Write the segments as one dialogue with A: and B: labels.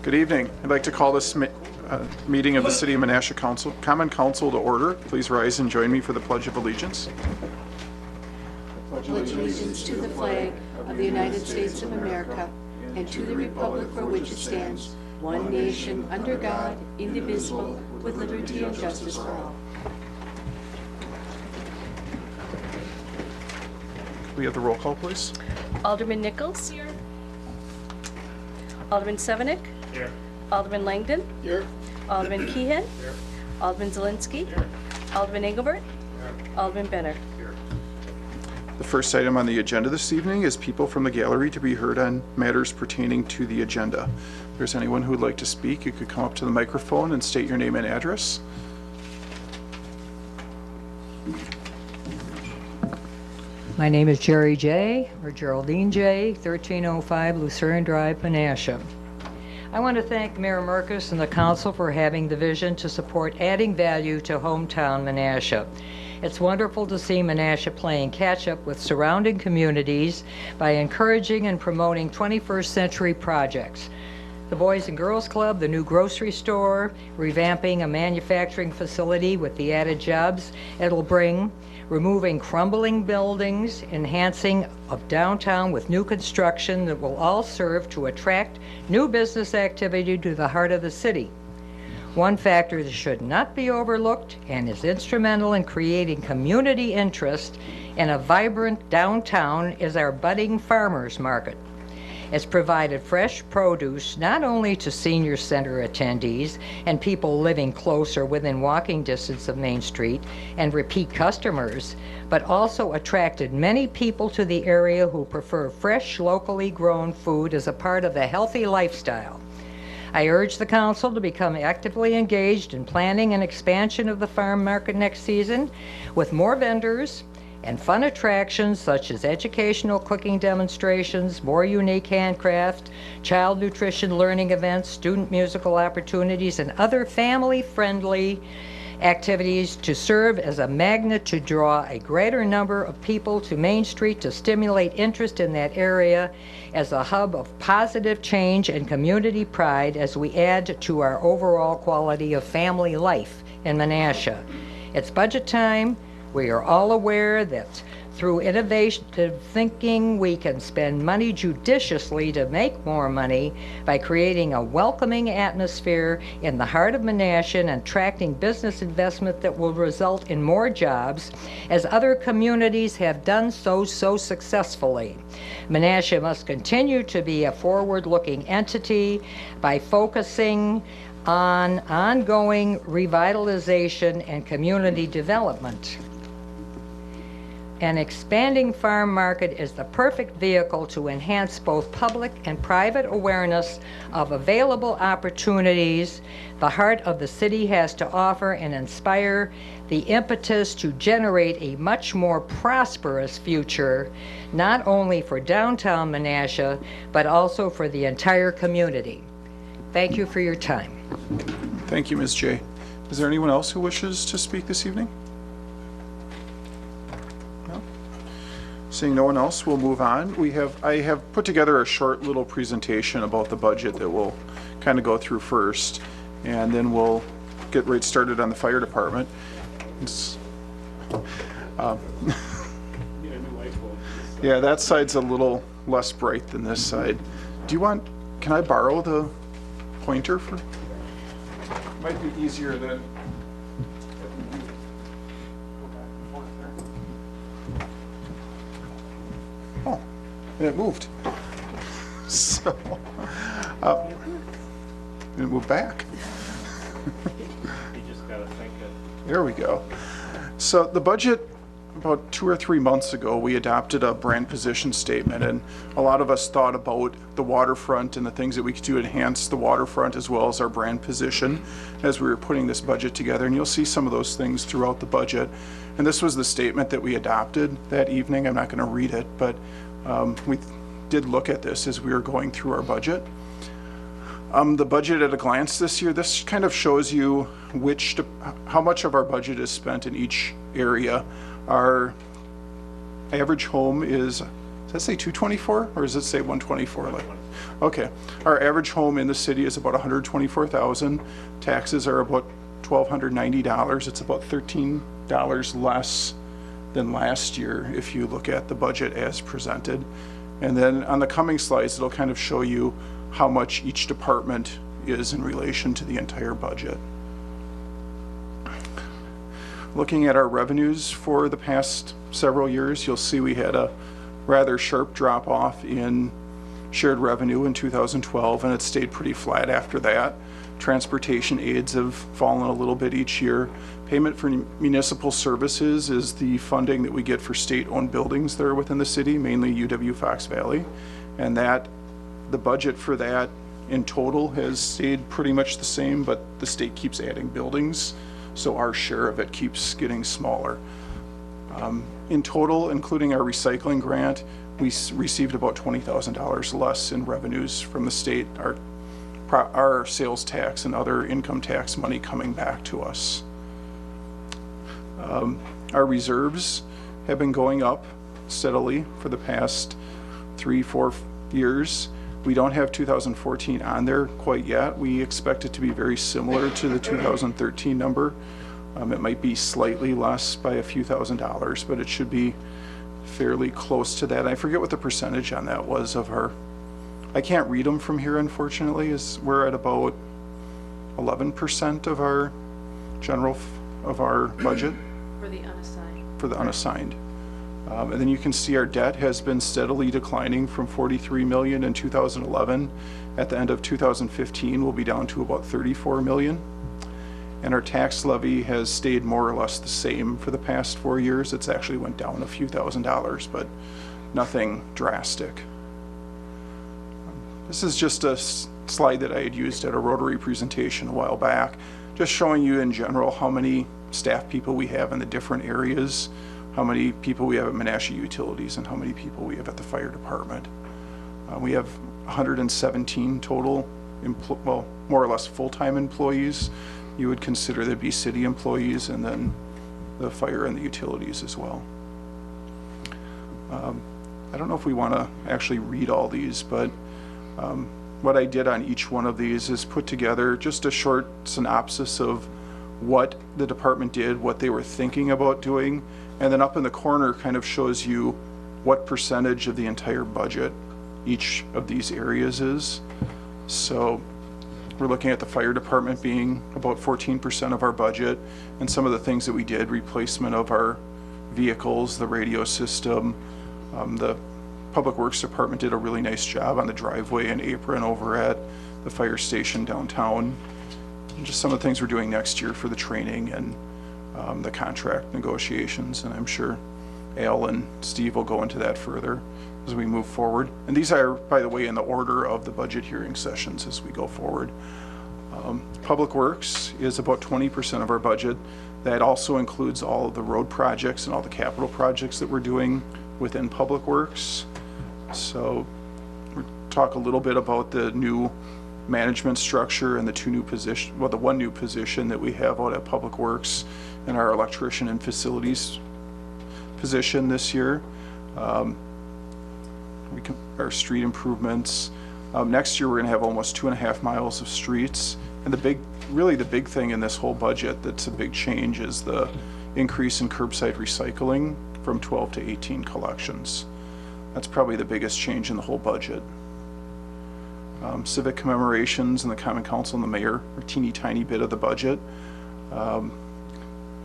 A: Good evening. I'd like to call this meeting of the City of Menasha Common Council to order. Please rise and join me for the Pledge of Allegiance.
B: Pledge allegiance to the flag of the United States of America and to the republic for which it stands, one nation, under God, indivisible, with liberty and justice for all.
A: Could we have the roll call, please?
C: Alderman Nichols. Here. Alderman Sevenick.
D: Here.
C: Alderman Langdon.
D: Here.
C: Alderman Keehan.
D: Here.
C: Alderman Zielinski.
D: Here.
C: Alderman Engelbert.
D: Here.
C: Alderman Benner.
D: Here.
A: The first item on the agenda this evening is people from the gallery to be heard on matters pertaining to the agenda. If there's anyone who would like to speak, you could come up to the microphone and state your name and address.
E: My name is Jerry J., or Geraldine J., 1305 Lucerne Drive, Menasha. I want to thank Mayor Merkus and the council for having the vision to support adding value to hometown Menasha. It's wonderful to see Menasha playing catch-up with surrounding communities by encouraging and promoting 21st century projects. The Boys and Girls Club, the new grocery store, revamping a manufacturing facility with the added jobs it'll bring, removing crumbling buildings, enhancing of downtown with new construction that will all serve to attract new business activity to the heart of the city. One factor that should not be overlooked and is instrumental in creating community interest in a vibrant downtown is our budding farmers market. It's provided fresh produce not only to senior center attendees and people living close or within walking distance of Main Street and repeat customers, but also attracted many people to the area who prefer fresh, locally grown food as a part of the healthy lifestyle. I urge the council to become actively engaged in planning an expansion of the farm market next season with more vendors and fun attractions such as educational cooking demonstrations, more unique handcraft, child nutrition learning events, student musical opportunities, and other family-friendly activities to serve as a magnet to draw a greater number of people to Main Street to stimulate interest in that area as a hub of positive change and community pride as we add to our overall quality of family life in Menasha. It's budget time. We are all aware that through innovative thinking, we can spend money judiciously to make more money by creating a welcoming atmosphere in the heart of Menasha and attracting business investment that will result in more jobs, as other communities have done so successfully. Menasha must continue to be a forward-looking entity by focusing on ongoing revitalization and community development. An expanding farm market is the perfect vehicle to enhance both public and private awareness of available opportunities the heart of the city has to offer and inspire the impetus to generate a much more prosperous future, not only for downtown Menasha, but also for the entire community. Thank you for your time.
A: Thank you, Ms. J. Is there anyone else who wishes to speak this evening? Seeing no one else, we'll move on. I have put together a short little presentation about the budget that we'll kind of go through first, and then we'll get right started on the fire department. Yeah, that side's a little less bright than this side. Can I borrow the pointer for? Might be easier than. Oh, and it moved. So, it moved back.
D: You just gotta think it.
A: There we go. So the budget, about 2 or 3 months ago, we adopted a brand position statement, and a lot of us thought about the waterfront and the things that we could do to enhance the waterfront as well as our brand position as we were putting this budget together. And you'll see some of those things throughout the budget. And this was the statement that we adopted that evening. I'm not going to read it, but we did look at this as we were going through our budget. The budget at a glance this year, this kind of shows you how much of our budget is spent in each area. Our average home is, does that say 224 or does it say 124? Okay, our average home in the city is about $124,000. Taxes are about $1,290. It's about $13 less than last year if you look at the budget as presented. And then on the coming slides, it'll kind of show you how much each department is in relation to the entire budget. Looking at our revenues for the past several years, you'll see we had a rather sharp drop off in shared revenue in 2012, and it stayed pretty flat after that. Transportation aids have fallen a little bit each year. Payment for municipal services is the funding that we get for state-owned buildings that are within the city, mainly UW Fox Valley. And that, the budget for that in total has stayed pretty much the same, but the state keeps adding buildings, so our share of it keeps getting smaller. In total, including our recycling grant, we received about $20,000 less in revenues from the state, our sales tax and other income tax money coming back to us. Our reserves have been going up steadily for the past 3-4 years. We don't have 2014 on there quite yet. We expect it to be very similar to the 2013 number. It might be slightly less by a few $1,000s, but it should be fairly close to that. I forget what the percentage on that was of our, I can't read them from here unfortunately, we're at about 11% of our of our budget.
B: For the unassigned.
A: For the unassigned. And then you can see our debt has been steadily declining from 43 million in 2011. At the end of 2015, we'll be down to about 34 million. And our tax levy has stayed more or less the same for the past 4 years. It's actually went down a few $1,000s, but nothing drastic. This is just a slide that I had used at a Rotary presentation a while back, just showing you in general how many staff people we have in the different areas, how many people we have at Menasha Utilities, and how many people we have at the fire department. We have 117 total, well, more or less full-time employees. You would consider to be city employees, and then the fire and the utilities as well. I don't know if we want to actually read all these, but what I did on each one of these is put together just a short synopsis of what the department did, what they were thinking about doing, and then up in the corner kind of shows you what percentage of the entire budget each of these areas is. So we're looking at the fire department being about 14% of our budget, and some of the things that we did, replacement of our vehicles, the radio system. The Public Works Department did a really nice job on the driveway and apron over at the fire station downtown. And just some of the things we're doing next year for the training and the contract negotiations, and I'm sure Al and Steve will go into that further as we move forward. And these are, by the way, in the order of the budget hearing sessions as we go forward. Public Works is about 20% of our budget. That also includes all of the road projects and all the capital projects that we're doing within Public Works. So we'll talk a little bit about the new management structure and the two new positions, well, the one new position that we have out at Public Works and our electrician and facilities position this year. Our street improvements. Next year we're going to have almost 2.5 miles of streets. And really the big thing in this whole budget that's a big change is the increase in curbside recycling from 12 to 18 collections. That's probably the biggest change in the whole budget. Civic commemorations and the Common Council and the mayor are a teeny tiny bit of the budget.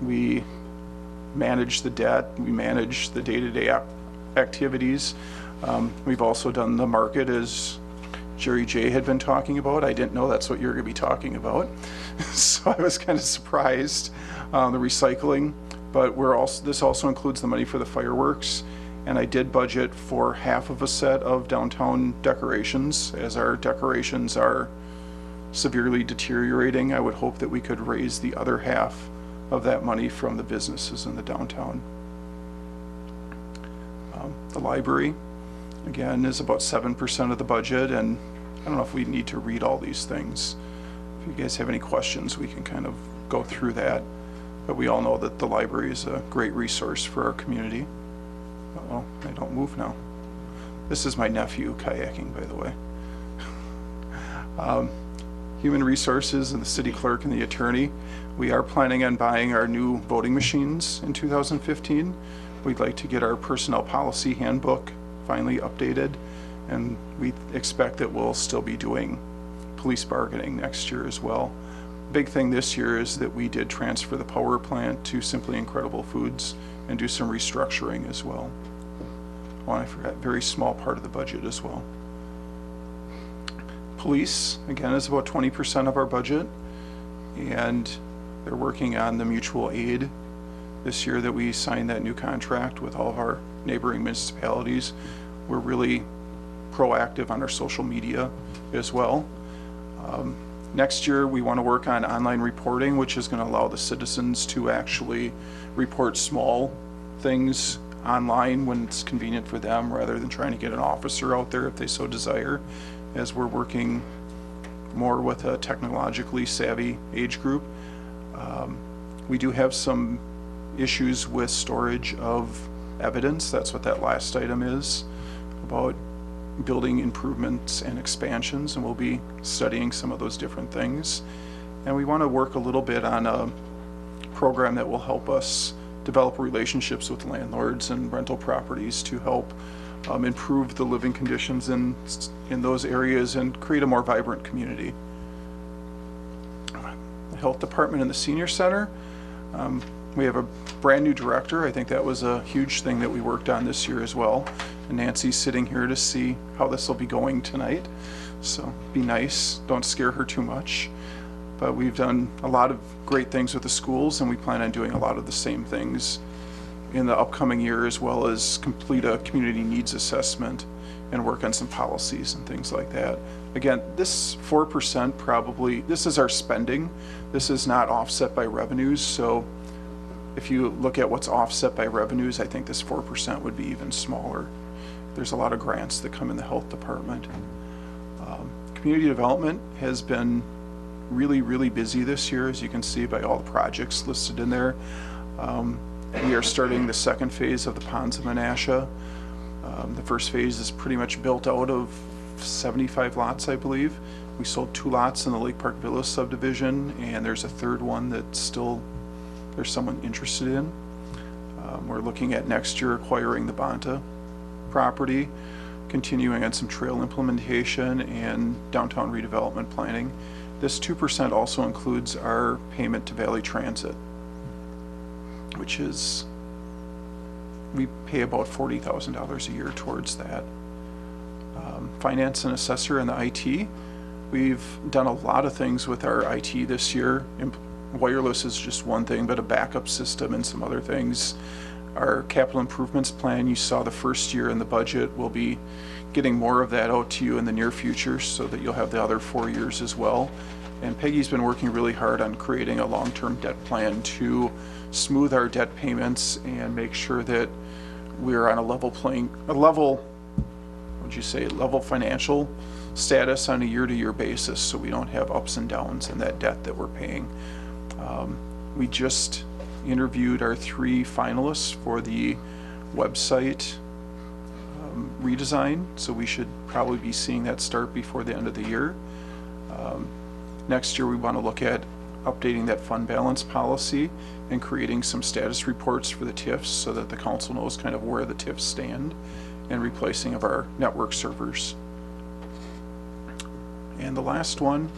A: We manage the debt, we manage the day-to-day activities. We've also done the market, as Jerry J had been talking about. I didn't know that's what you were going to be talking about. So I was kind of surprised. The recycling, but this also includes the money for the fireworks. And I did budget for half of a set of downtown decorations. As our decorations are severely deteriorating, I would hope that we could raise the other half of that money from the businesses in the downtown. The library, again, is about 7% of the budget, and I don't know if we need to read all these things. If you guys have any questions, we can kind of go through that. But we all know that the library is a great resource for our community. Uh-oh, I don't move now. This is my nephew kayaking, by the way. Human Resources and the city clerk and the attorney. We are planning on buying our new voting machines in 2015. We'd like to get our personnel policy handbook finally updated, and we expect that we'll still be doing police bargaining next year as well. Big thing this year is that we did transfer the power plant to Simply Incredible Foods and do some restructuring as well. Oh, I forgot, very small part of the budget as well. Police, again, is about 20% of our budget, and they're working on the mutual aid this year that we signed that new contract with all of our neighboring municipalities. We're really proactive on our social media as well. Next year, we want to work on online reporting, which is going to allow the citizens to actually report small things online when it's convenient for them, rather than trying to get an officer out there if they so desire, as we're working more with a technologically savvy age group. We do have some issues with storage of evidence. That's what that last item is about, building improvements and expansions, and we'll be studying some of those different things. And we want to work a little bit on a program that will help us develop relationships with landlords and rental properties to help improve the living conditions in those areas and create a more vibrant community. The Health Department and the Senior Center, we have a brand new director. I think that was a huge thing that we worked on this year as well. And Nancy's sitting here to see how this will be going tonight. So be nice, don't scare her too much. But we've done a lot of great things with the schools, and we plan on doing a lot of the same things in the upcoming year, as well as complete a community needs assessment and work on some policies and things like that. Again, this 4% probably, this is our spending. This is not offset by revenues. So if you look at what's offset by revenues, I think this 4% would be even smaller. There's a lot of grants that come in the health department. Community development has been really, really busy this year, as you can see by all the projects listed in there. We are starting the second phase of the Ponds of Menasha. The first phase is pretty much built out of 75 lots, I believe. We sold 2 lots in the Lake Park Villas subdivision, and there's a third one that still there's someone interested in. We're looking at next year acquiring the Bonta property, continuing on some trail implementation and downtown redevelopment planning. This 2% also includes our payment to Valley Transit, which is, we pay about $40,000 a year towards that. Finance and assessor and the IT. We've done a lot of things with our IT this year. Wireless is just one thing, but a backup system and some other things. Our capital improvements plan, you saw the first year in the budget. We'll be getting more of that out to you in the near future so that you'll have the other 4 years as well. And Peggy's been working really hard on creating a long-term debt plan to smooth our debt payments and make sure that we're on a level financial status on a year-to-year basis, so we don't have ups and downs in that debt that we're paying. We just interviewed our 3 finalists for the website redesign, so we should probably be seeing that start before the end of the year. Next year, we want to look at updating that fund balance policy and creating some status reports for the TIFs so that the council knows kind of where the TIFs stand, and replacing of our network servers. And the last one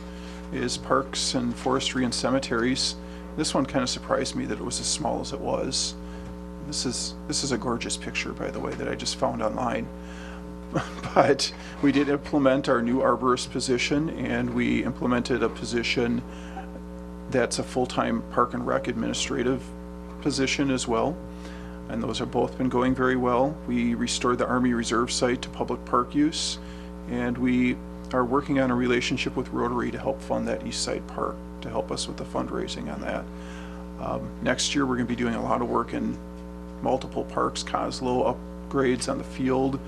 A: is parks and forestry and cemeteries. This one kind of surprised me that it was as small as it was. This is a gorgeous picture, by the way, that I just found online. But we did implement our new arborist position, and we implemented a position that's a full-time park and rec administrative position as well. And those have both been going very well. We restored the Army Reserve site to public park use, and we are working on a relationship with Rotary to help fund that East Side Park, to help us with the fundraising on that. Next year, we're going to be doing a lot of work in multiple parks, Coslow upgrades on the field.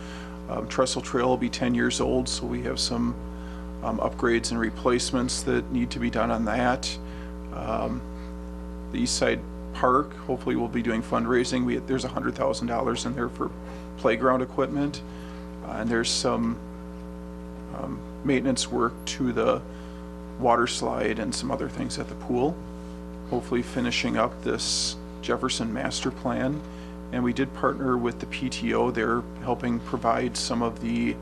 A: Trestle Trail will be 10 years old, so we have some upgrades and replacements that need to be done on that. The East Side Park, hopefully we'll be doing fundraising. There's $100,000 in there for playground equipment, and there's some maintenance work to the water slide and some other things at the pool. Hopefully finishing up this Jefferson master plan. And we did partner with the PTO. They're helping provide some of the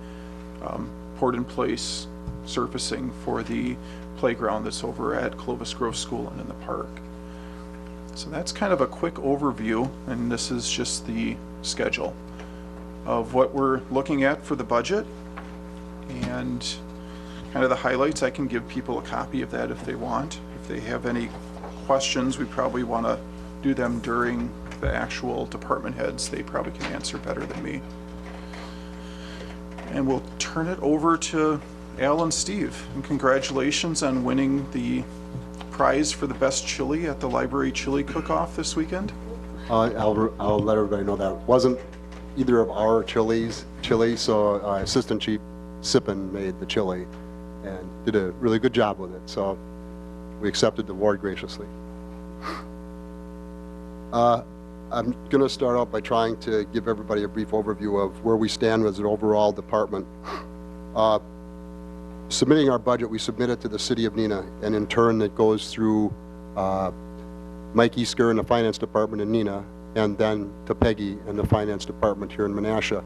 A: port-in-place surfacing for the playground that's over at Clovis Grove School and in the park. So that's kind of a quick overview, and this is just the schedule of what we're looking at for the budget and kind of the highlights. I can give people a copy of that if they want. If they have any questions, we probably want to do them during the actual department heads. They probably can answer better than me. And we'll turn it over to Al and Steve. And congratulations on winning the prize for the best chili at the library chili cook-off this weekend.
F: I'll let everybody know that wasn't either of our chili, so Assistant Chief Sippin made the chili and did a really good job with it, so we accepted the award graciously. I'm going to start out by trying to give everybody a brief overview of where we stand as an overall department. Submitting our budget, we submit it to the City of Neenah, and in turn it goes through Mike Easker in the Finance Department in Neenah, and then to Peggy in the Finance Department here in Menasha.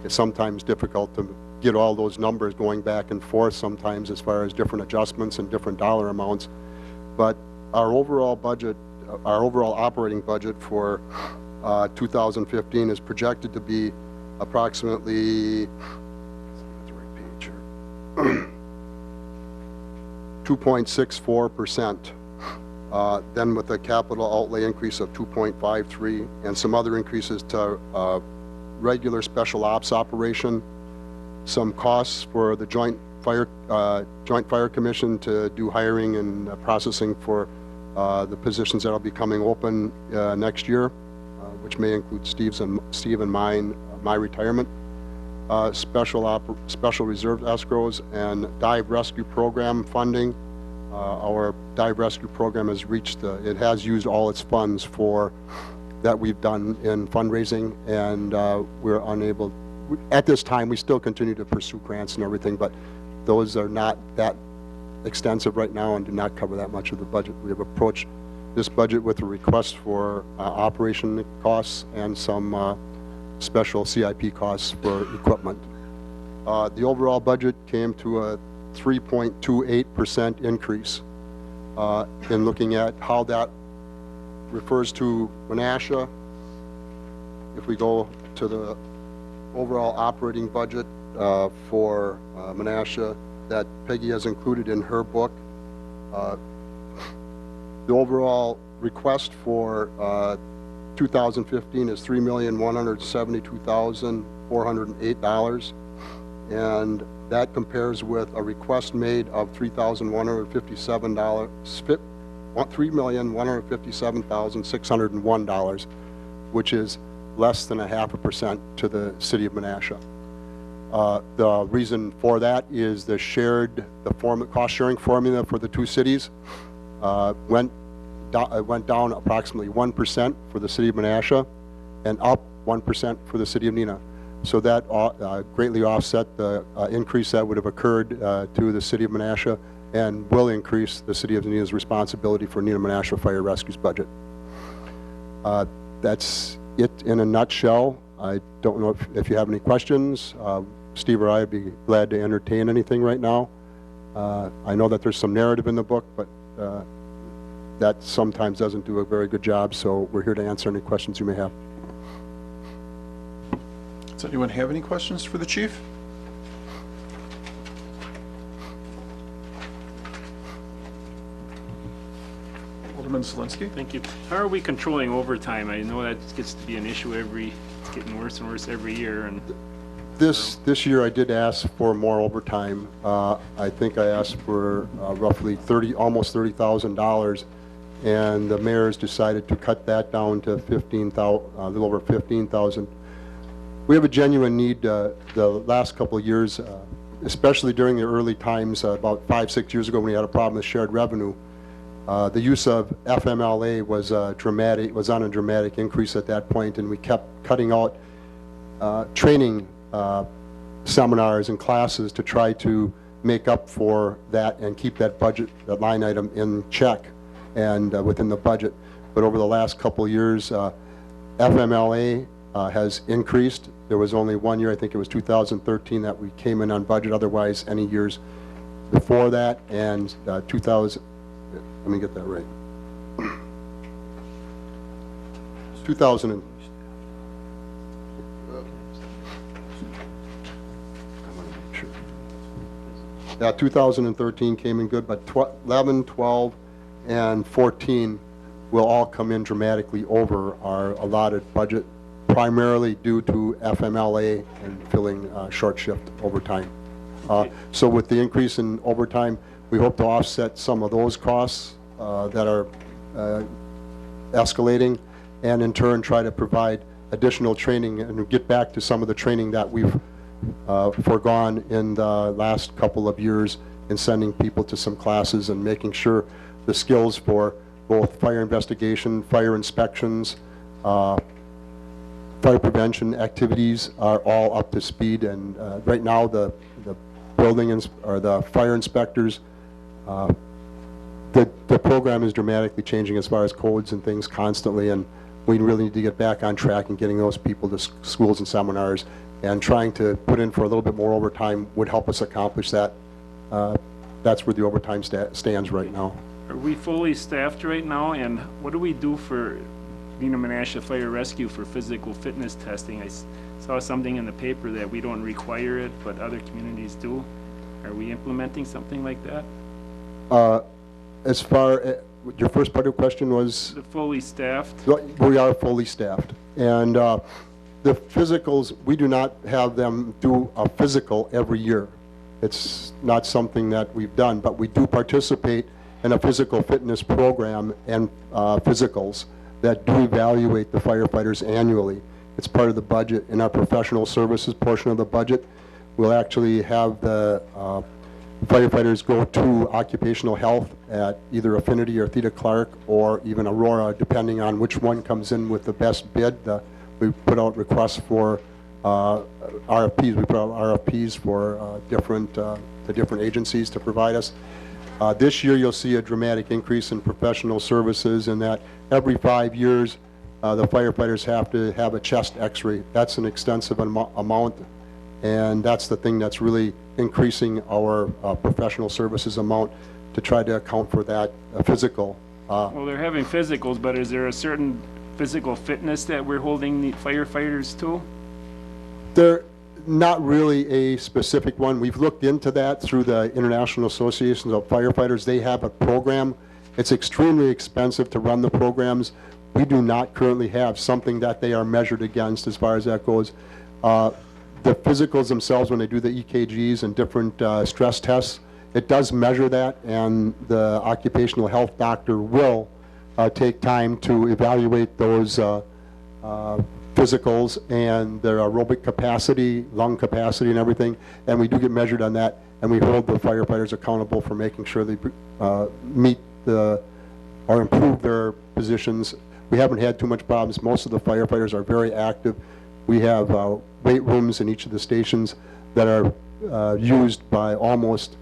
F: It's sometimes difficult to get all those numbers going back and forth sometimes as far as different adjustments and different dollar amounts, but our overall budget, our overall operating budget for 2015 is projected to be approximately 2.64%. Then with a capital outlay increase of 2.53 and some other increases to regular special ops operation, some costs for the Joint Fire Commission to do hiring and processing for the positions that will be coming open next year, which may include Steve and my retirement. Special reserve escrows and dive rescue program funding. Our dive rescue program has reached, it has used all its funds for that we've done in fundraising, and we're unable, at this time we still continue to pursue grants and everything, but those are not that extensive right now and do not cover that much of the budget. We have approached this budget with a request for operation costs and some special CIP costs for equipment. The overall budget came to a 3.28% increase. In looking at how that refers to Menasha, if we go to the overall operating budget for Menasha that Peggy has included in her book, the overall request for 2015 is $3,172,408, and that compares with a request made of $3,157,601, which is less than 0.5% to the City of Menasha. The reason for that is the cost-sharing formula for the two cities went down approximately 1% for the City of Menasha and up 1% for the City of Neenah. So that greatly offset the increase that would have occurred to the City of Menasha and will increase the City of Neenah's responsibility for Neenah Menasha Fire Rescue's budget. That's it in a nutshell. I don't know if you have any questions. Steve or I would be glad to entertain anything right now. I know that there's some narrative in the book, but that sometimes doesn't do a very good job, so we're here to answer any questions you may have.
A: Does anyone have any questions for the chief? Alderman Zielinski?
D: Thank you. How are we controlling overtime? I know that gets to be an issue it's getting worse and worse every year. And
F: This year I did ask for more overtime. I think I asked for roughly almost $30,000, and the mayor's decided to cut that down to a little over 15,000. We have a genuine need. The last couple of years, especially during the early times, about 5-6 years ago when we had a problem with shared revenue, the use of FMLA was on a dramatic increase at that point, and we kept cutting out training seminars and classes to try to make up for that and keep that budget, that line item in check and within the budget. But over the last couple of years, FMLA has increased. There was only one year, I think it was 2013, that we came in on budget. Otherwise, any years before that, and 2000, let me get that right. 2000 and, yeah, 2013 came in good, but 11, 12, and 14 will all come in dramatically over our allotted budget, primarily due to FMLA and filling short shift overtime. So with the increase in overtime, we hope to offset some of those costs that are escalating, and in turn try to provide additional training and get back to some of the training that we've foregone in the last couple of years in sending people to some classes and making sure the skills for both fire investigation, fire inspections, fire prevention activities are all up to speed. And right now the or the fire inspectors, the program is dramatically changing as far as codes and things constantly, and we really need to get back on track and getting those people to schools and seminars, and trying to put in for a little bit more overtime would help us accomplish that. That's where the overtime stands right now.
D: Are we fully staffed right now, and what do we do for Menasha Fire Rescue for physical fitness testing? I saw something in the paper that we don't require it, but other communities do. Are we implementing something like that?
F: As far as your first part of the question was?
D: The fully staffed?
F: We are fully staffed. And the physicals, we do not have them do a physical every year. It's not something that we've done, but we do participate in a physical fitness program and physicals that do evaluate the firefighters annually. It's part of the budget. In our professional services portion of the budget, we'll actually have the firefighters go to occupational health at either Affinity or Theta Clark or even Aurora, depending on which one comes in with the best bid. We put out requests for RFPs. We put out RFPs for the different agencies to provide us. This year you'll see a dramatic increase in professional services in that every 5 years the firefighters have to have a chest x-ray. That's an extensive amount, and that's the thing that's really increasing our professional services amount to try to account for that physical.
D: Well, they're having physicals, but is there a certain physical fitness that we're holding the firefighters to?
F: They're not really a specific one. We've looked into that through the International Association of Firefighters. They have a program. It's extremely expensive to run the programs. We do not currently have something that they are measured against as far as that goes. The physicals themselves, when they do the EKGs and different stress tests, it does measure that, and the occupational health doctor will take time to evaluate those physicals and their aerobic capacity, lung capacity, and everything. And we do get measured on that, and we hold the firefighters accountable for making sure they meet or improve their positions. We haven't had too much problems. Most of the firefighters are very active. We have weight rooms in each of the stations that are used by almost,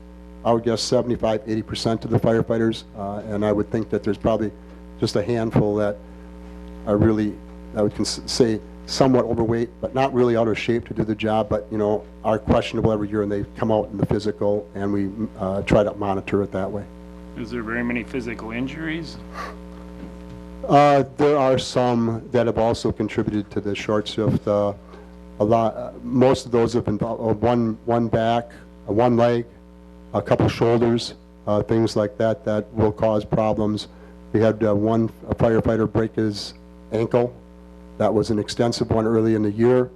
F: I would guess, 75–80% of the firefighters, and I would think that there's probably just a handful that are really, I would say, somewhat overweight, but not really out of shape to do the job, but, you know, are questionable every year, and they come out in the physical, and we try to monitor it that way.
D: Is there very many physical injuries?
F: There are some that have also contributed to the short shift. Most of those have involved one back, one leg, a couple shoulders, things like that that will cause problems. We had a firefighter break his ankle. That was an extensive one early in the year.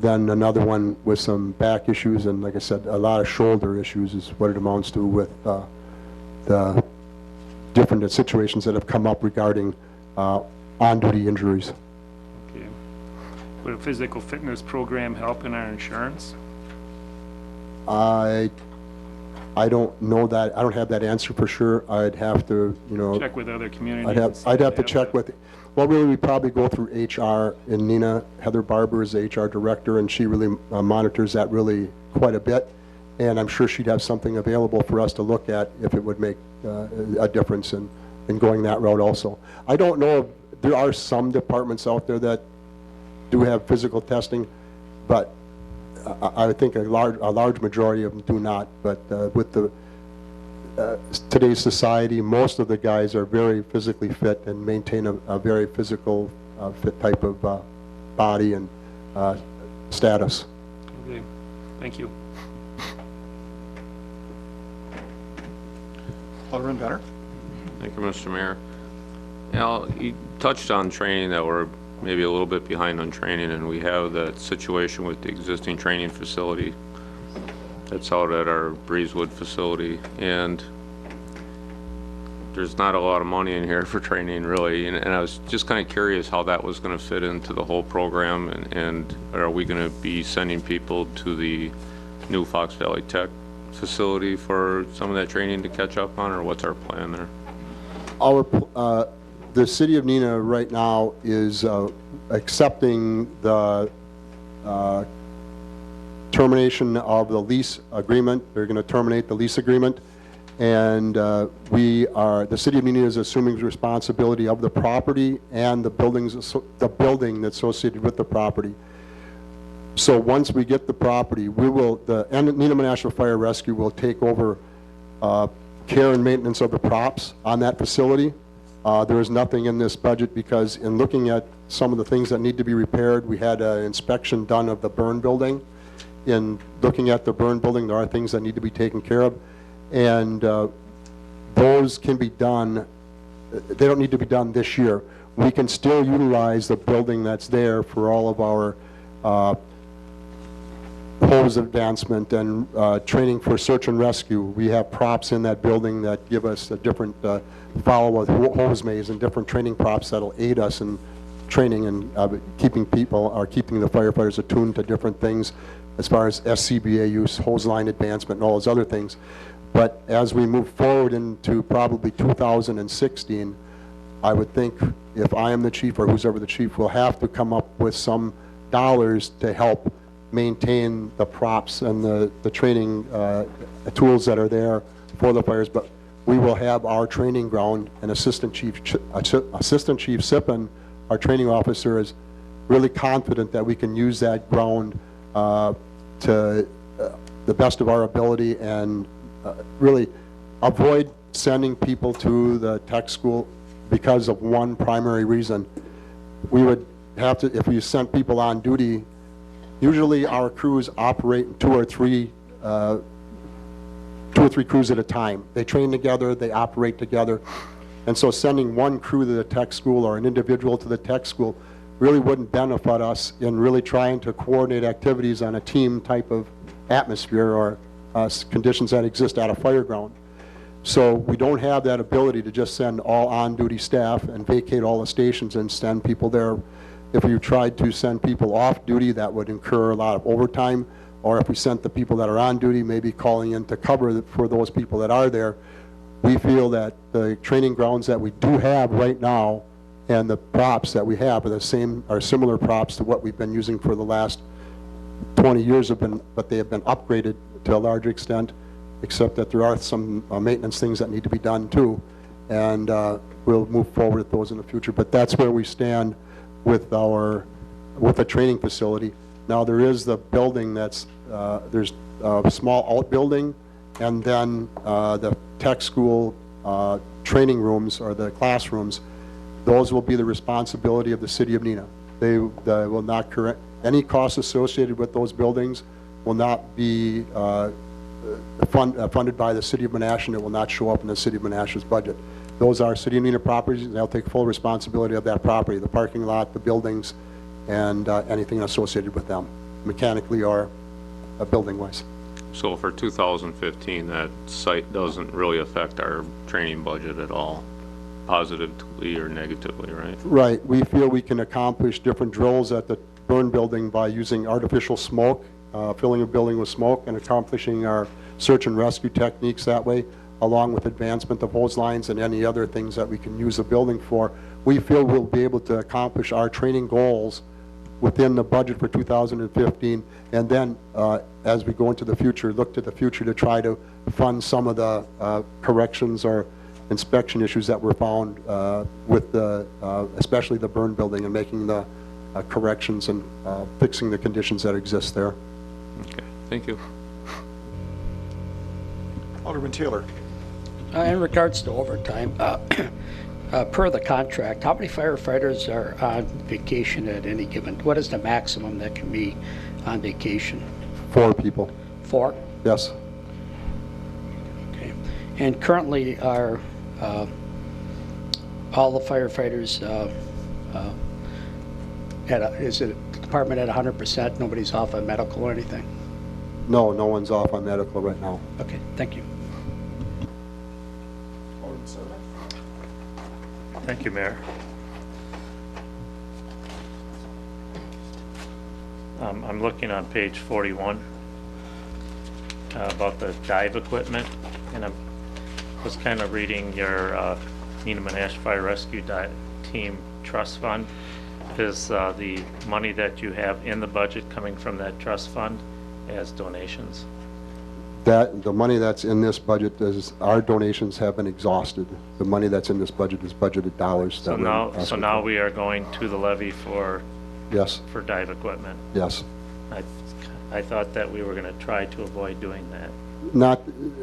F: Then another one with some back issues, and like I said, a lot of shoulder issues is what it amounts to with the different situations that have come up regarding on-duty injuries.
D: Okay. Would a physical fitness program help in our insurance?
F: I don't know that. I don't have that answer for sure. I'd have to,
D: check with other communities.
F: I'd have to check with. Well, really, we probably go through HR, and Nina Heather Barber is the HR director, and she really monitors that really quite a bit. and I'm sure she'd have something available for us to look at if it would make a difference in going that route also. I don't know if there are some departments out there that do have physical testing, but I think a large majority of them do not. But with the today's society, most of the guys are very physically fit and maintain a very physical fit type of body and status.
D: Okay, thank you.
A: Alderman Benner?
G: Thank you, Mr. Mayor. You touched on training, that we're maybe a little bit behind on training, and we have that situation with the existing training facility that's out at our Breezewood facility, and there's not a lot of money in here for training, really, and I was just kind of curious how that was going to fit into the whole program, and are we going to be sending people to the new Fox Valley Tech facility for some of that training to catch up on, or what's our plan there?
F: The city of Neenah right now is accepting the termination of the lease agreement. They're going to terminate the lease agreement, and the city of Neenah is assuming responsibility of the property and the building that's associated with the property. So once we get the property, the Neenah Menasha Fire Rescue will take over care and maintenance of the props on that facility. There is nothing in this budget because in looking at some of the things that need to be repaired, we had an inspection done of the burn building. In looking at the burn building, there are things that need to be taken care of, and those can be done. They don't need to be done this year. We can still utilize the building that's there for all of our hose advancement and training for search and rescue. We have props in that building that give us a different follow with hose maze and different training props that'll aid us in training and keeping the firefighters attuned to different things as far as SCBA use, hose line advancement, and all those other things. But as we move forward into probably 2016, I would think if I am the chief or who's ever the chief, we'll have to come up with some dollars to help maintain the props and the training tools that are there for the fires. But we will have our training ground, and Assistant Chief Sippen, our training officer, is really confident that we can use that ground to the best of our ability and really avoid sending people to the tech school because of one primary reason. We would have to, if we sent people on duty, usually our crews operate in two or three crews at a time. They train together, they operate together. And so sending one crew to the tech school or an individual to the tech school really wouldn't benefit us in really trying to coordinate activities on a team type of atmosphere or conditions that exist at a fire ground. So we don't have that ability to just send all on-duty staff and vacate all the stations and send people there. If we tried to send people off duty, that would incur a lot of overtime. Or if we sent the people that are on duty, maybe calling in to cover for those people that are there. We feel that the training grounds that we do have right now and the props that we have are similar props to what we've been using for the last 20 years but they have been upgraded to a large extent, except that there are some maintenance things that need to be done too. And we'll move forward with those in the future. But that's where we stand with the training facility. Now there is the building there's a small outbuilding, and then the tech school training rooms or the classrooms. Those will be the responsibility of the city of Neenah. They will not correct any costs associated with those buildings will not be funded by the city of Menasha, and it will not show up in the city of Menasha's budget. Those are city of Neenah properties, and they'll take full responsibility of that property, the parking lot, the buildings, and anything associated with them, mechanically or building-wise.
G: So for 2015, that site doesn't really affect our training budget at all, positively or negatively, right?
F: Right. We feel we can accomplish different drills at the burn building by using artificial smoke, filling a building with smoke, and accomplishing our search and rescue techniques that way, along with advancement of hose lines and any other things that we can use the building for. We feel we'll be able to accomplish our training goals within the budget for 2015, and then as we go into the future, look to the future to try to fund some of the corrections or inspection issues that were found with the, especially the burn building, and making the corrections and fixing the conditions that exist there.
G: Okay, thank you.
A: Alderman Taylor.
H: In regards to overtime, per the contract, how many firefighters are on vacation at any given? What is the maximum that can be on vacation?
F: 4 people.
H: 4?
F: Yes.
H: Okay. And currently, are all the firefighters is it the department at 100%? Nobody's off on medical or anything?
F: No, no one's off on medical right now.
H: Okay, thank you.
A: Alderman Sedlman.
I: Thank you, Mayor. I'm looking on page 41 about the dive equipment, and I was kind of reading your Menasha Fire Rescue Team Trust Fund. Is the money that you have in the budget coming from that trust fund as donations?
F: That the money that's in this budget is, our donations have been exhausted. The money that's in this budget is budgeted dollars.
I: So now we are going to the levy for
F: Yes.
I: for dive equipment.
F: Yes.
I: I thought that we were going to try to avoid doing that.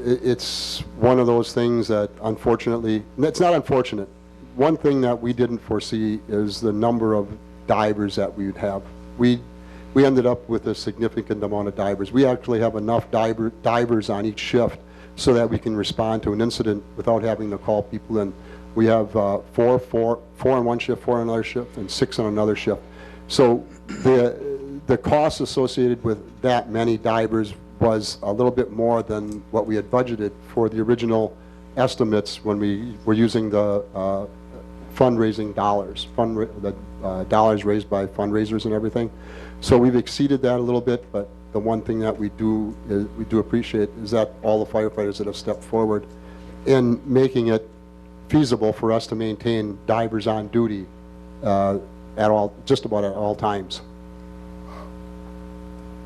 F: It's one of those things that unfortunately, it's not unfortunate. One thing that we didn't foresee is the number of divers that we would have. We ended up with a significant amount of divers. We actually have enough divers on each shift so that we can respond to an incident without having to call people in. We have four on one shift, 4 on another shift, and 6 on another shift. So the costs associated with that many divers was a little bit more than what we had budgeted for the original estimates when we were using the fundraising dollars, dollars raised by fundraisers and everything. So we've exceeded that a little bit, but the one thing that we do appreciate is that all the firefighters that have stepped forward in making it feasible for us to maintain divers on duty just about at all times.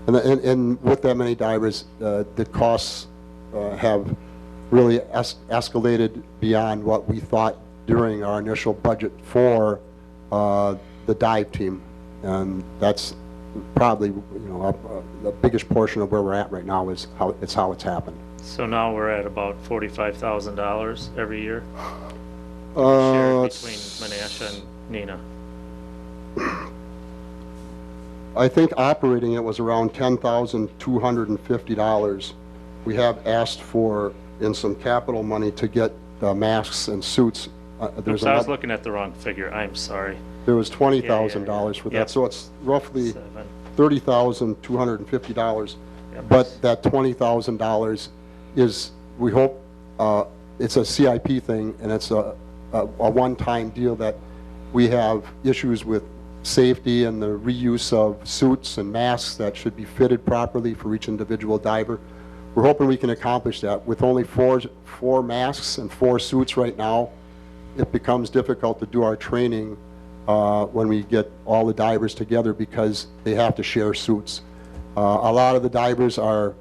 F: And with that many divers, the costs have really escalated beyond what we thought during our initial budget for the dive team, and that's probably the biggest portion of where we're at right now is how it's happened.
I: So now we're at about $45,000 every year, shared between Menasha and Nina.
F: I think operating it was around $10,250. We have asked for in some capital money to get masks and suits.
I: Oops, I was looking at the wrong figure. I'm sorry.
F: There was $20,000 for that,
I: Yep.
F: so it's roughly
I: 7.
F: $30,250.
I: Yep.
F: But that $20,000 is, we hope, it's a CIP thing, and it's a one-time deal that we have issues with safety and the reuse of suits and masks that should be fitted properly for each individual diver. We're hoping we can accomplish that. With only four masks and 4 suits right now, it becomes difficult to do our training when we get all the divers together because they have to share suits. A lot of the divers are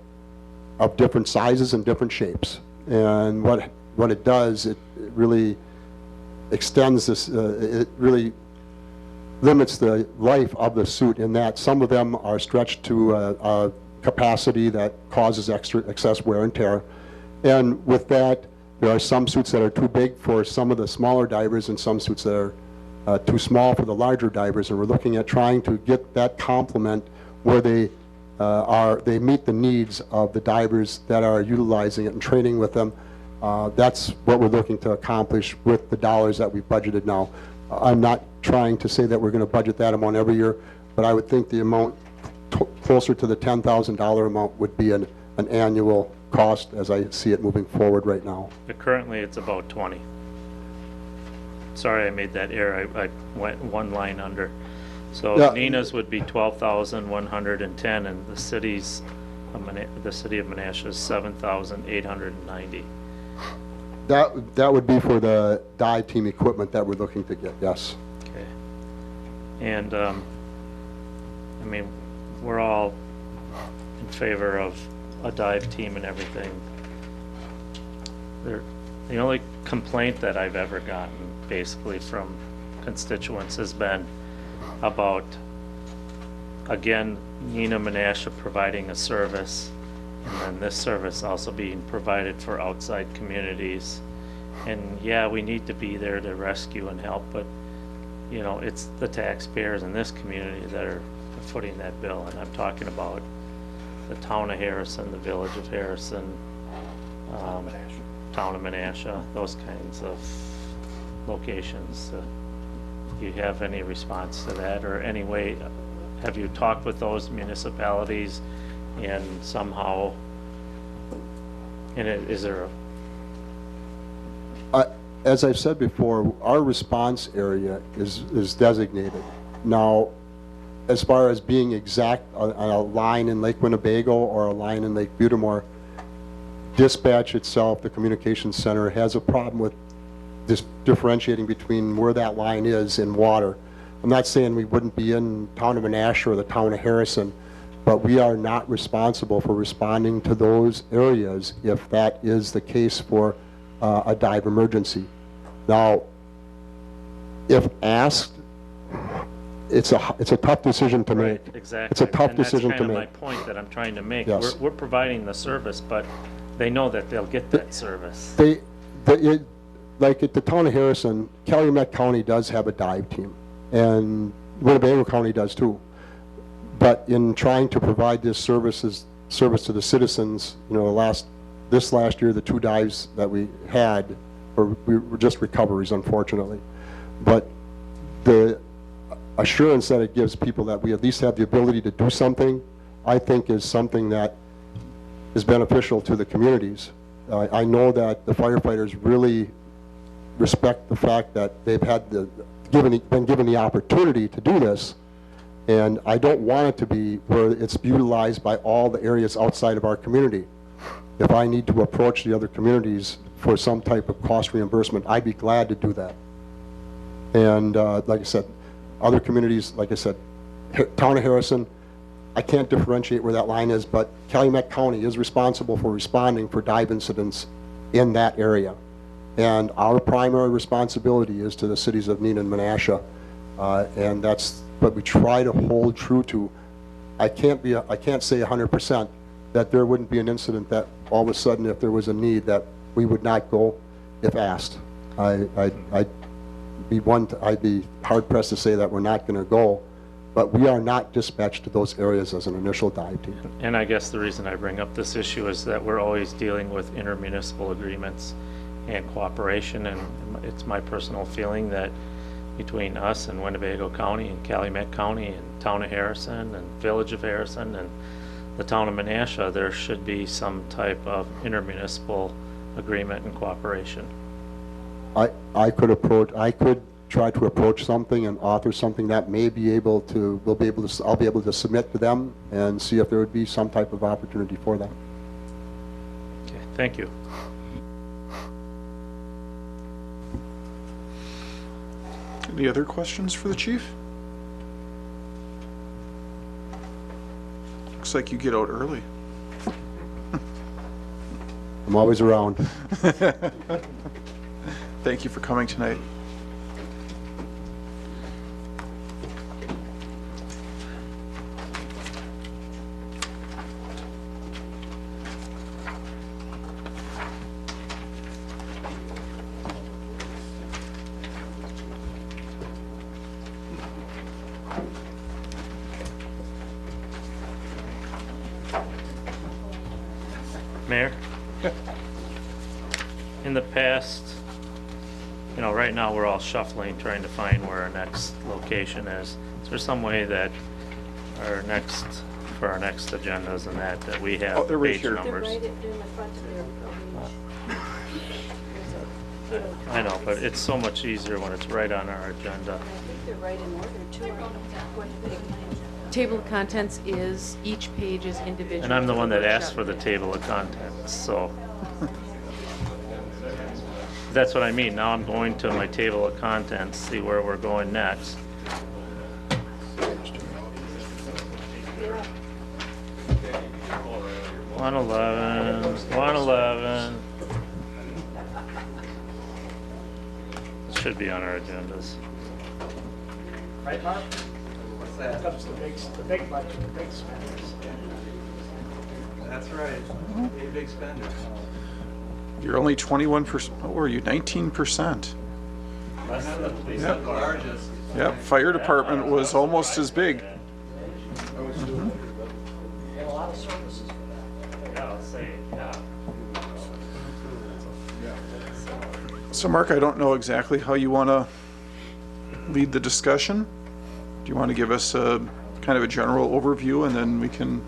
F: of different sizes and different shapes. And what it does, it really extends this, it really limits the life of the suit in that some of them are stretched to a capacity that causes excess wear and tear. And with that, there are some suits that are too big for some of the smaller divers and some suits that are too small for the larger divers. And we're looking at trying to get that complement where they meet the needs of the divers that are utilizing it and training with them. That's what we're looking to accomplish with the dollars that we've budgeted now. I'm not trying to say that we're going to budget that amount every year, but I would think the amount closer to the $10,000 amount would be an annual cost as I see it moving forward right now.
I: But currently, it's about 20. Sorry, I made that error. I went one line under. So
F: Yeah.
I: Nina's would be 12,110, and the city of Menasha is 7,890.
F: That would be for the dive team equipment that we're looking to get, yes.
I: Okay. And I mean, we're all in favor of a dive team and everything. The only complaint that I've ever gotten, basically, from constituents has been about, again, Nina Menasha providing a service, and then this service also being provided for outside communities. And yeah, we need to be there to rescue and help, but, you know, it's the taxpayers in this community that are footing that bill. And I'm talking about the town of Harrison, the village of Harrison, town of Menasha, those kinds of locations. Do you have any response to that, or any way, have you talked with those municipalities and somehow, and is there a,
F: As I've said before, our response area is designated. Now, as far as being exact on a line in Lake Winnebago or a line in Lake Butamore, dispatch itself, the communications center, has a problem with differentiating between where that line is in water. I'm not saying we wouldn't be in town of Menasha or the town of Harrison, but we are not responsible for responding to those areas if that is the case for a dive emergency. Now, if asked, it's a tough decision to make.
I: right, exactly.
F: It's a tough decision to
I: And that's
F: make.
I: kind of my point that I'm trying to make.
F: Yes.
I: We're providing the service, but they know that they'll get that service.
F: Like at the town of Harrison, Calumet County does have a dive team, and Winnebago County does too. But in trying to provide this service to the citizens, you know, this last year, the 2 dives that we had were just recoveries, unfortunately. But the assurance that it gives people that we at least have the ability to do something, I think is something that is beneficial to the communities. I know that the firefighters really respect the fact that they've had been given the opportunity to do this, and I don't want it to be where it's utilized by all the areas outside of our community. If I need to approach the other communities for some type of cost reimbursement, I'd be glad to do that. And like I said, other communities, like I said, town of Harrison, I can't differentiate where that line is, but Calumet County is responsible for responding for dive incidents in that area. And our primary responsibility is to the cities of Neenah and Menasha, and that's what we try to hold true to. I can't say 100% that there wouldn't be an incident that all of a sudden, if there was a need, that we would not go if asked. I'd be hard pressed to say that we're not going to go, but we are not dispatched to those areas as an initial dive team.
I: And I guess the reason I bring up this issue is that we're always dealing with intermunicipal agreements and cooperation, and it's my personal feeling that between us and Winnebago County and Calumet County and town of Harrison and village of Harrison and the town of Menasha, there should be some type of intermunicipal agreement and cooperation.
F: I could try to approach something and author something that may be able to, I'll be able to submit to them and see if there would be some type of opportunity for that.
I: Okay, thank you.
A: Any other questions for the chief? Looks like you get out early.
F: I'm always around.
A: Thank you for coming tonight.
I: Mayor? In the past, you know, right now we're all shuffling, trying to find where our next location is. Is there some way that for our next agendas and that we have
A: Oh, they're right
I: page
A: here.
I: numbers?
B: in the front of their page.
I: I know, but it's so much easier when it's right on our agenda.
B: I think they're right in order too. Table of contents is, each page is individual.
I: And I'm the
B: to
I: one that asked
B: workshop.
I: for the table of contents, so. That's what I mean. Now I'm going to my table of contents, see where we're going next. 111, 111. It should be on our agendas.
H: Right, Mark? What's that? Comes the big budget, the big spenders.
J: That's right. A big spender.
A: You're only 21%, what were you, 19%?
I: Less than the police.
J: The largest.
A: Yep, fire department was almost as big.
H: Get a lot of services for that.
I: Yeah, I'll say, yeah.
A: So Mark, I don't know exactly how you want to lead the discussion. Do you want to give us a kind of a general overview and then we can,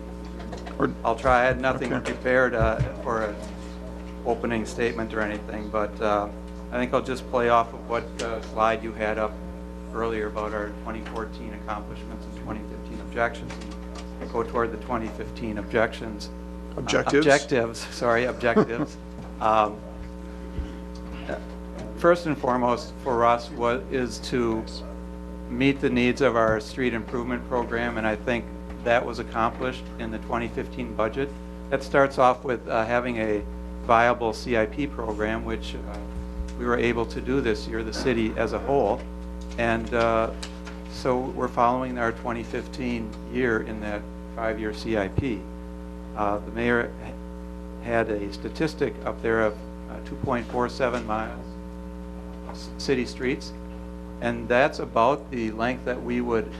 A: or,
J: I'll try. I had nothing
A: Okay.
J: prepared for an opening statement or anything, but I think I'll just play off of what slide you had up earlier about our 2014 accomplishments and 2015 objections, and go toward the 2015 objectives. Objectives. First and foremost for us is to meet the needs of our street improvement program, and I think that was accomplished in the 2015 budget. That starts off with having a viable CIP program, which we were able to do this year, the city as a whole. And so we're following our 2015 year in that 5-year CIP. The mayor had a statistic up there of 2.47 miles city streets, and that's about the length that we would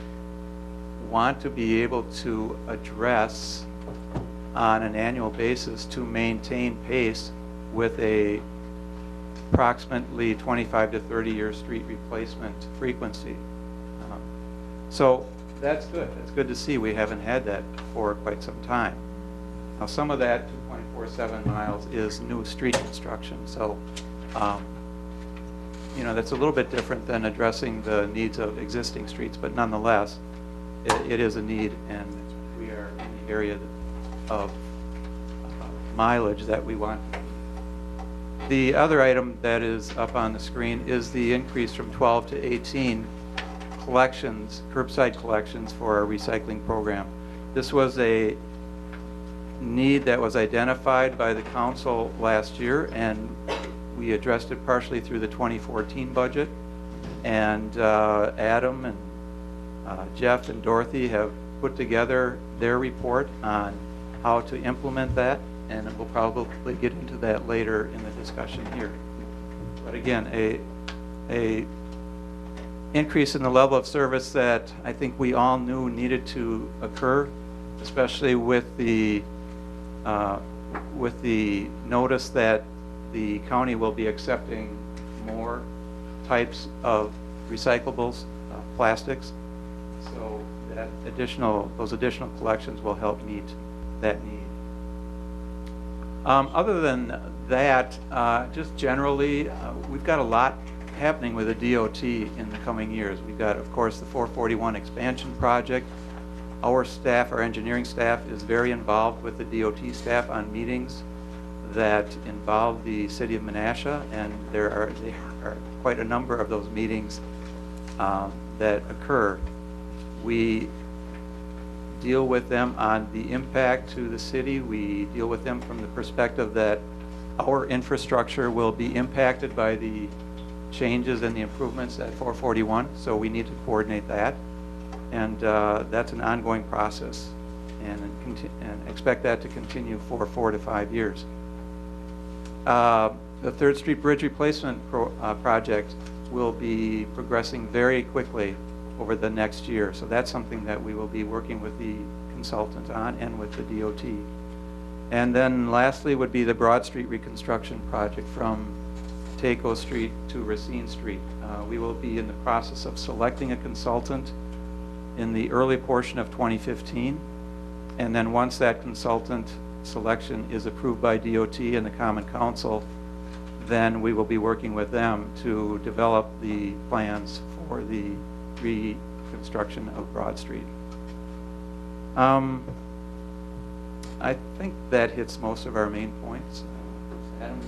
J: want to be able to address on an annual basis to maintain pace with a approximately 25 to 30 year street replacement frequency. So that's good. That's good to see. We haven't had that for quite some time. Now some of that 2.47 miles is new street construction. So you know, that's a little bit different than addressing the needs of existing streets, but nonetheless, it is a need, and we are in the area of mileage that we want. The other item that is up on the screen is the increase from 12 to 18 collections, curbside collections for our recycling program. This was a need that was identified by the council last year, and we addressed it partially through the 2014 budget. And Adam and Jeff and Dorothy have put together their report on how to implement that, and we'll probably get into that later in the discussion here. But again, a increase in the level of service that I think we all knew needed to occur, especially with the notice that the county will be accepting more types of recyclables, plastics. So that those additional collections will help meet that need. Other than that, just generally, we've got a lot happening with the DOT in the coming years. We've got, of course, the 441 expansion project. Our staff, our engineering staff, is very involved with the DOT staff on meetings that involve the city of Menasha, and there are quite a number of those meetings that occur. We deal with them on the impact to the city. We deal with them from the perspective that our infrastructure will be impacted by the changes and the improvements at 441, so we need to coordinate that. And that's an ongoing process, and expect that to continue for 4 to 5 years. The 3rd Street Bridge Replacement project will be progressing very quickly over the next year. So that's something that we will be working with the consultant on and with the DOT. And then lastly would be the Broad Street reconstruction project from Taco Street to Racine Street. We will be in the process of selecting a consultant in the early portion of 2015. And then once that consultant selection is approved by DOT and the Common Council, then we will be working with them to develop the plans for the reconstruction of Broad Street. I think that hits most of our main points. Adam,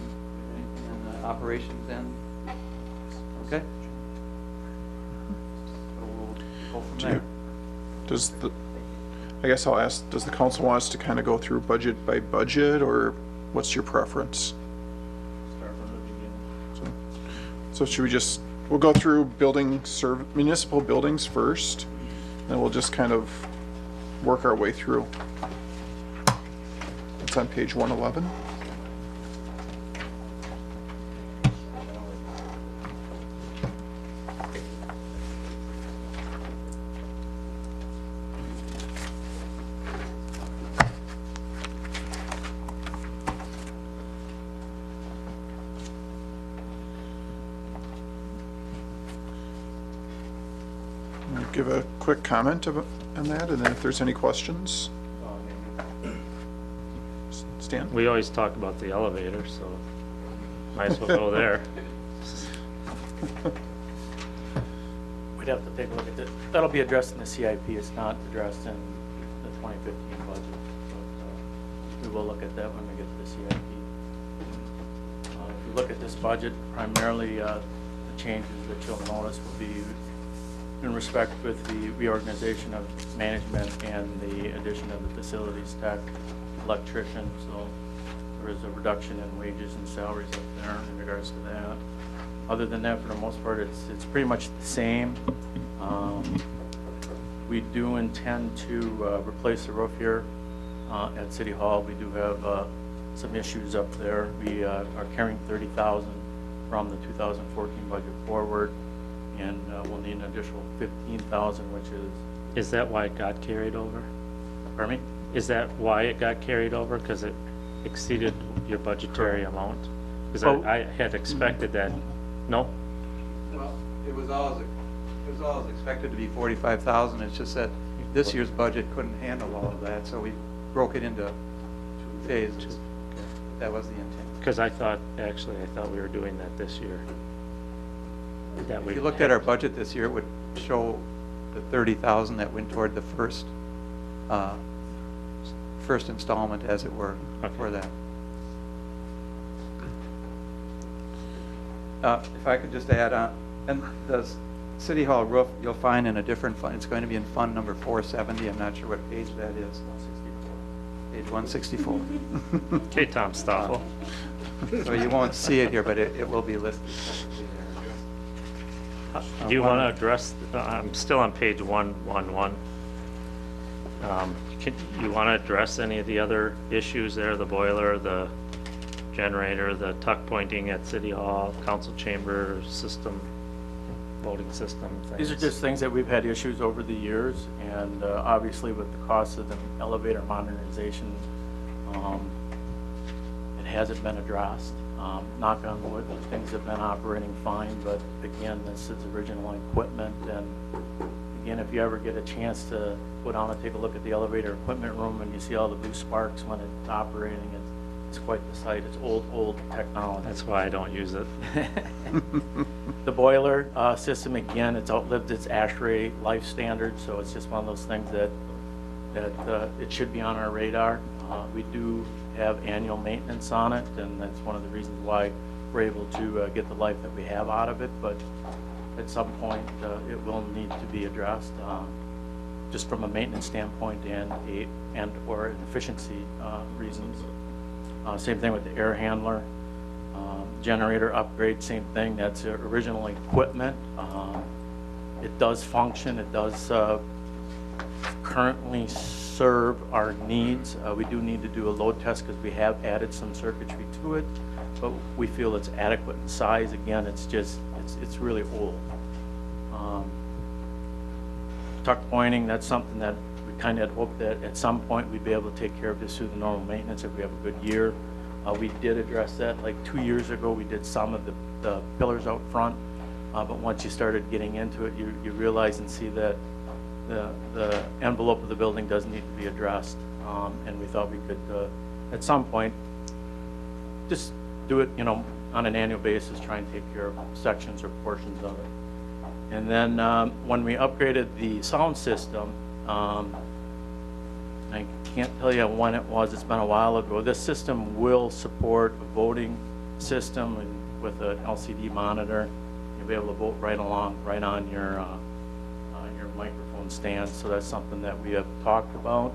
J: anything on the operations end? Okay. So we'll go from there.
A: I guess I'll ask, does the council want us to kind of go through budget by budget, or what's your preference? So should we just, we'll go through municipal buildings first, and we'll just kind of work our way through. It's on page 111. Give a quick comment on that, and then if there's any questions. Stan?
I: We always talk about the elevator, so might as well go there.
K: We'd have to take a look at it. That'll be addressed in the CIP. It's not addressed in the 2015 budget. But we will look at that when we get to the CIP. If you look at this budget, primarily the changes that you'll notice will be in respect with the reorganization of management and the addition of the facilities tech, electrician. So there is a reduction in wages and salaries up there in regards to that. Other than that, for the most part, it's pretty much the same. We do intend to replace the roof here at City Hall. We do have some issues up there. We are carrying $30,000 from the 2014 budget forward, and we'll need an additional $15,000, which
I: Is that why it got carried over?
K: pardon me?
I: Is that why it got carried over? Because it exceeded your budgetary amount? Because
K: Oh.
I: I had expected that, no?
J: Well, it was always expected to be 45,000. It's just that this year's budget couldn't handle all of that, so we broke it into 2 phases. That was the intent.
I: Because I thought we were doing that this year.
J: If you looked at our budget this year, it would show the 30,000 that went toward the first installment, as it were, for that. If I could just add on, and the City Hall roof, you'll find in a different fund. It's going to be in fund number 470. I'm not sure what page that is. 164. Page 164.
I: Okay, Tom Stoffel.
J: So you won't see it here, but it will be listed.
I: Do you want to address, I'm still on page 111. You want to address any of the other issues there, the boiler, the generator, the tuck pointing at City Hall, council chamber system, voting system things?
K: These are just things that we've had issues over the years, and obviously with the cost of the elevator modernization, it hasn't been addressed. Knock on wood, things have been operating fine, but again, this is original equipment, and again, if you ever get a chance to go down and take a look at the elevator equipment room and you see all the blue sparks when it's operating, it's quite the sight. It's old technology.
I: That's why I don't use it.
K: The boiler system, again, it's outlived its ASHRAE life standard, so it's just one of those things that it should be on our radar. We do have annual maintenance on it, and that's one of the reasons why we're able to get the life that we have out of it, but at some point it will need to be addressed, just from a maintenance standpoint and or efficiency reasons. Same thing with the air handler. Generator upgrade, same thing. That's original equipment. It does function. It does currently serve our needs. We do need to do a load test because we have added some circuitry to it, but we feel it's adequate in size. Again, it's really old. Tuck pointing, that's something that we kind of had hoped that at some point we'd be able to take care of this through the normal maintenance if we have a good year. We did address that like 2 years ago. We did some of the pillars out front, but once you started getting into it, you realize and see that the envelope of the building does need to be addressed, and we thought we could at some point just do it, on an annual basis, try and take care of sections or portions of it. And then when we upgraded the sound system, I can't tell you when it was. It's been a while ago. This system will support a voting system with an LCD monitor. You'll be able to vote right on your on your microphone stand, so that's something that we have talked about.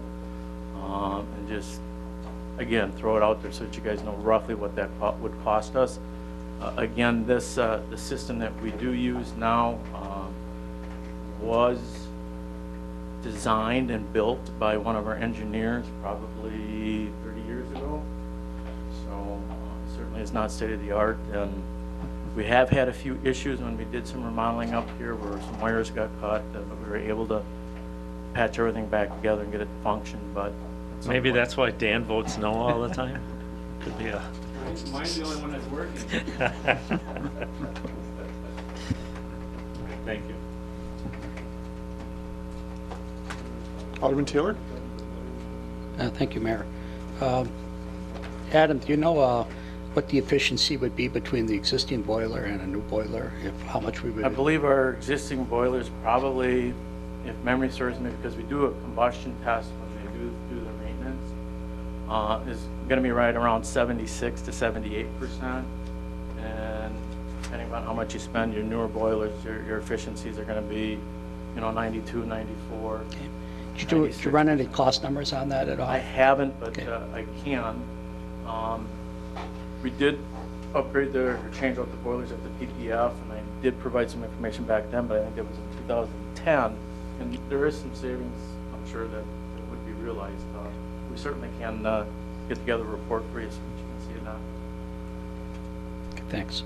K: And just, again, throw it out there so that you guys know roughly what that would cost us. Again, this, the system that we do use now was designed and built by one of our engineers probably 30 years ago. So certainly is not state of the art, and we have had a few issues when we did some remodeling up here where some wires got cut, but we were able to patch everything back together and get it to function, but at some
I: Maybe
K: point-
I: that's why Dan votes no all the time. Could be a.
D: Mine's the only one that's working.
I: Thank you.
A: Alderman Taylor?
H: Thank you, Mayor. Adam, do you know what the efficiency would be between the existing boiler and a new boiler? How much we would?
K: I believe our existing boilers probably, if memory serves me, because we do a combustion test when they do the maintenance, is going to be right around 76 to 78%. And depending on how much you spend, your newer boilers, your efficiencies are going to be, 92, 94.
H: Did you run any cost numbers on that at all?
K: I haven't, but
H: Okay.
K: I can. We did upgrade or change out the boilers at the PPF, and I did provide some information back then, but I think it was in 2010. And there is some savings, I'm sure, that would be realized. We certainly can get together a report for you so that you can see it now.
H: Thanks.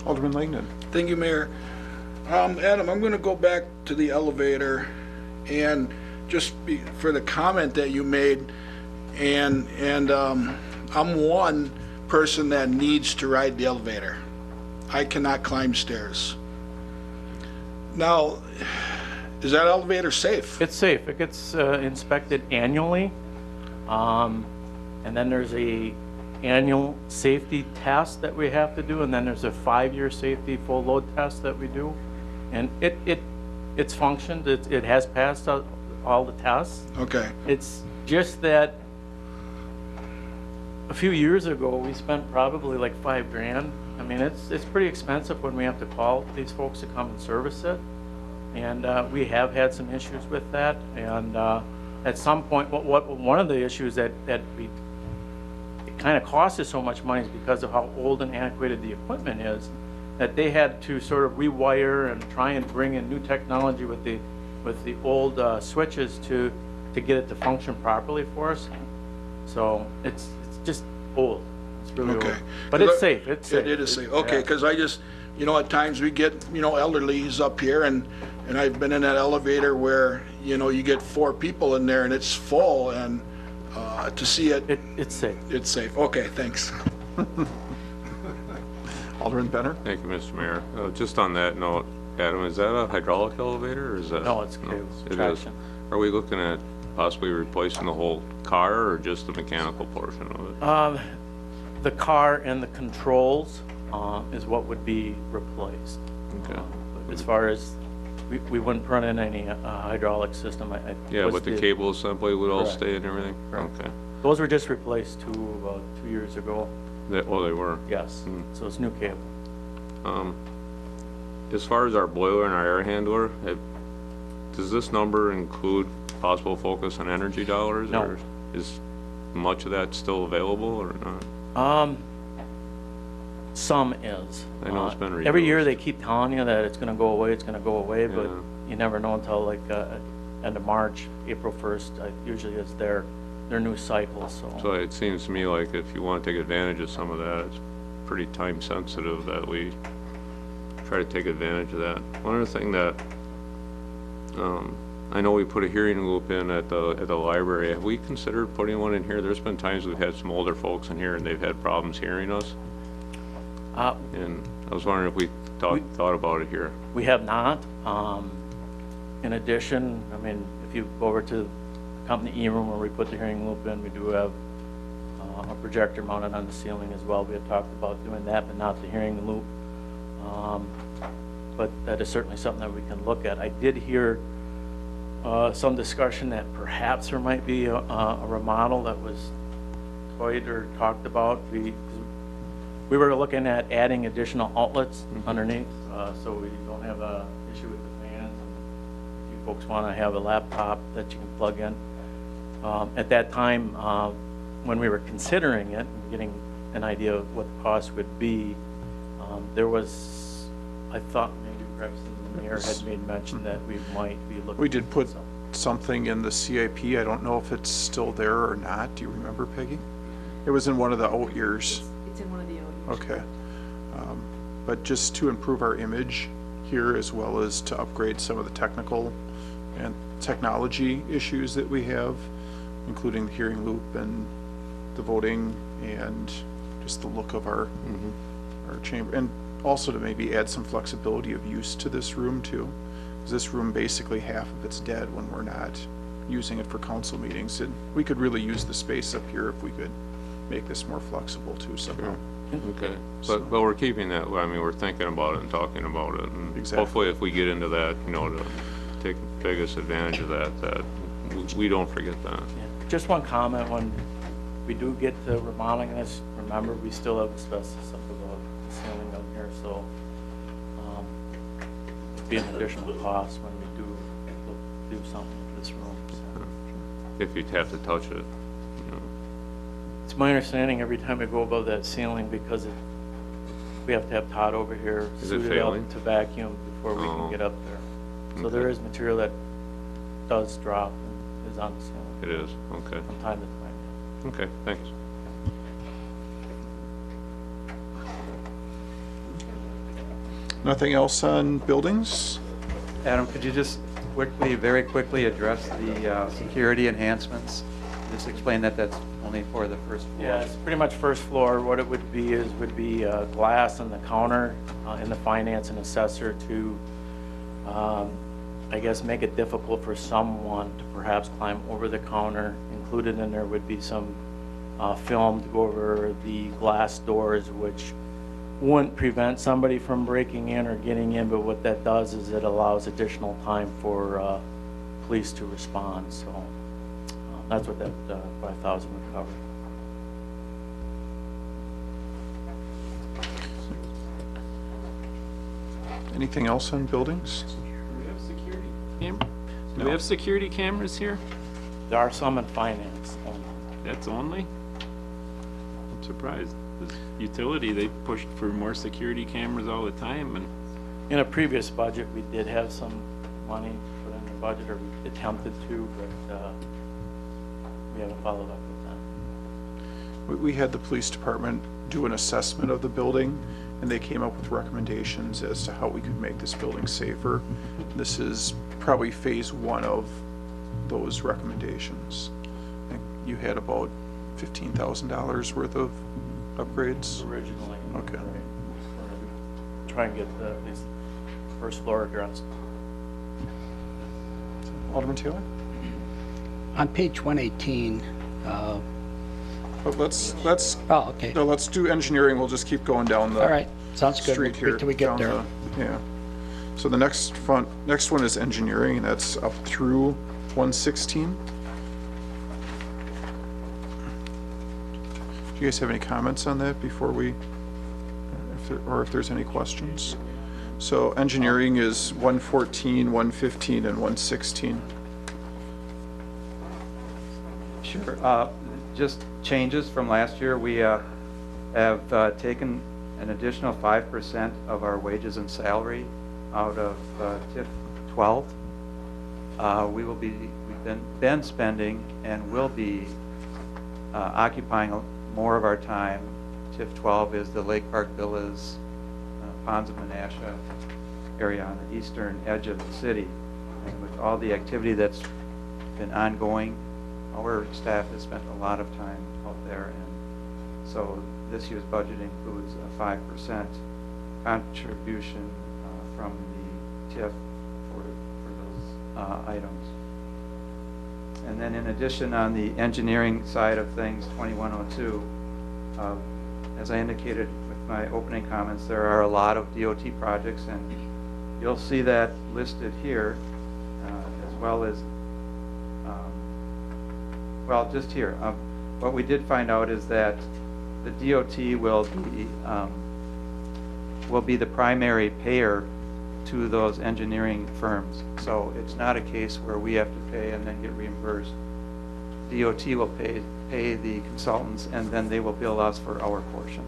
A: Alderman Langdon?
L: Thank you, Mayor. Adam, I'm going to go back to the elevator and for the comment that you made, and I'm one person that needs to ride the elevator. I cannot climb stairs. Now, is that elevator safe?
K: It's safe. It gets inspected annually. And then there's a annual safety test that we have to do, and then there's a 5-year safety full load test that we do. And it's functioned. It has passed all the tests.
L: Okay.
K: It's just that a few years ago, we spent probably like $5,000. I mean, it's pretty expensive when we have to call these folks to come and service it. And we have had some issues with that. And at some point, one of the issues that it kind of costs us so much money is because of how old and antiquated the equipment is, that they had to sort of rewire and try and bring in new technology with the old switches to get it to function properly for us. So it's just old. It's really old.
L: Okay.
K: But it's safe. It's safe.
L: It is safe. Okay,
K: Yeah.
L: because I just, at times we get, elderlies up here, and I've been in that elevator where, you get 4 people in there and it's full, and to see it.
K: It's safe.
L: It's safe. Okay, thanks.
A: Alderman Benner?
G: Thank you, Mr. Mayor. Just on that note, Adam, is that a hydraulic elevator, or is that?
K: No, it's cable,
G: It is.
K: traction.
G: Are we looking at possibly replacing the whole car, or just the mechanical portion of it?
K: The car and the controls is what would be replaced.
G: Okay.
K: But as far as, we wouldn't run in any hydraulic system.
G: Yeah, but the cable assembly would all
K: Correct.
G: stay and everything?
K: Correct.
G: Okay.
K: Those were just replaced about 2 years ago.
G: They were.
K: Yes, so it's new cable.
G: As far as our boiler and our air handler, does this number include possible focus on energy dollars?
K: No.
G: Or is much of that still available or not?
K: Some is.
G: I know it's been
K: Every year
G: reduced.
K: they keep telling you that it's gonna go away, but
G: Yeah.
K: you never know until like end of March, April 1st, usually is their new cycle,
G: So it seems to me like if you want to take advantage of some of that, it's pretty time sensitive that we try to take advantage of that. One other thing that, I know we put a hearing loop in at the library. Have we considered putting one in here? There's been times we've had some older folks in here and they've had problems hearing us. And I was wondering if we thought about it here.
K: We have not. In addition, I mean, if you go over to the company E-room where we put the hearing loop in, we do have a projector mounted on the ceiling as well. We had talked about doing that, but not the hearing loop. But that is certainly something that we can look at. I did hear some discussion that perhaps there might be a remodel that was toyed or talked about. We were looking at adding additional outlets underneath, so we don't have a issue with the fans. If you folks want to have a laptop that you can plug in. At that time, when we were considering it, and getting an idea of what the cost would be, there was, I thought maybe perhaps the mayor had made mention that we might be looking.
A: We did put
K: so-
A: something in the CIP. I don't know if it's still there or not. Do you remember, Peggy? It was in one of the out years.
B: It's in one of the OUs.
A: Okay. But just to improve our image here, as well as to upgrade some of the technical and technology issues that we have, including the hearing loop and the voting and just the look of our chamber, and also to maybe add some flexibility of use to this room too. 'Cause this room, basically half of it's dead when we're not using it for council meetings, and we could really use the space up here if we could make this more flexible too somehow.
G: Okay, but we're keeping that, I mean, we're thinking about it and talking about it, and
A: Exactly.
G: hopefully if we get into that, you know, to take biggest advantage of that we don't forget that.
K: Yeah. Just one comment, when we do get to remodeling this, remember, we still have asbestos up above the ceiling up here, so it'd be an additional cost when we do something with this room. So.
G: If you'd have to touch it, you know.
K: It's my understanding every time we go above that ceiling, because we have to have Todd over here
G: Is it
K: suited
G: failing?
K: up to vacuum before we
G: Oh.
K: can get up there. So
G: Okay.
K: there is material that does drop and is on the ceiling
G: It is, okay.
K: from time to time.
G: Okay, thanks.
A: Nothing else on buildings?
J: Adam, could you just quickly, very quickly address the security enhancements? Just explain that that's only for the first floor.
K: Yeah, it's pretty much first floor. What it would be glass on the counter in the finance and assessor to, I guess, make it difficult for someone to perhaps climb over the counter. Included in there would be some film to go over the glass doors, which wouldn't prevent somebody from breaking in or getting in, but what that does is it allows additional time for police to respond. So that's what that 5,000 would cover.
A: Anything else on buildings?
D: Do we have security Do we have security cameras here?
K: There are some in finance.
D: That's only? I'm surprised. This utility, they pushed for more security cameras all the time, and
K: In a previous budget, we did have some money put in the budget, or we attempted to, but we haven't followed up with that.
A: We had the police department do an assessment of the building, and they came up with recommendations as to how we could make this building safer. This is probably phase one of those recommendations. I think you had about $15,000 worth of upgrades.
K: Originally.
A: Okay.
K: Right. We're gonna try and get at least the first floor addressed.
A: Alderman Taylor?
H: On page 118,
A: But let's
H: oh, okay.
A: no, let's do engineering. We'll just keep going down the
H: All right, sounds good.
A: street
H: Wait
A: here.
H: till we get
A: down
H: there.
A: Yeah. So the next one is engineering, and that's up through 116. Do you guys have any comments on that before we, if there's any questions? So engineering is 114, 115, and 116.
J: Sure. Just changes from last year. We have taken an additional 5% of our wages and salary out of TIF 12. We've been spending and will be occupying more of our time. TIF 12 is the Lake Park Villas, Ponds of Menasha area on the eastern edge of the city. And with all the activity that's been ongoing, our staff has spent a lot of time out there, and so this year's budget includes a 5% contribution from the TIF for those items. And then in addition, on the engineering side of things, 2102, as I indicated with my opening comments, there are a lot of DOT projects, and you'll see that listed here, as well as well, just here. What we did find out is that the DOT will be the primary payer to those engineering firms. So it's not a case where we have to pay and then get reimbursed. DOT will pay the consultants, and then they will bill us for our portion.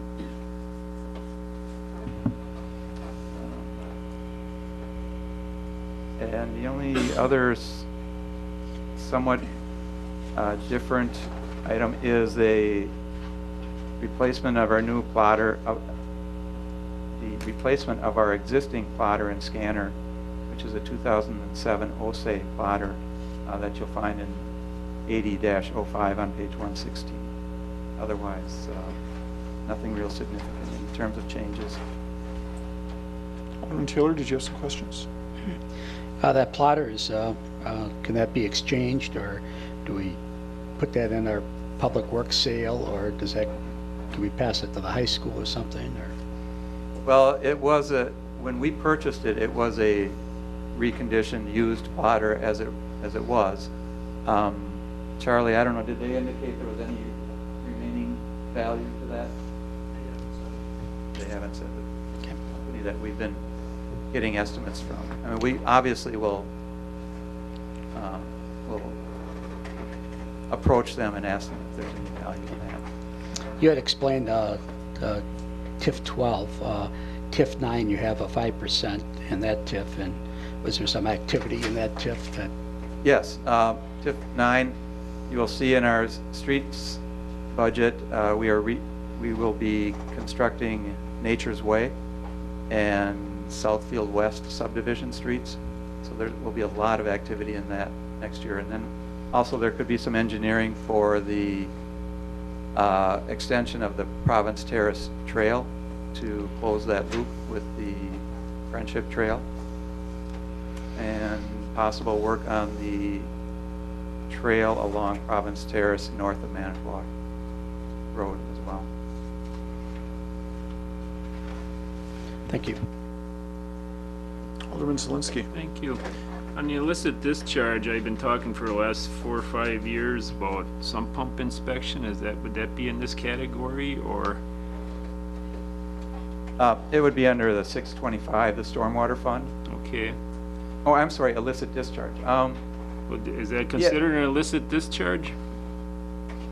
J: And the only other somewhat different item is a replacement of our new plotter, the replacement of our existing plotter and scanner, which is a 2007 OSE plotter that you'll find in 80-05 on page 116. Otherwise, nothing real significant in terms of changes.
A: Alderman Taylor, did you have some questions?
H: That plotter is, can that be exchanged, or do we put that in our public works sale, or do we pass it to the high school or something, or?
J: Well, when we purchased it, it was a reconditioned, used plotter as it was. Charlie, I don't know, did they indicate there was any remaining value to that? They haven't said the company that we've been getting estimates from. I mean, we obviously will approach them and ask them if there's any value in that.
H: You had explained TIF 12, TIF 9, you have a 5% in that TIF, and was there some activity in that TIF that?
J: Yes, TIF 9, you will see in our streets budget, we will be constructing Nature's Way and Southfield West subdivision streets. So there will be a lot of activity in that next year. And then also there could be some engineering for the extension of the Province Terrace Trail to close that loop with the Friendship Trail, and possible work on the trail along Province Terrace north of Manitowoc Road as well.
H: Thank you.
A: Alderman Zelinski.
D: Thank you. On the illicit discharge, I've been talking for the last 4 or 5 years about sump pump inspection. Would that be in this category, or?
J: It would be under the 625, the Stormwater Fund.
D: Okay.
J: Oh, I'm sorry, illicit discharge.
D: Is that considered an illicit discharge?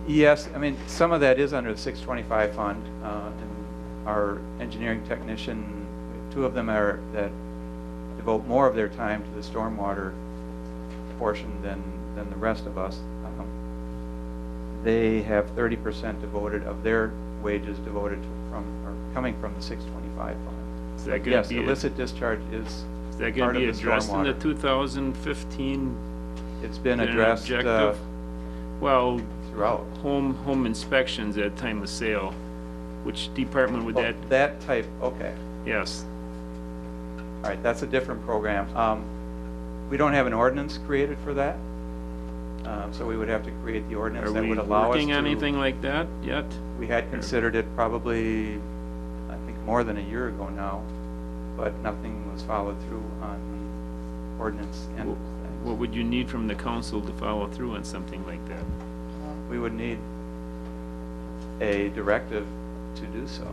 J: Yes, I mean, some of that is under the 625 fund. And our engineering technician, 2 of them are that devote more of their time to the stormwater portion than the rest of us. They have 30% devoted of their wages devoted coming from the 625 fund.
D: Is that
J: Yes, illicit discharge is
D: that
J: part
D: going to be
J: of the
D: addressed in the
J: stormwater.
D: 2015?
J: It's been addressed
D: Well,
J: throughout.
D: home inspections at time of sale. Which department would that?
J: That type, okay.
D: Yes.
J: All right, that's a different program. We don't have an ordinance created for that. So we would have to create the ordinance
D: Are
J: that
D: we
J: would allow us to.
D: working on anything like that yet?
J: We had considered it probably, I think, more than a year ago now, but nothing was followed through on the ordinance end of things.
D: What would you need from the council to follow through on something like that?
J: We would need a directive to do so.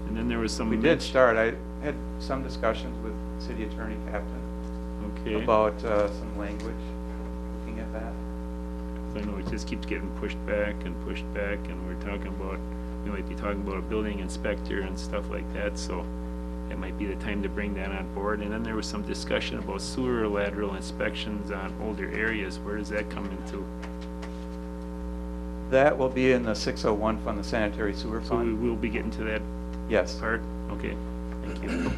D: And then there was some.
J: We did start. I had some discussions with City Attorney Captain
D: Okay.
J: about some language, looking at that.
D: I know it just keeps getting pushed back, and we're talking about, we might be talking about a building inspector and stuff like that, so it might be the time to bring that on board. And then there was some discussion about sewer lateral inspections on older areas. Where does that come into?
J: That will be in the 601 fund, the sanitary sewer
D: So we
J: fund.
D: will be getting to that
J: Yes.
D: part? Okay, thank you.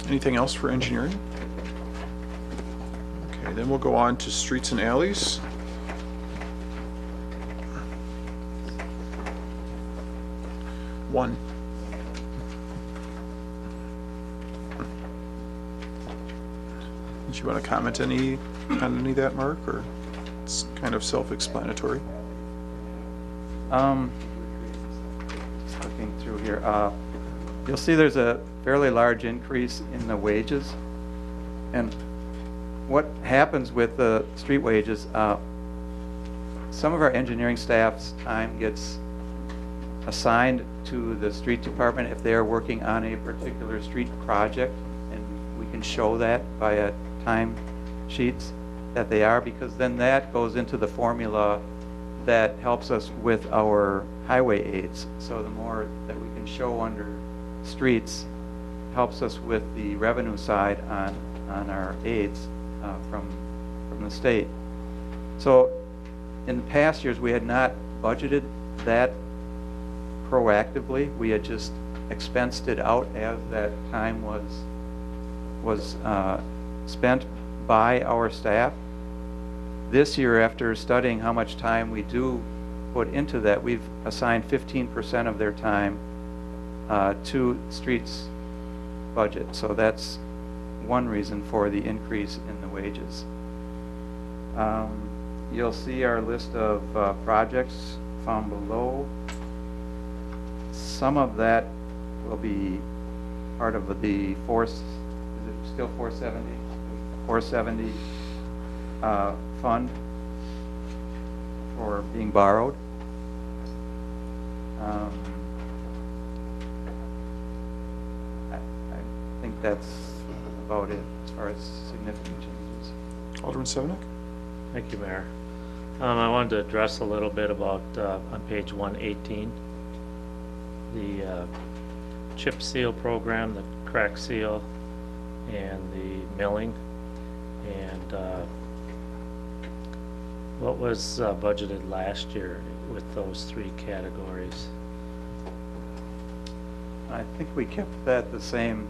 A: Anything else for engineering? Okay, then we'll go on to streets and alleys. One. Did you want to comment on any of that, Mark, or it's kind of self-explanatory?
J: Just looking through here, you'll see there's a fairly large increase in the wages. And what happens with the street wages, some of our engineering staff's time gets assigned to the street department if they are working on a particular street project, and we can show that via time sheets that they are, because then that goes into the formula that helps us with our highway aids. So the more that we can show under streets helps us with the revenue side on our aids from the state. So in the past years, we had not budgeted that proactively. We had just expensed it out as that time was spent by our staff. This year, after studying how much time we do put into that, we've assigned 15% of their time to streets budget. So that's one reason for the increase in the wages. You'll see our list of projects found below. Some of that will be part of the is it still 470? 470 fund for being borrowed. I think that's about it as far as significant changes.
A: Alderman Sevenick?
I: Thank you, Mayor. I wanted to address a little bit about, on page 118, the chip seal program, the crack seal, and the milling. And what was budgeted last year with those three categories?
J: I think we kept that the same.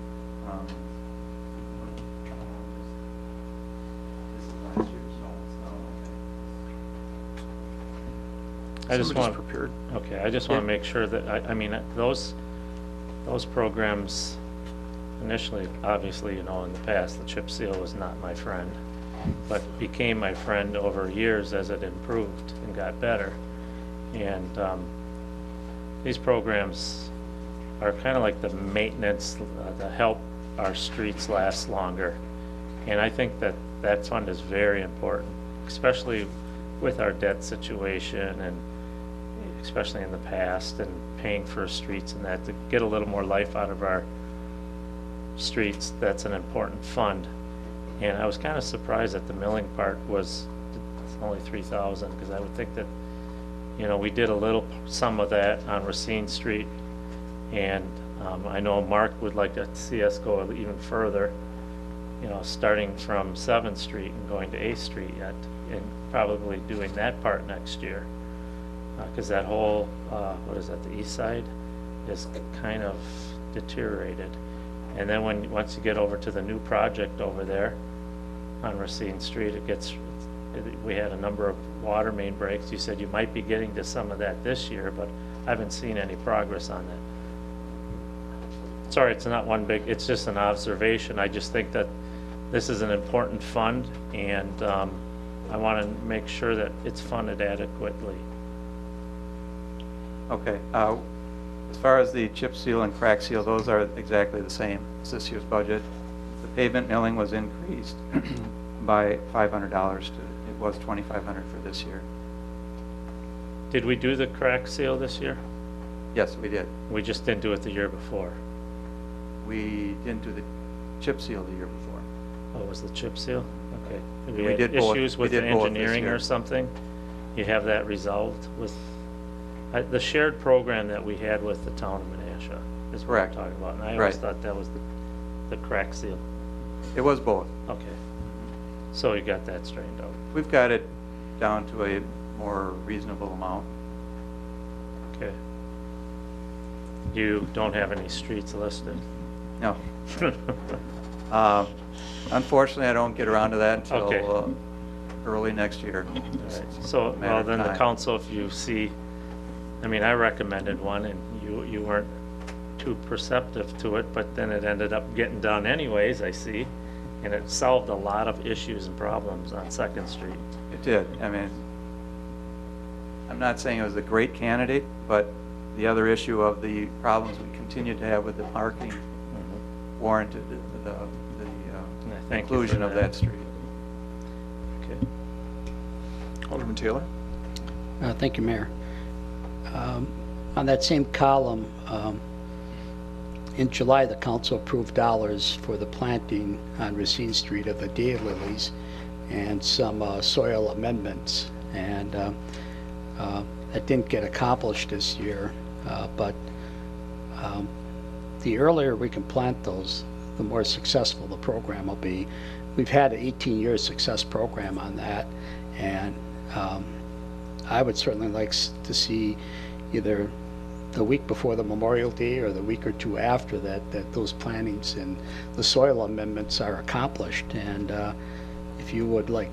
J: This is last year's, no, it's not.
I: I just
A: Somebody's
I: want,
A: prepared.
I: okay, I just want to make sure that, I mean, those programs, initially, obviously, in the past, the chip seal was not my friend, but became my friend over years as it improved and got better. And these programs are kind of like the maintenance to help our streets last longer. And I think that that fund is very important, especially with our debt situation, and especially in the past, and paying for streets and that, to get a little more life out of our streets. That's an important fund. And I was kind of surprised that the milling part was only 3,000, because I would think that, we did some of that on Racine Street, and I know Mark would like to see us go even further, starting from 7th Street and going to 8th Street yet, and probably doing that part next year, because that whole, what is that, the east side is kind of deteriorated. And then once you get over to the new project over there on Racine Street, we had a number of water main breaks. You said you might be getting to some of that this year, but I haven't seen any progress on that. Sorry, it's not it's just an observation. I just think that this is an important fund, and I want to make sure that it's funded adequately.
J: Okay. As far as the chip seal and crack seal, those are exactly the same as this year's budget. The pavement milling was increased by $500 it was $2,500 for this year.
I: Did we do the crack seal this year?
J: Yes, we did.
I: We just didn't do it the year before.
J: We didn't do the chip seal the year before.
I: Oh, it was the chip seal? Okay.
J: We
I: had
J: did both.
I: issues
J: We
I: with the
J: did both this
I: engineering
J: year.
I: or something? You have that resolved with, the shared program that we had with the town of Menasha is what I'm
J: Correct.
I: talking about. And I always
J: Right.
I: thought that was the crack seal.
J: It was both.
I: Okay. So you got that straightened out.
J: We've got it down to a more reasonable amount.
I: Okay. You don't have any streets listed?
J: No. Unfortunately, I don't get around to that until
I: Okay.
J: Early next year.
I: All right. So,
J: Matter
I: well,
J: of
I: then the
J: time.
I: council, if you see, I mean, I recommended one, and you weren't too perceptive to it, but then it ended up getting done anyways, I see, and it solved a lot of issues and problems on 2nd Street.
J: It did. I mean, I'm not saying it was a great candidate, but the other issue of the problems we continue to have with the parking warranted the
I: And I thank you for
J: inclusion of that street.
I: Okay.
A: Alderman Taylor?
H: Thank you, Mayor. On that same column, in July, the council approved dollars for the planting on Racine Street of the daylilies and some soil amendments. And that didn't get accomplished this year, but the earlier we can plant those, the more successful the program will be. We've had an 18-year success program on that, and I would certainly like to see either the week before the Memorial Day or the week or two after that, that those plantings and the soil amendments are accomplished. And if you would like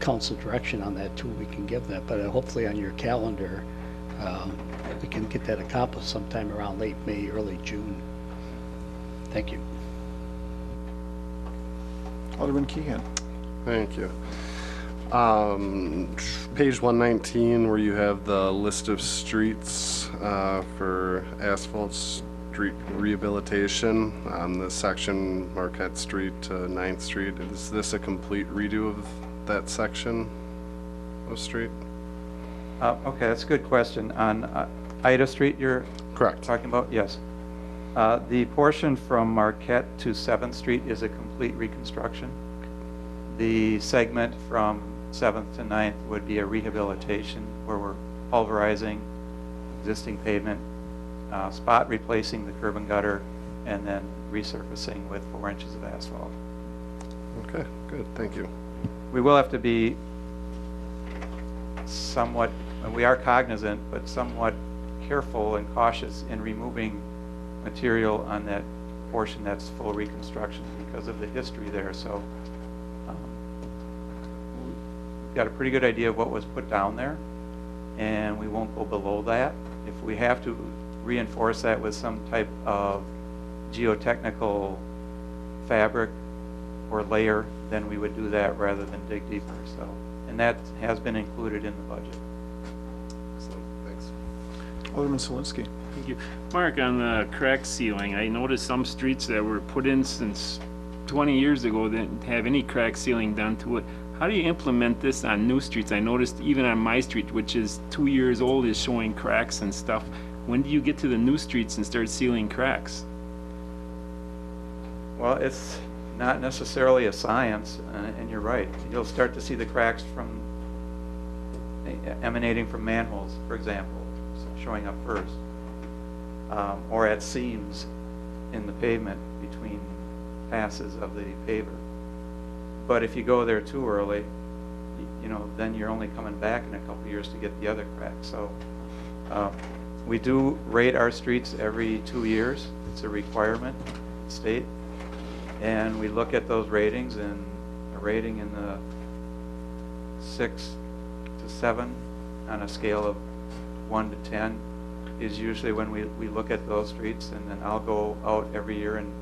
H: council direction on that too, we can give that. But hopefully on your calendar, we can get that accomplished sometime around late May, early June. Thank you.
A: Alderman Keehan.
M: Thank you. Page 119, where you have the list of streets for asphalt street rehabilitation on the section Marquette Street to 9th Street. Is this a complete redo of that section of street?
J: Okay, that's a good question. On Ida Street you're
M: Correct.
J: talking about? Yes. The portion from Marquette to 7th Street is a complete reconstruction. The segment from 7th to 9th would be a rehabilitation where we're pulverizing existing pavement, spot replacing the curb and gutter, and then resurfacing with 4 inches of asphalt.
M: Okay, good. Thank you.
J: We will have to be somewhat, and we are cognizant, but somewhat careful and cautious in removing material on that portion that's full reconstruction because of the history there. So we've got a pretty good idea of what was put down there, and we won't go below that. If we have to reinforce that with some type of geotechnical fabric or layer, then we would do that rather than dig deeper. So, and that has been included in the budget.
M: Excellent. Thanks.
A: Alderman Solinsky.
D: Thank you. Mark, on the crack sealing, I noticed some streets that were put in since 20 years ago didn't have any crack sealing done to it. How do you implement this on new streets? I noticed even on my street, which is 2 years old, is showing cracks and stuff. When do you get to the new streets and start sealing cracks?
J: Well, it's not necessarily a science, and you're right. You'll start to see the cracks from emanating from manholes, for example, showing up first, or at seams in the pavement between passes of the paver. But if you go there too early, you know, then you're only coming back in a couple of years to get the other cracks. So we do rate our streets every 2 years. It's a requirement, state. And we look at those ratings, and a rating in the 6 to 7 on a scale of 1 to 10 is usually when we look at those streets. And then I'll go out every year and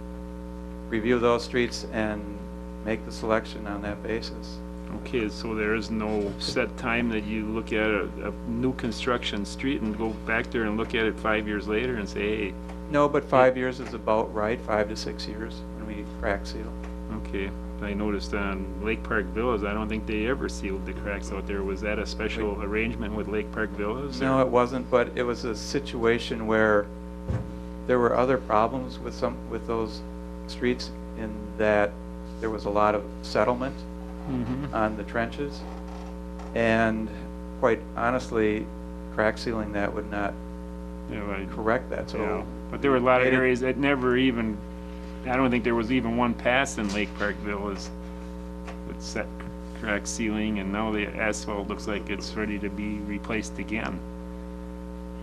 J: review those streets and make the selection on that basis.
D: Okay, so there is no set time that you look at a new construction street and go back there and look at it 5 years later and say, hey.
J: No, but 5 years is about right, 5 to 6 years when we crack seal.
D: Okay, I noticed on Lake Park Villas, I don't think they ever sealed the cracks out there. Was that a special arrangement with Lake Park Villas?
J: No, it wasn't, but it was a situation where there were other problems with those streets in that there was a lot of settlement on the trenches, and quite honestly, crack sealing that would not correct that. So,
D: yeah. But there were a lot of areas that never even, I don't think there was even one pass in Lake Park Villas with set crack sealing, and now the asphalt looks like it's ready to be replaced again.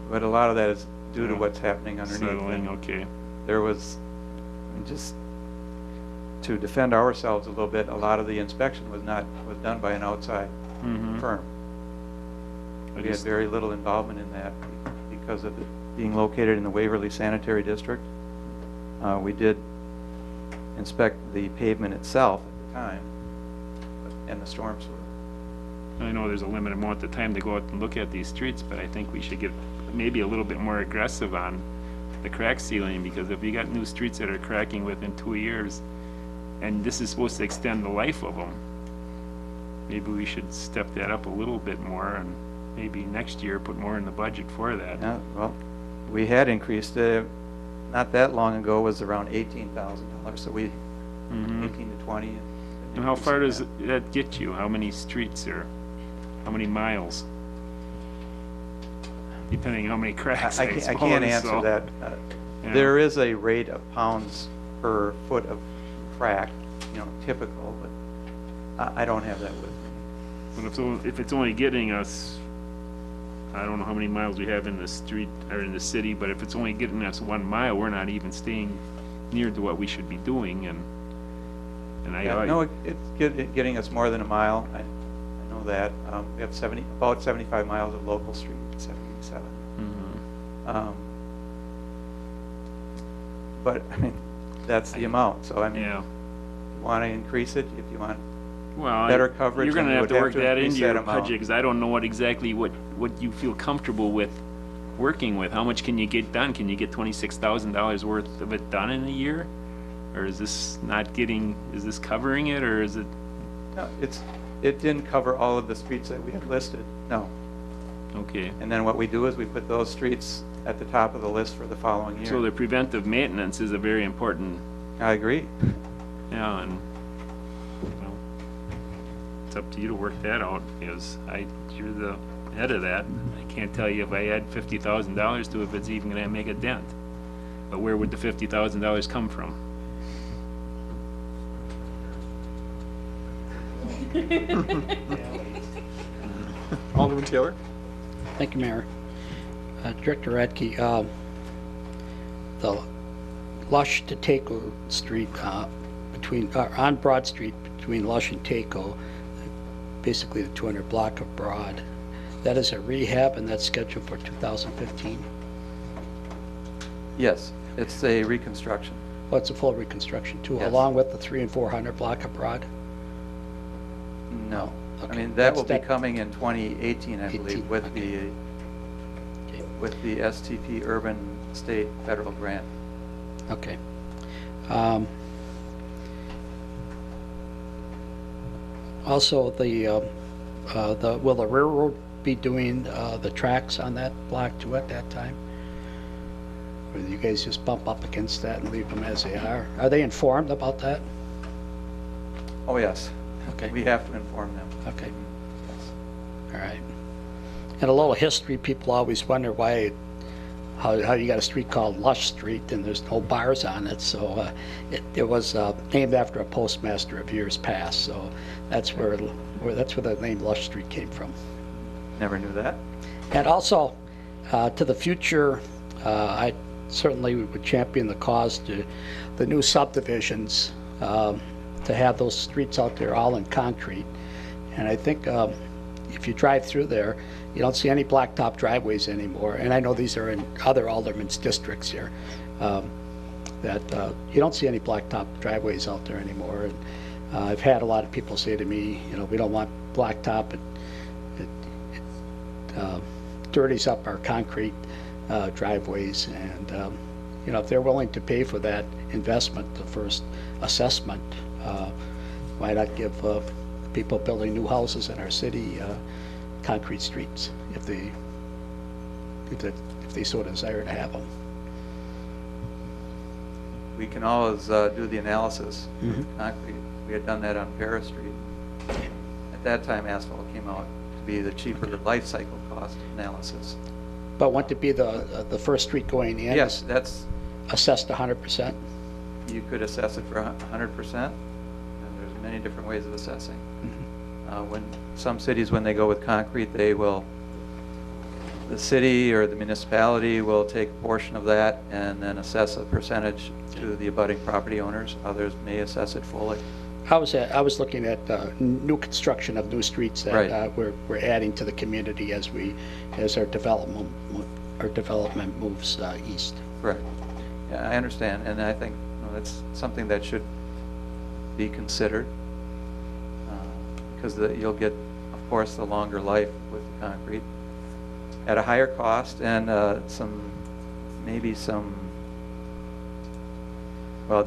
J: But a lot of that is due to what's happening underneath.
D: Settling, okay.
J: There was, just to defend ourselves a little bit, a lot of the inspection was done by an outside firm. We had very little involvement in that because of it being located in the Waverly Sanitary District. We did inspect the pavement itself at the time, and the storm sewer.
D: I know there's a limited amount of time to go out and look at these streets, but I think we should get maybe a little bit more aggressive on the crack sealing, because if you got new streets that are cracking within 2 years, and this is supposed to extend the life of them, maybe we should step that up a little bit more and maybe next year, put more in the budget for that.
J: Yeah, well, we had increased it, not that long ago, was around $18,000, so we, 18 to 20.
D: And how far does that get you? How many streets or how many miles? Depending on how many cracks,
J: I
D: suppose.
J: can't answer
D: so.
J: that.
D: Yeah.
J: There is a rate of pounds per foot of crack, typical, but I don't have that with me.
D: But if it's only getting us, I don't know how many miles we have in the street or in the city, but if it's only getting us 1 mile, we're not even staying near to what we should be doing. And
J: No, it's getting us more than a mile. I know that. We have about 75 miles of local street, 77. But I mean, that's the amount. So I mean,
D: yeah.
J: you want to increase it if you want
D: Well,
J: better coverage.
D: You're going to
J: then you
D: have to
J: would
D: work that
J: increase
D: into your
J: amount.
D: budget because I don't know what you feel comfortable with working with. How much can you get done? Can you get $26,000 worth of it done in a year? Or is this is this covering it, or is it?
J: No, it didn't cover all of the streets that we had listed. No.
D: Okay.
J: And then what we do is we put those streets at the top of the list for the following year.
D: So the preventive maintenance is a very important.
J: I agree.
D: Yeah, and well, it's up to you to work that out because you're the head of that. I can't tell you if I add $50,000 to it, if it's even going to make a dent. But where would the $50,000 come from?
A: Alderman Taylor?
H: Thank you, Mayor. Director Radke, the Lush to Taco Street on Broad Street between Lush and Taco, basically the 200 block of Broad, that is a rehab and that's scheduled for 2015?
J: Yes, it's a reconstruction.
H: Well, it's a full reconstruction too,
J: Yes.
H: along with the 300 and 400 block of Broad?
J: No.
H: Okay.
J: I mean, that will be
H: That's
J: coming in 2018, I believe,
H: 18,
J: with
H: okay.
J: with the STP Urban State Federal Grant.
H: Okay. Also, will the railroad be doing the tracks on that block too at that time? Or do you guys just bump up against that and leave them as they are? Are they informed about that?
J: Oh, yes.
H: Okay.
J: We have to inform them.
H: Okay.
J: Yes.
H: All right. And a little history, people always wonder how you got a street called Lush Street and there's no bars on it. So it was named after a postmaster of years past. So that's where the name Lush Street came from.
J: Never knew that.
H: And also, to the future, I certainly would champion the cause to the new subdivisions, to have those streets out there all in concrete. And I think if you drive through there, you don't see any blacktop driveways anymore. And I know these are in other aldermen's districts here, that you don't see any blacktop driveways out there anymore. And I've had a lot of people say to me, we don't want blacktop. It dirties up our concrete driveways. And if they're willing to pay for that investment, the first assessment, why not give people building new houses in our city concrete streets if they so desire to have them?
J: We can always do the analysis
H: Mhm.
J: with concrete. We had done that on Paris Street. At that time, asphalt came out to be the cheaper life cycle cost analysis.
H: But wouldn't it be the first street going in?
J: Yes,
H: is
J: that's,
H: assessed 100%?
J: you could assess it for 100%, and there's many different ways of assessing. When some cities, when they go with concrete, the city or the municipality will take a portion of that and then assess a percentage to the abutting property owners. Others may assess it fully.
H: I was looking at new construction of new streets that
J: Right.
H: we're adding to the community as our development moves east.
J: Correct. Yeah, I understand, and I think that's something that should be considered, because you'll get, of course, the longer life with the concrete at a higher cost, and maybe some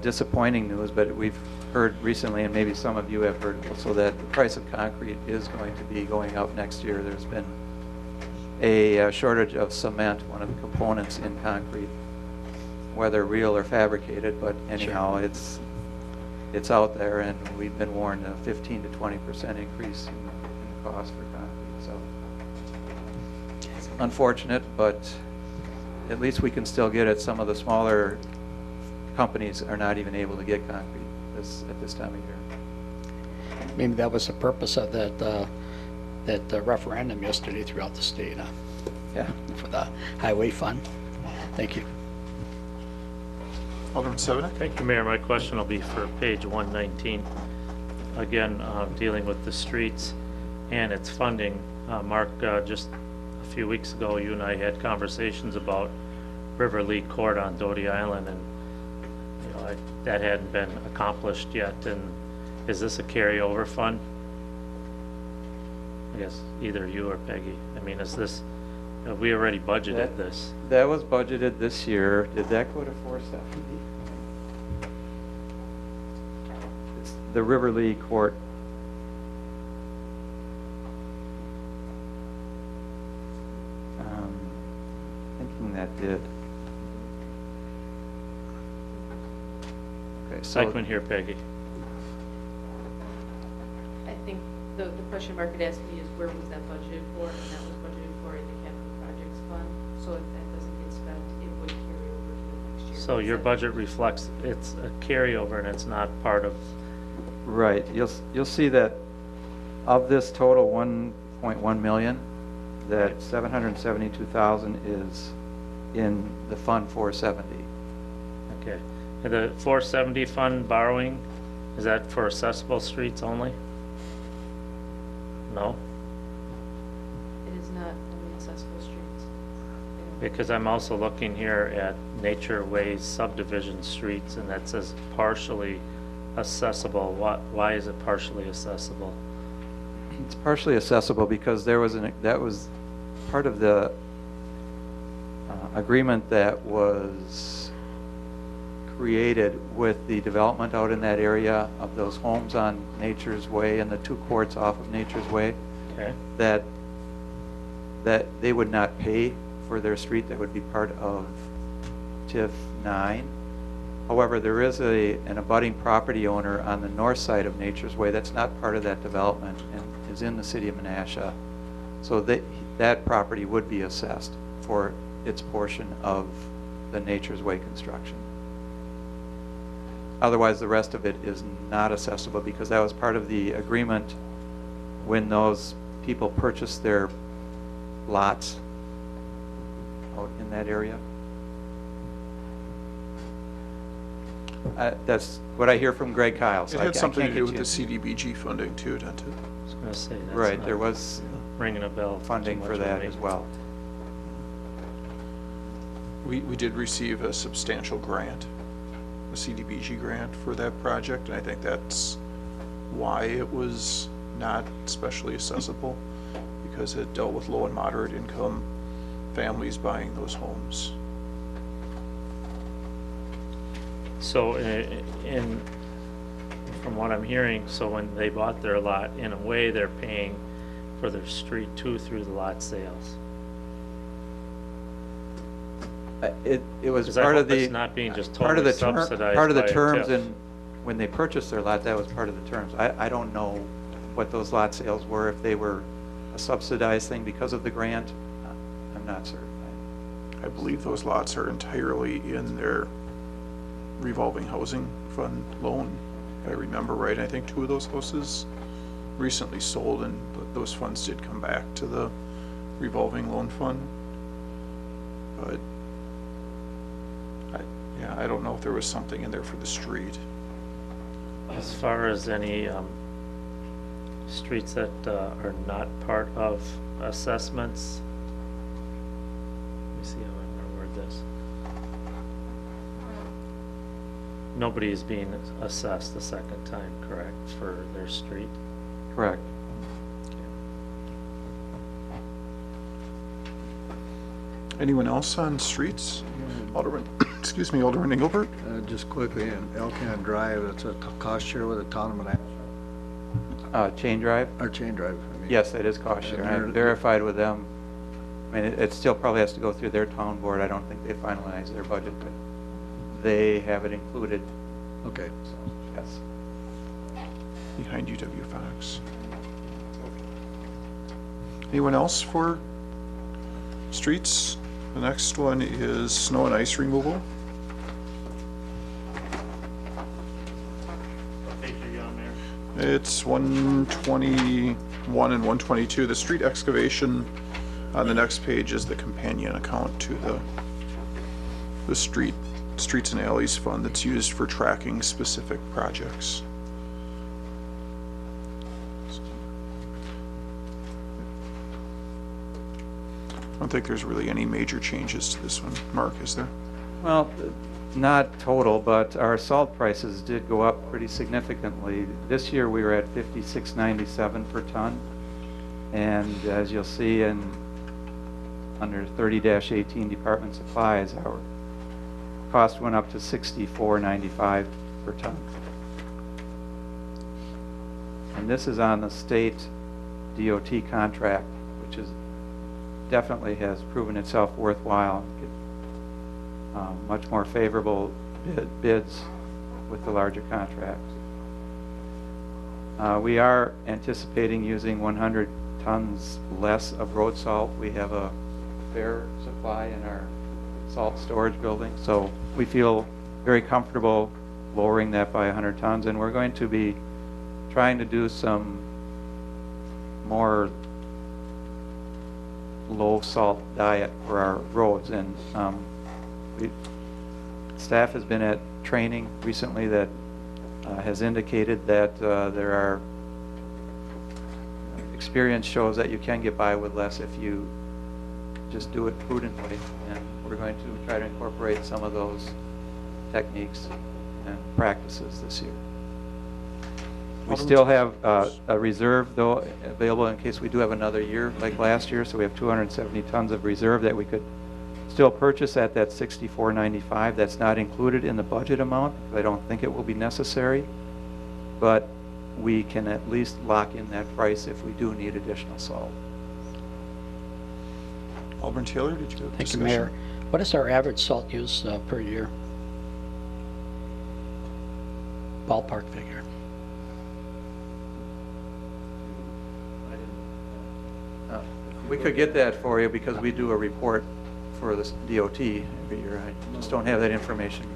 J: disappointing news, but we've heard recently, and maybe some of you have heard also, that the price of concrete is going to be going up next year. There's been a shortage of cement, one of the components in concrete, whether real or fabricated, but anyhow, it's out there, and we've been warned a 15 to 20% increase in the cost for concrete. So it's unfortunate, but at least we can still get it. Some of the smaller companies are not even able to get concrete at this time of year.
H: Maybe that was the purpose of that referendum yesterday throughout the state, huh?
J: Yeah.
H: For the highway fund. Thank you.
A: Alderman Sevenick?
I: Thank you, Mayor. My question will be for page 119. Again, dealing with the streets and its funding. Mark, just a few weeks ago, you and I had conversations about River League Court on Doty Island, and that hadn't been accomplished yet. And is this a carryover fund? I guess either you or Peggy. I mean, is this, we already budgeted this.
J: That was budgeted this year. Did that go to 470? It's the River League Court. Thinking that did. Okay, so
I: I couldn't hear Peggy.
B: I think the question Mark had asked me is where was that budgeted for, and that was budgeted for in the capital projects fund. So if that doesn't get spent, it would carry over to the next year.
I: So your budget reflects it's a carryover and it's not part of.
J: right, you'll see that of this total 1.1 million, that 772,000 is in the Fund 470.
I: Okay. And the 470 fund borrowing, is that for accessible streets only? No?
B: It is not only accessible streets.
I: Because I'm also looking here at Nature Ways subdivision streets, and that says partially accessible. Why is it partially accessible?
J: It's partially accessible because that was part of the agreement that was created with the development out in that area of those homes on Nature's Way and the 2 courts off of Nature's Way.
I: Okay.
J: That they would not pay for their street. That would be part of TIF 9. However, there is an abutting property owner on the north side of Nature's Way that's not part of that development and is in the city of Menasha. So that property would be assessed for its portion of the Nature's Way construction. Otherwise, the rest of it is not accessible because that was part of the agreement when those people purchased their lots out in that area. That's what I hear from Greg Kyle. So
A: It had something to do with the
J: CDB.
A: CDBG funding too, didn't it?
I: I was going to say that's
J: Right,
I: not
J: there was
I: ringing a bell.
J: funding
I: too
J: for
I: much
J: that
I: with me.
J: as well.
A: We did receive a substantial grant, a CDBG grant for that project, and I think that's why it was not especially accessible, because it dealt with low and moderate income families buying those homes.
I: So from what I'm hearing, so when they bought their lot, in a way, they're paying for their street too through the lot sales.
J: It was
I: Because I
J: part
I: hope
J: of the
I: it's not being just
J: part of the
I: totally subsidized
J: part of the
I: by a
J: terms,
I: TIF.
J: and when they purchased their lot, that was part of the terms. I don't know what those lot sales were, if they were a subsidized thing because of the grant. I'm not certain.
A: I believe those lots are entirely in their revolving housing fund loan, if I remember right. I think 2 of those houses recently sold, and those funds did come back to the revolving loan fund. But I don't know if there was something in there for the street.
I: As far as any streets that are not part of assessments, let me see how I'm going to word this. Nobody is being assessed a second time, correct, for their street?
J: Correct.
A: Anyone else on streets? Alderman, excuse me, Alderman Engelbert?
N: Just quickly, in Elkhorn Drive, it's a cost share with the town of Menasha,
J: Chain Drive?
N: or chain drive, I mean.
J: Yes, it is cost share. I
N: And they're-
J: verified with them. I mean, it still probably has to go through their town board. I don't think they finalized their budget, but they have it included.
N: Okay.
J: So, yes.
A: Behind UW Fox. Anyone else for streets? The next one is snow and ice removal.
I: What page are you on there?
A: It's 121 and 122. The street excavation on the next page is the companion account to the streets and alleys fund that's used for tracking specific projects. I don't think there's really any major changes to this one. Mark, is there?
J: Well, not total, but our salt prices did go up pretty significantly. This year we were at $56.97 per ton, and as you'll see under 30-18 department supplies, our cost went up to $64.95 per ton. And this is on the state DOT contract, which is definitely has proven itself worthwhile. Much more favorable bids with the larger contracts. We are anticipating using 100 tons less of road salt. We have a fair supply in our salt storage building, so we feel very comfortable lowering that by 100 tons, and we're going to be trying to do some more low salt diet for our roads, and staff has been at training recently that has indicated that there are experience shows that you can get by with less if you just do it prudently, and we're going to try to incorporate some of those techniques and practices this year. We still have a reserve, though, available in case we do have another year like last year, so we have 270 tons of reserve that we could still purchase at that $64.95. That's not included in the budget amount. I don't think it will be necessary, but we can at least lock in that price if we do need additional salt.
A: Alderman Taylor, did you have a
H: Thank you,
A: discussion?
H: Mayor. What is our average salt use per year? Ballpark figure.
J: We could get that for you because we do a report for the DOT every year. I just don't have that information.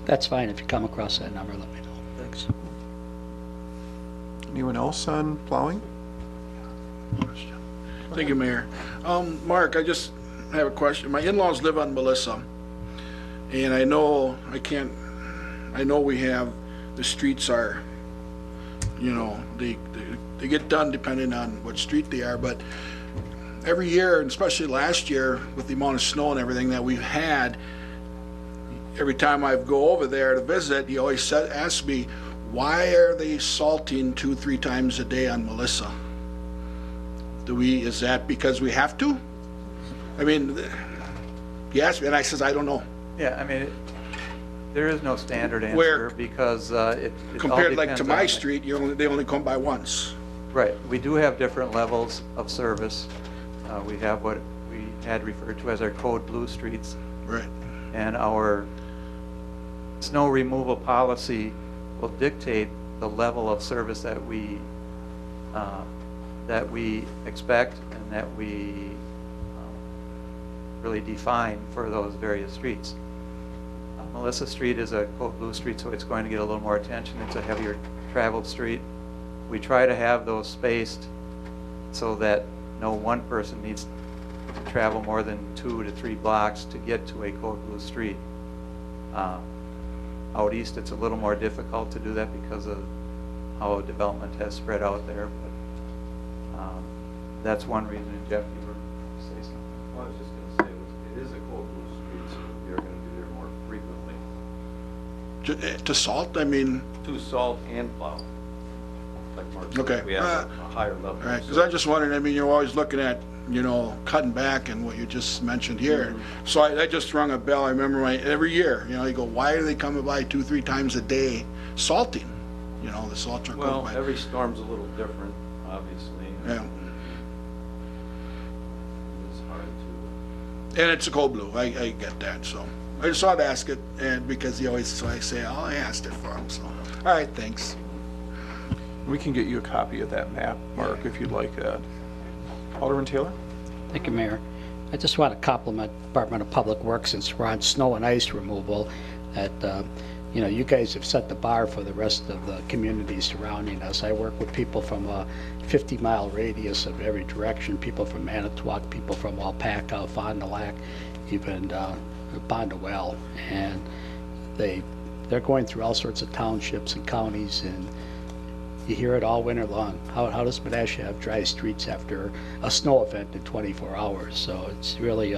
H: That's fine. If you come across that number, let me know. Thanks.
A: Anyone else on plowing?
L: Thank you, Mayor. Mark, I just have a question. My in-laws live on Melissa, and I know we have, the streets are, they get done depending on what street they are, but every year, and especially last year with the amount of snow and everything that we've had, every time I go over there to visit, he always asks me, why are they salting 2-3 times a day on Melissa? Is that because we have to? I mean, he asked me, and I says, I don't know.
J: Yeah, I mean, there is no standard answer
L: Where-
J: because it all
L: Compared like to
J: depends
L: my
J: on-
L: street, they only come by once.
J: Right. We do have different levels of service. We have what we had referred to as our code blue streets.
L: Right.
J: And our snow removal policy will dictate the level of service that we expect and that we really define for those various streets. Melissa Street is a code blue street, so it's going to get a little more attention. It's a heavier traveled street. We try to have those spaced so that no one person needs to travel more than 2 to 3 blocks to get to a code blue street. Out east, it's a little more difficult to do that because of how development has spread out there, but that's one reason. And Jeff, you were going to say something?
O: Well, I was just going to say, it is a cold blue street, so we are going to be there more frequently.
L: To salt, I mean,
O: To salt and plow. Like Mark said,
L: Okay.
O: we have a higher level.
L: all right, because I'm just wondering, I mean, you're always looking at, cutting back and what you just mentioned here. So I just rung a bell. I remember every year, you go, why are they coming by 2-3 times a day salting, the salt truck goes
O: Well,
L: by.
O: every storm's a little different, obviously.
L: Yeah.
O: It's hard to.
L: And it's a cold blue, I get that, so. I just thought to ask it, and because he always, so I say, oh, I asked it for him, so. All right, thanks.
A: We can get you a copy of that map, Mark, if you'd like that. Alderman Taylor?
H: Thank you, Mayor. I just want to compliment Department of Public Works, since we're on snow and ice removal, that, you guys have set the bar for the rest of the communities surrounding us. I work with people from a 50-mile radius of every direction, people from Manitowoc, people from Alpaca, Fond du Lac, even Bondwell, and they're going through all sorts of townships and counties, and you hear it all winter long. How does Menasha have dry streets after a snow event in 24 hours? So it's really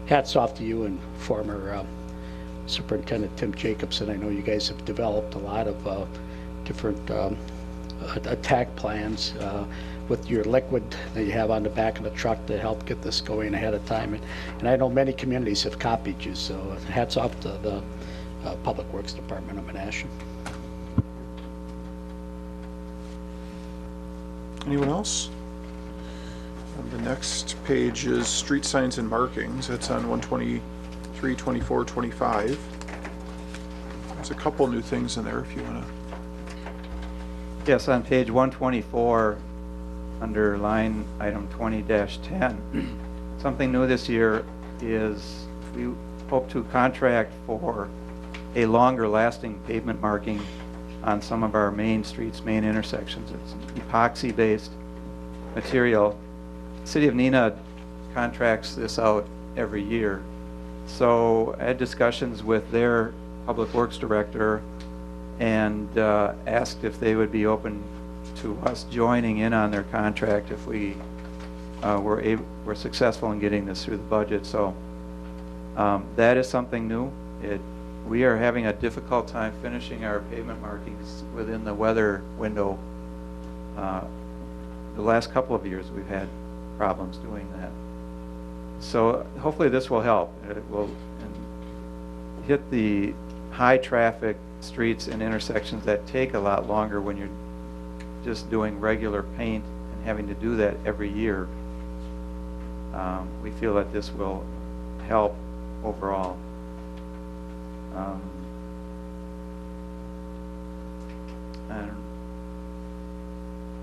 H: hats off to you and former Superintendent Tim Jacobson. I know you guys have developed a lot of different attack plans with your liquid that you have on the back of the truck to help get this going ahead of time. And I know many communities have copied you, so hats off to the Public Works Department of Menasha.
A: Anyone else? The next page is street signs and markings. It's on 123, 24, 25. There's a couple new things in there if you want to.
J: Yes, on page 124, under line item 20-10, something new this year is we hope to contract for a longer lasting pavement marking on some of our main streets, main intersections. It's epoxy-based material. City of Neenah contracts this out every year. So I had discussions with their Public Works Director and asked if they would be open to us joining in on their contract if we were successful in getting this through the budget. So that is something new. We are having a difficult time finishing our pavement markings within the weather window. The last couple of years we've had problems doing that. So hopefully this will help. It will hit the high traffic streets and intersections that take a lot longer when you're just doing regular paint and having to do that every year. We feel that this will help overall.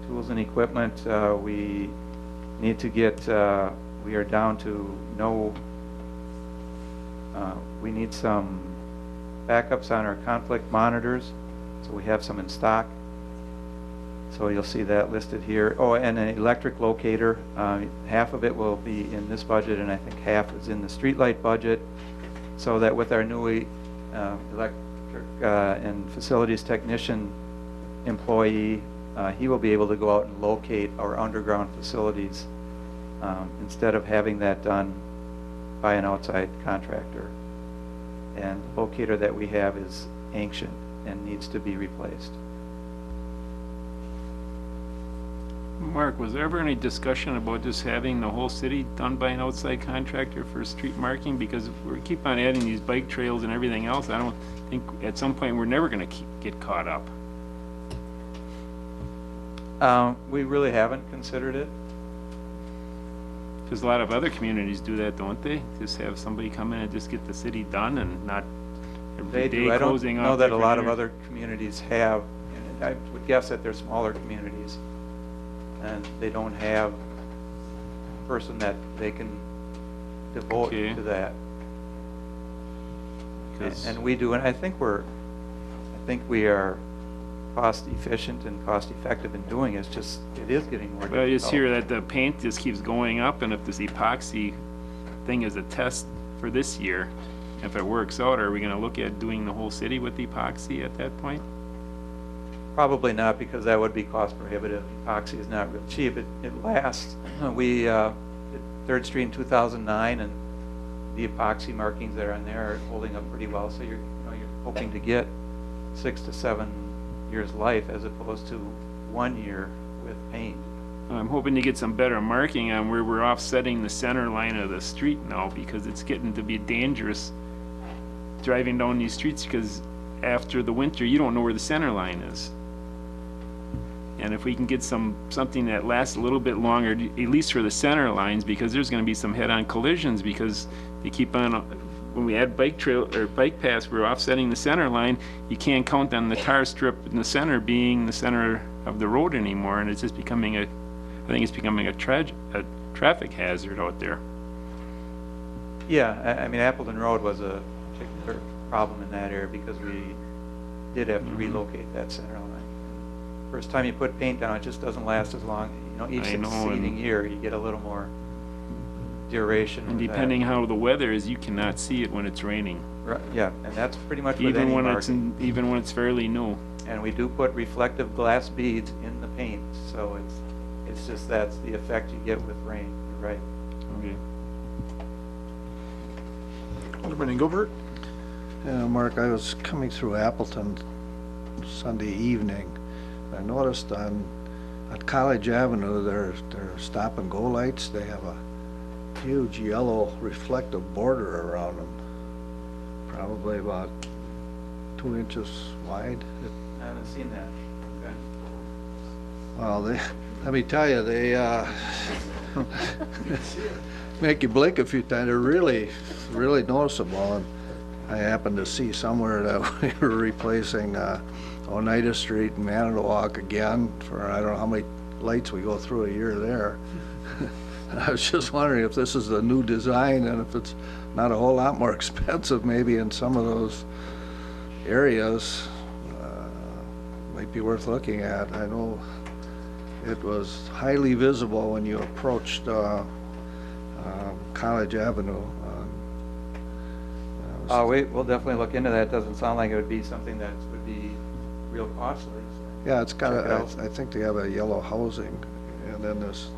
J: Tools and equipment, we need to get, we are down to we need some backups on our conflict monitors, so we have some in stock. So you'll see that listed here. Oh, and an electric locator, half of it will be in this budget, and I think half is in the streetlight budget, so that with our new electric and facilities technician employee, he will be able to go out and locate our underground facilities instead of having that done by an outside contractor. And the locator that we have is ancient and needs to be replaced.
D: Mark, was there ever any discussion about just having the whole city done by an outside contractor for street marking? Because we keep on adding these bike trails and everything else. I don't think at some point we're never going to get caught up.
J: We really haven't considered it.
D: Because a lot of other communities do that, don't they? Just have somebody come in and just get the city done and not every day
J: I don't
D: closing
J: know
D: off
J: that a lot of
D: different
J: other communities have, and I would guess that they're smaller communities, and they don't have a person that they can devote to that. And we do, and I think we are cost efficient and cost effective in doing it. It's just, it is getting more difficult.
D: I just hear that the paint just keeps going up, and if this epoxy thing is a test for this year, if it works out, are we going to look at doing the whole city with epoxy at that point?
J: Probably not, because that would be cost prohibitive. Epoxy is not real cheap. It lasts. We did 3rd Street in 2009, and the epoxy markings that are on there are holding up pretty well. So you're hoping to get 6 to 7 years life as opposed to 1 year with paint.
D: I'm hoping to get some better marking on where we're offsetting the center line of the street now, because it's getting to be dangerous driving down these streets, because after the winter, you don't know where the center line is. And if we can get something that lasts a little bit longer, at least for the center lines, because there's gonna be some head-on collisions, because they keep on, when we add bike trail, or bike paths, we're offsetting the center line, you can't count on the tar strip in the center being the center of the road anymore, and it's just becoming I think it's becoming a traffic hazard out there.
J: Yeah, I mean, Appleton Road was a particular problem in that area because we did have to relocate that center line. First time you put paint down, it just doesn't last as long. You know, each succeeding year, you get a little more duration.
D: And
J: with that.
D: depending how the weather is, you cannot see it when it's raining.
J: Right, yeah, and that's pretty much with
D: Even
J: any
D: when
J: marking.
D: even when it's fairly new.
J: And we do put reflective glass beads in the paint, so it's just that's the effect you get with rain. You're right.
D: Okay.
A: Alderman Engelbert?
N: Yeah, Mark, I was coming through Appleton Sunday evening. I noticed at College Avenue, their stop and go lights, they have a huge yellow reflective border around them, probably about 2 inches wide.
J: I haven't seen that. Okay.
N: Well, let me tell you, they make you blink a few times. They're really, really noticeable. And I happened to see somewhere that we were replacing Oneida Street and Manitowoc again for I don't know how many lights we go through a year there. And I was just wondering if this is a new design and if it's not a whole lot more expensive maybe in some of those areas. Might be worth looking at. I know it was highly visible when you approached College Avenue.
J: We'll definitely look into that. Doesn't sound like it would be something that would be real costly. So
N: Yeah, it's got
J: check it out.
N: I think they have a yellow housing and then this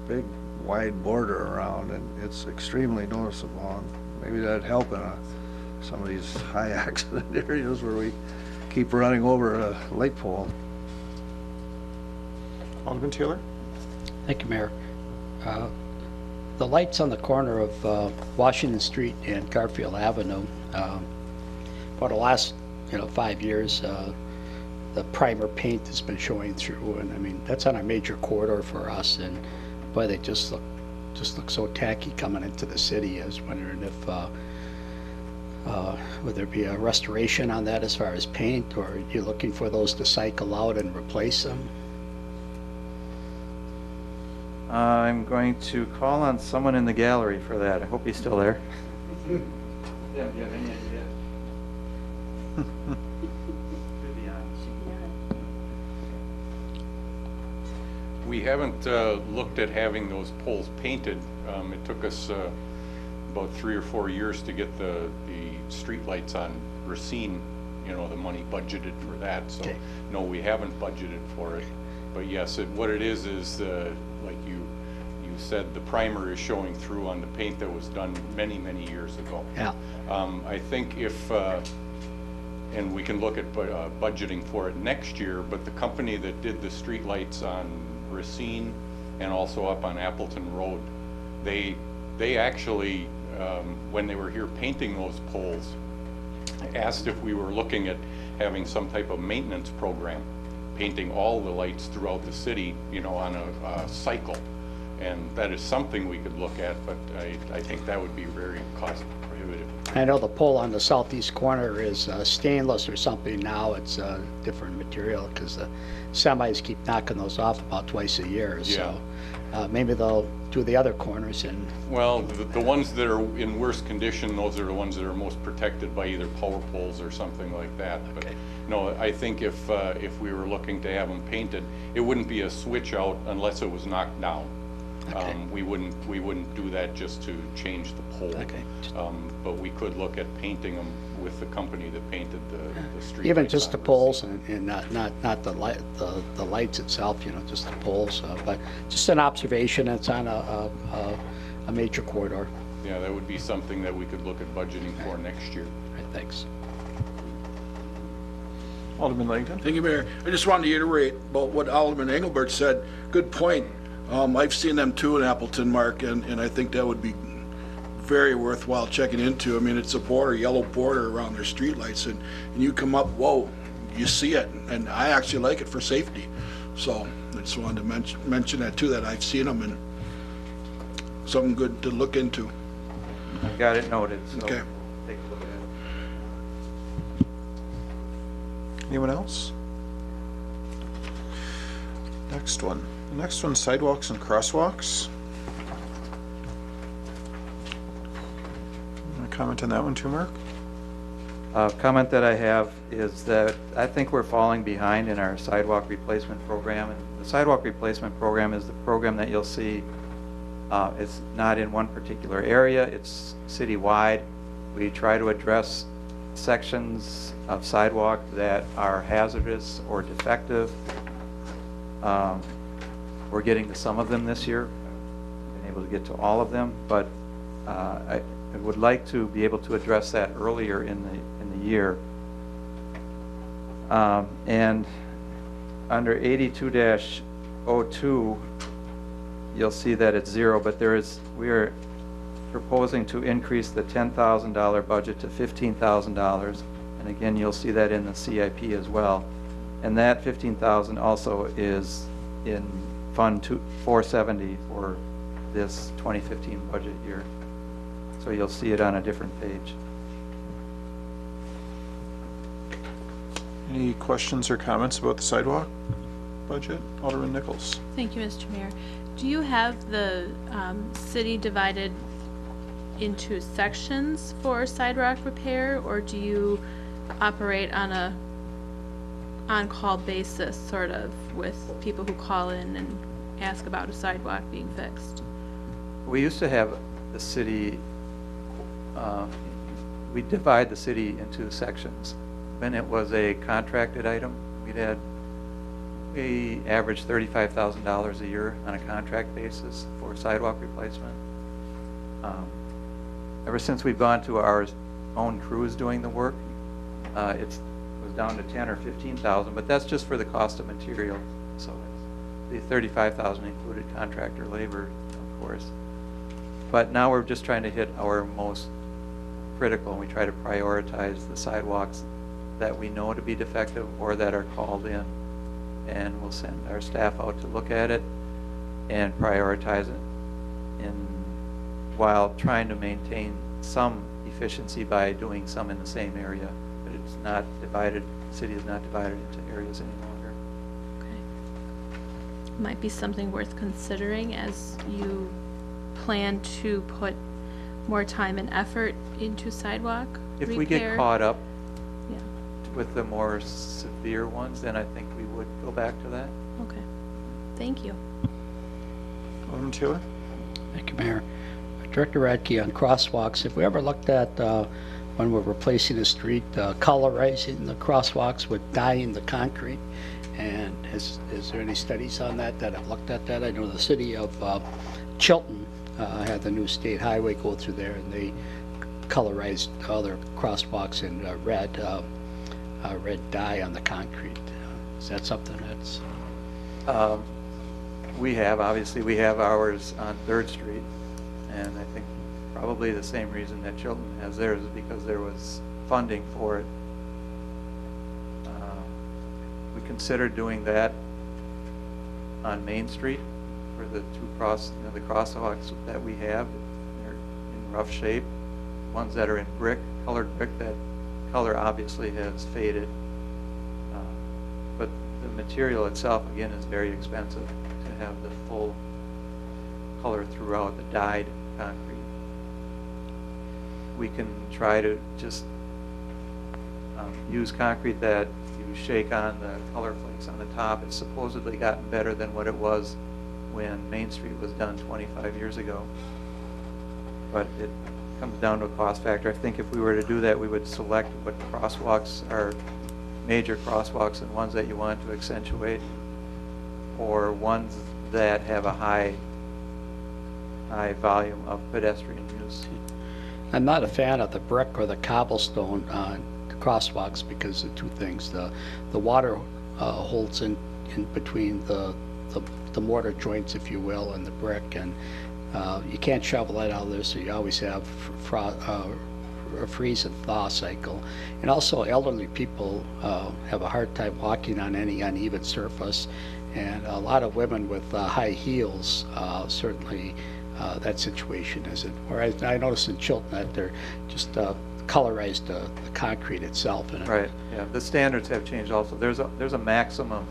N: big wide border around, and it's extremely noticeable. And maybe that'd help in some of these high accident areas where we keep running over a light pole.
A: Alderman Taylor?
H: Thank you, Mayor. The lights on the corner of Washington Street and Garfield Avenue, for the last 5 years, the primer paint has been showing through, and I mean that's on a major corridor for us, and boy, they just look so tacky coming into the city. I was wondering if would there be a restoration on that as far as paint, or are you looking for those to cycle out and replace them?
J: I'm going to call on someone in the gallery for that. I hope he's still there. Yeah, do you have any idea? Should be on.
P: We haven't looked at having those poles painted. It took us about 3 or 4 years to get the street lights on Racine, the money budgeted for that. So no, we haven't budgeted for it. But yes, what it is like you said, the primer is showing through on the paint that was done many, many years ago.
H: Yeah.
P: I think if, and we can look at budgeting for it next year, but the company that did the street lights on Racine and also up on Appleton Road, they actually, when they were here painting those poles, asked if we were looking at having some type of maintenance program, painting all the lights throughout the city, on a cycle. And that is something we could look at, but I think that would be very cost prohibitive.
H: I know the pole on the southeast corner is stainless or something now. It's a different material because the semis keep knocking those off about twice a year.
P: Yeah.
H: So maybe they'll do the other corners. And
P: well, the ones that are in worse condition, those are the ones that are most protected by either power poles or something like that. But no, I think if we were looking to have them painted, it wouldn't be a switch out unless it was knocked down.
H: Okay.
P: We wouldn't do that just to change the pole.
H: Okay.
P: But we could look at painting them with the company that painted the street.
H: even
P: lights
H: just
P: on
H: the
P: Racine.
H: poles and not the lights itself, just the poles. But just an observation. It's on a major corridor.
P: Yeah, that would be something that we could look at budgeting for next year.
H: All right, thanks.
A: Alderman Langdon?
L: Thank you, Mayor. I just wanted to iterate about what Alderman Engelbert said. Good point. I've seen them too in Appleton, Mark, and I think that would be very worthwhile checking into. I mean, it's a border, yellow border around their streetlights, and you come up, whoa, you see it, and I actually like it for safety. So I just wanted to mention that too, that I've seen them, and something good to look into.
J: I got it noted, so
L: Okay.
J: take a look at it.
Q: Anyone else? Next one. The next one, sidewalks and crosswalks. Want to comment on that one too, Mark?
J: Comment that I have is that I think we're falling behind in our sidewalk replacement program. And the sidewalk replacement program is the program that you'll see, it's not in one particular area, it's citywide. We try to address sections of sidewalk that are hazardous or defective. We're getting to some of them this year. Been able to get to all of them, but I would like to be able to address that earlier in the year. And under 82-02, you'll see that it's 0, but we are proposing to increase the $10,000 budget to $15,000. And again, you'll see that in the CIP as well. And that $15,000 also is in Fund 470 for this 2015 budget year. So you'll see it on a different page.
Q: Any questions or comments about the sidewalk budget? Alderman Nichols.
R: Thank you, Mr. Mayor. Do you have the city divided into sections for sidewalk repair, or do you operate on a on-call basis, sort of, with people who call in and ask about a sidewalk being fixed?
J: We used to have the city, we divide the city into sections. When it was a contracted item, we averaged $35,000 a year on a contract basis for sidewalk replacement. Ever since we've gone to our own crews doing the work, it was down to 10 or 15,000, but that's just for the cost of material. So the 35,000 included contractor labor, of course. But now we're just trying to hit our most critical, and we try to prioritize the sidewalks that we know to be defective or that are called in. And we'll send our staff out to look at it and prioritize it, while trying to maintain some efficiency by doing some in the same area. But it's not divided, the city is not divided into areas any longer.
R: Okay. Might be something worth considering as you plan to put more time and effort into sidewalk repair.
J: If we get caught up
R: Yeah.
J: with the more severe ones, then I think we would go back to that.
R: Okay. Thank you.
Q: Alderman Taylor?
H: Thank you, Mayor. Director Radke, on crosswalks, have we ever looked at, when we're replacing the street, colorizing the crosswalks with dyeing the concrete? And is there any studies on that have looked at that? I know the city of Chilton had the new state highway go through there, and they colorized all their crosswalks in red dye on the concrete. Is that something that's...
J: We have ours on 3rd Street, and I think probably the same reason that Chilton has theirs is because there was funding for it. We considered doing that on Main Street for the the crosswalks that we have. They're in rough shape. Ones that are in colored brick, that color obviously has faded. But the material itself, again, is very expensive to have the full color throughout, the dyed concrete. We can try to just use concrete that you shake on the color flakes on the top. It's supposedly gotten better than what it was when Main Street was done 25 years ago. But it comes down to a cost factor. I think if we were to do that, we would select what crosswalks are major crosswalks and ones that you want to accentuate, or ones that have a high volume of pedestrian use.
H: I'm not a fan of the brick or the cobblestone crosswalks because of two things. The water holds in between the mortar joints, if you will, and the brick, and You can't shovel it out of there, so you always have a freeze and thaw cycle. And also elderly people have a hard time walking on any uneven surface, and a lot of women with high heels, certainly that situation isn't. Whereas I noticed in Chilton that they're just colorized the concrete itself. And
J: Right, yeah, the standards have changed also. There's a maximum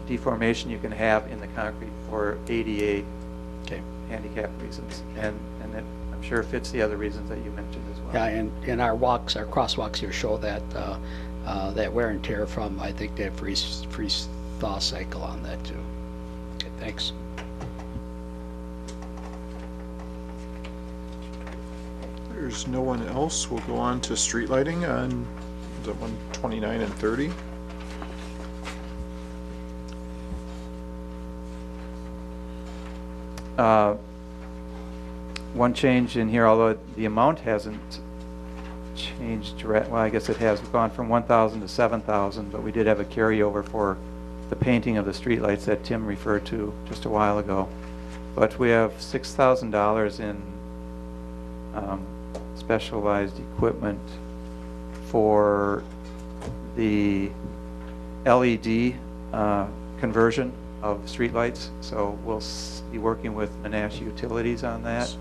J: deformation you can have in the concrete for ADA handicap reasons, and it, I'm sure, fits the other reasons that you mentioned as well.
H: Yeah, and our walks, our crosswalks here show that that wear and tear from, I think, that freeze thaw cycle on that too. Okay, thanks.
Q: There's no one else. We'll go on to street lighting on the 129 and 30.
J: One change in here, although the amount hasn't changed, well, I guess it has. We've gone from 1,000 to 7,000, but we did have a carryover for the painting of the streetlights that Tim referred to just a while ago. But we have $6,000 in specialized equipment for the LED conversion of streetlights. So we'll be working with Menasha Utilities on that,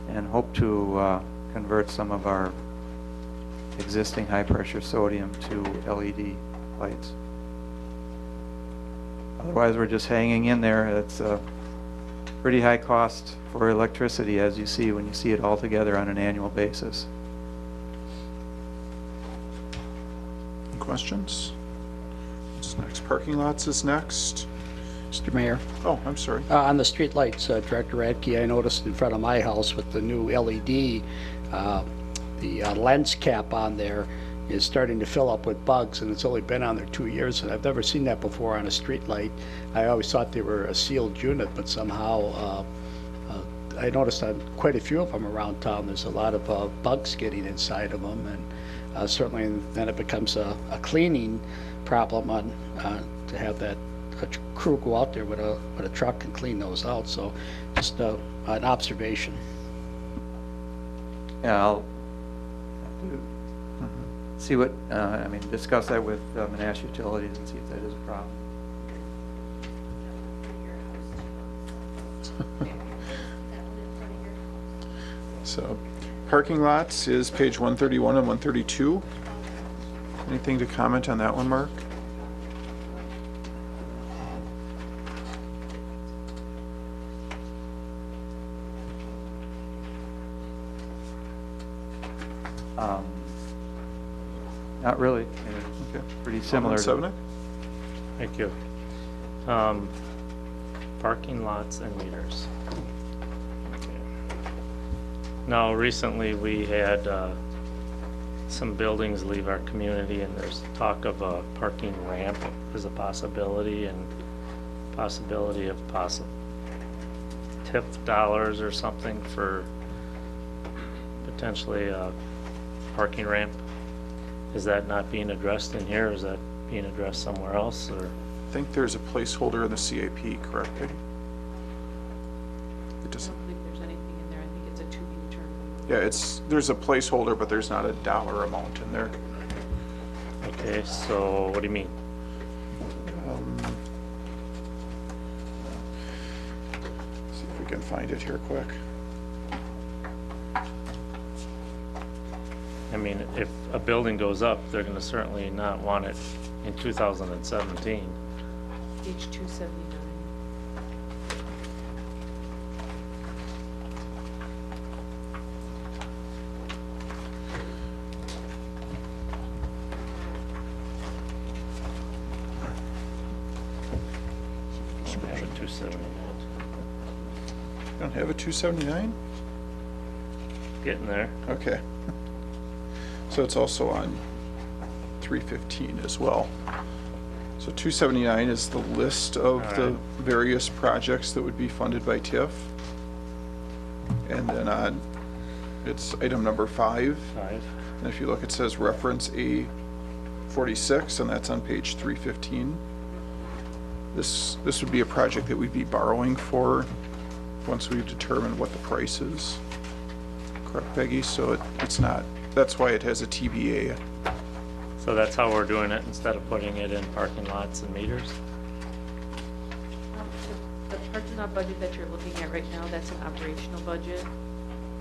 J: and hope to convert some of our existing high-pressure sodium to LED lights. Otherwise, we're just hanging in there. It's a pretty high cost for electricity, as you see when you see it all together on an annual basis.
Q: Questions? What's next? Parking lots is next.
H: Mr. Mayor.
Q: Oh, I'm sorry.
H: On the street lights, Director Radke, I noticed in front of my house with the new LED, the lens cap on there is starting to fill up with bugs, and it's only been on there 2 years, and I've never seen that before on a street light. I always thought they were a sealed unit, but somehow I noticed on quite a few of them around town there's a lot of bugs getting inside of them, and certainly then it becomes a cleaning problem on to have that a crew go out there with a truck and clean those out. So just an observation.
J: Yeah, I'll have to see what, discuss that with Menasha Utilities and see if that is a problem.
Q: So parking lots is page 131 and 132. Anything to comment on that one, Mark?
J: Not really.
Q: Okay.
J: Pretty similar.
Q: Alderman
I: Thank you. Parking lots and meters. Okay. Now, recently we had some buildings leave our community, and there's talk of a parking ramp as a possibility, and possibility of TIF dollars or something for potentially a parking ramp. Is that not being addressed in here? Is that being addressed somewhere else, or?
Q: I think there's a placeholder in the CAP, correct, Peggy? It
B: I
Q: doesn't.
B: don't think there's anything in there. I think it's a to be determined.
Q: Yeah, there's a placeholder, but there's not a dollar amount in there.
I: Okay, so what do you mean?
Q: See if we can find it here quick.
I: I mean, if a building goes up, they're gonna certainly not want it in 2017.
B: Page 279.
I: Have a 279.
Q: You don't have a 279?
I: Getting there.
Q: Okay. So it's also on 315 as well. So 279 is the list of the various projects that would be funded by TIF. And then on, it's item number 5. And if you look, it says reference A46, and that's on page 315. This would be a project that we'd be borrowing for
A: once we determine what the price is. Correct, Peggy? So it's not, that's why it has a TBA.
I: So that's how we're doing it instead of putting it in parking lots and meters?
B: The parking lot budget that you're looking at right now, that's an operational budget.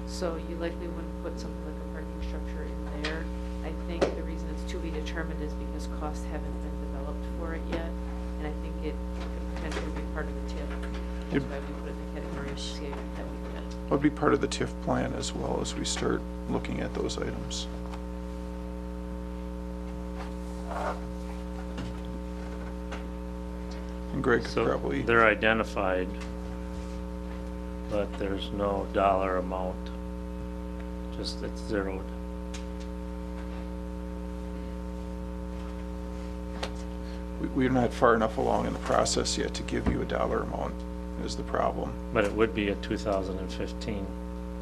B: So you likely wouldn't put something like a parking structure in there. I think the reason it's to be determined is because costs haven't been developed for it yet. And I think it could potentially be part of the TIF. That's why we put it in the category of CIP that we did.
A: It would be part of the TIF plan as well as we start looking at those items. And Greg could
I: So
A: probably,
I: they're identified, but there's no dollar amount, just it's zeroed.
A: we're not far enough along in the process yet to give you a dollar amount is the problem.
I: But it would be a 2015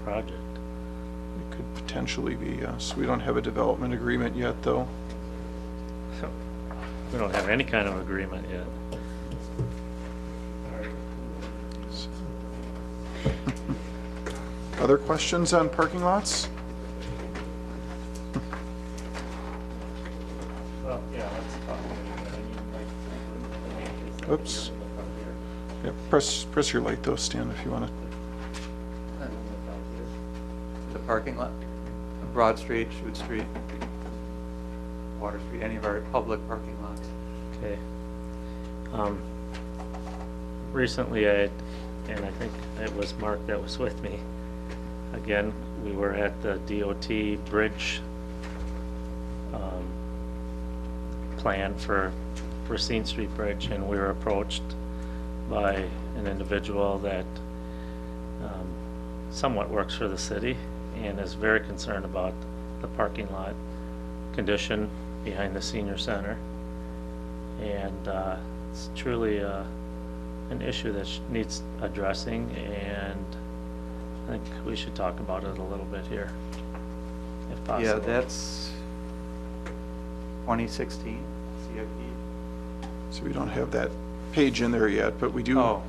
I: project.
A: It could potentially be, yes. We don't have a development agreement yet, though.
I: So we don't have any kind of agreement yet.
A: Other questions on parking lots?
I: Well, yeah, let's talk.
A: Oops. Yeah, press your light though, Stan, if you want to.
J: The parking lot, Broad Street, Shute Street, Water Street, any of our public parking lots.
I: Okay. Recently and I think it was Mark that was with me, again, we were at the DOT bridge plan for Racine Street Bridge, and we were approached by an individual that somewhat works for the city and is very concerned about the parking lot condition behind the senior center. And it's truly an issue that needs addressing, and I think we should talk about it a little bit here, if possible.
J: Yeah, that's 2016 CIP.
A: So we don't have that page in there yet, but we do.
J: Oh,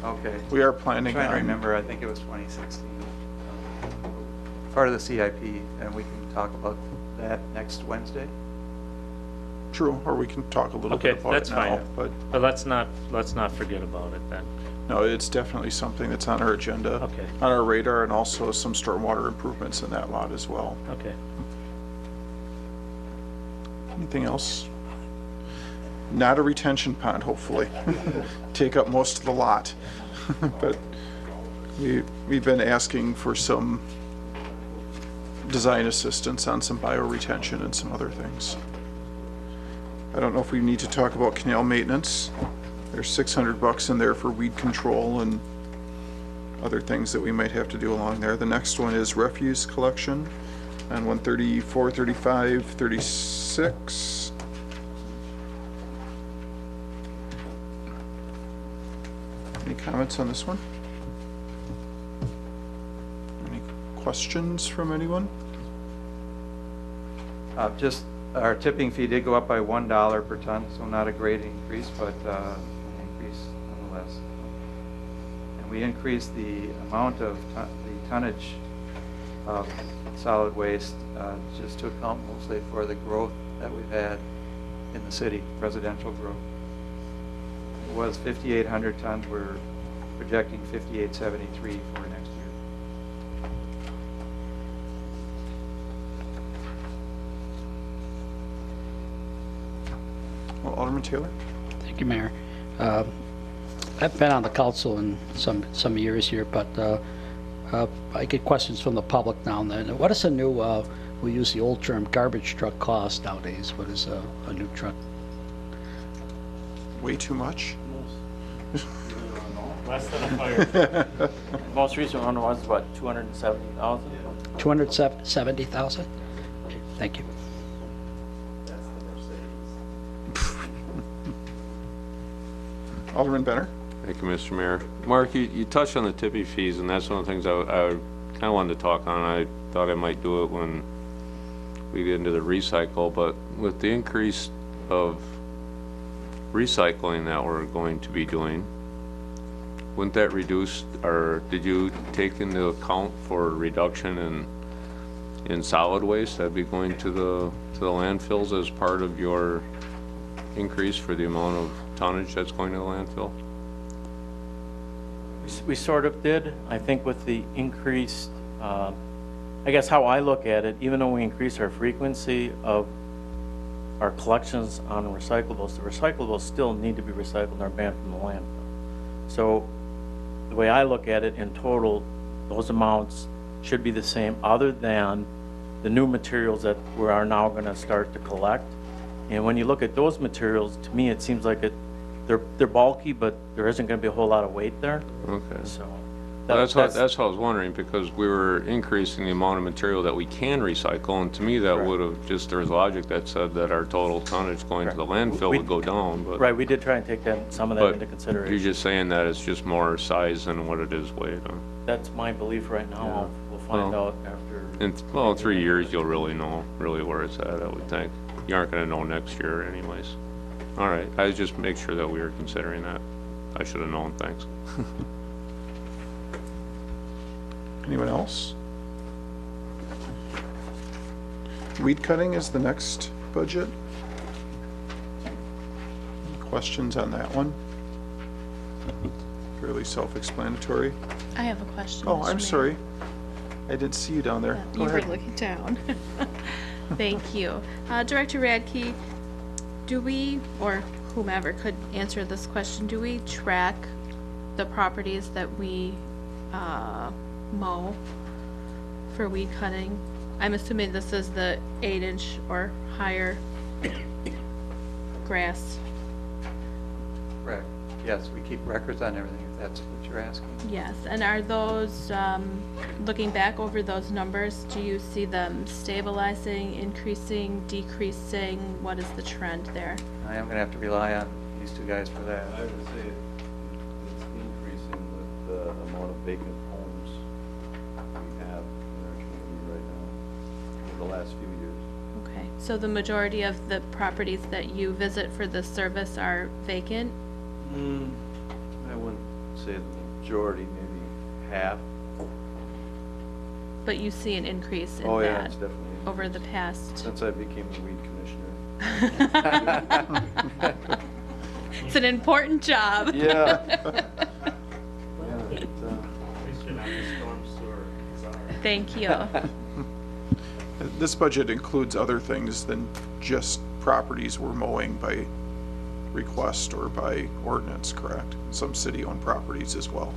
J: okay.
A: We are planning
J: I'm trying to
A: on-
J: remember, I think it was 2016. Part of the CIP, and we can talk about that next Wednesday.
A: True, or we can talk a little
I: Okay,
A: bit about
I: that's
A: it now.
I: fine.
A: But
I: But let's not forget about it then.
A: no, it's definitely something that's on our agenda,
I: Okay.
A: on our radar, and also some stormwater improvements in that lot as well.
I: Okay.
A: Anything else? Not a retention pond, hopefully. Take up most of the lot. But we've been asking for some design assistance on some bioretention and some other things. I don't know if we need to talk about canal maintenance. There's $600 in there for weed control and other things that we might have to do along there. The next one is refuse collection on 134, 35, 36. Any comments on this one? Any questions from anyone?
J: Just, our tipping fee did go up by $1 per ton, so not a great increase, but an increase nonetheless. And we increased the amount of the tonnage of solid waste just to account mostly for the growth that we've had in the city, residential growth. It was 5,800 tons. We're projecting 5,873 for next year.
A: Well, Alderman Taylor?
H: Thank you, Mayor. I've been on the council in some years here, but I get questions from the public now and then. What is a new, we use the old term, garbage truck cost nowadays? What is a new truck?
A: Way too much?
I: Less than a fire.
K: Most recent one was about 270,000.
H: 270,000? Okay, thank you.
A: Alderman Benner?
G: Thank you, Mr. Mayor. Mark, you touched on the tipping fees, and that's one of the things I kind of wanted to talk on. I thought I might do it when we get into the recycle, but with the increase of recycling that we're going to be doing, wouldn't that reduce, or did you take into account for reduction in solid waste that'd be going to the landfills as part of your increase for the amount of tonnage that's going to the landfill?
K: We sort of did. I think with the increased, I guess how I look at it, even though we increase our frequency of our collections on recyclables, the recyclables still need to be recycled and are banned from the landfill. So the way I look at it, in total, those amounts should be the same, other than the new materials that we are now going to start to collect. And when you look at those materials, to me, it seems like they're bulky, but there isn't going to be a whole lot of weight there.
G: Okay.
K: So
G: That's what I was wondering, because we were increasing the amount of material that we can recycle, and to me, that would have, just, there was logic that said that our total tonnage going to the landfill would go down, but.
K: Right, we did try and take some of that into
G: But
K: consideration.
G: you're just saying that it's just more size than what it is weight, huh?
K: That's my belief right now. We'll find out after.
G: In 3 years, you'll really know where it's at, I would think. You aren't gonna know next year anyways. All right, I was just make sure that we were considering that. I should have known, thanks.
A: Anyone else? Weed cutting is the next budget. Questions on that one? Fairly self-explanatory.
R: I have a question.
A: Oh,
R: Mr.
A: I'm
R: Mayor.
A: sorry. I didn't see you down there. Go
R: You were
A: ahead.
R: looking down. Thank you. Director Radke, do we, or whomever could answer this question, do we track the properties that we mow for weed cutting? I'm assuming this is the 8-inch or higher grass.
J: Correct. Yes, we keep records on everything, if that's what you're asking.
R: Yes, and are those, looking back over those numbers, do you see them stabilizing, increasing, decreasing? What is the trend there?
J: I am gonna have to rely on these two guys for that.
O: I would say it's increasing with the amount of vacant homes we have in our community right now over the last few years.
R: Okay, so the majority of the properties that you visit for this service are vacant?
O: I wouldn't say the majority, maybe half.
R: But you see an increase in
O: Oh, yeah,
R: that
O: it's definitely
R: over the past?
O: since I became the weed commissioner.
R: It's an important job.
O: Yeah.
R: Thank you.
A: This budget includes other things than just properties we're mowing by request or by ordinance, correct? Some city-owned properties as well.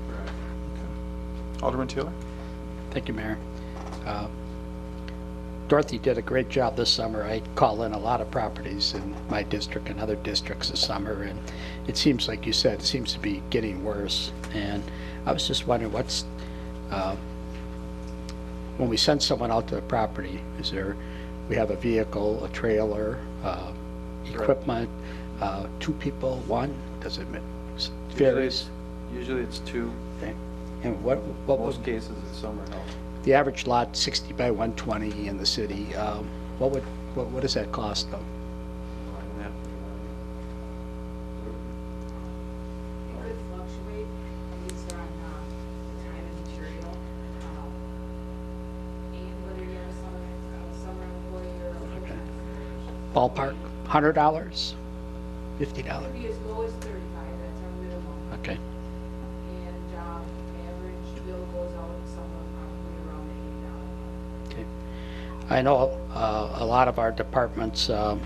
O: Correct.
A: Okay. Alderman Taylor?
H: Thank you, Mayor. Dorothy did a great job this summer. I call in a lot of properties in my district and other districts this summer, and it seems, like you said, it seems to be getting worse. And I was just wondering, what's, when we send someone out to a property, is there, we have a vehicle, a trailer, equipment, 2 people, 1? Does it varies?
O: Usually it's 2.
H: Okay. And what
O: Most cases it's summer help.
H: the average lot 60 by 120 in the city, what does that cost them?
S: It could fluctuate based on time and material, and whether you're a summer employee or a full-time.
H: Ballpark, $100, $50?
S: It could be as low as 35, that's our minimum.
H: Okay.
S: And average bill goes out somewhere probably around $80.
H: Okay. I know a lot of our departments have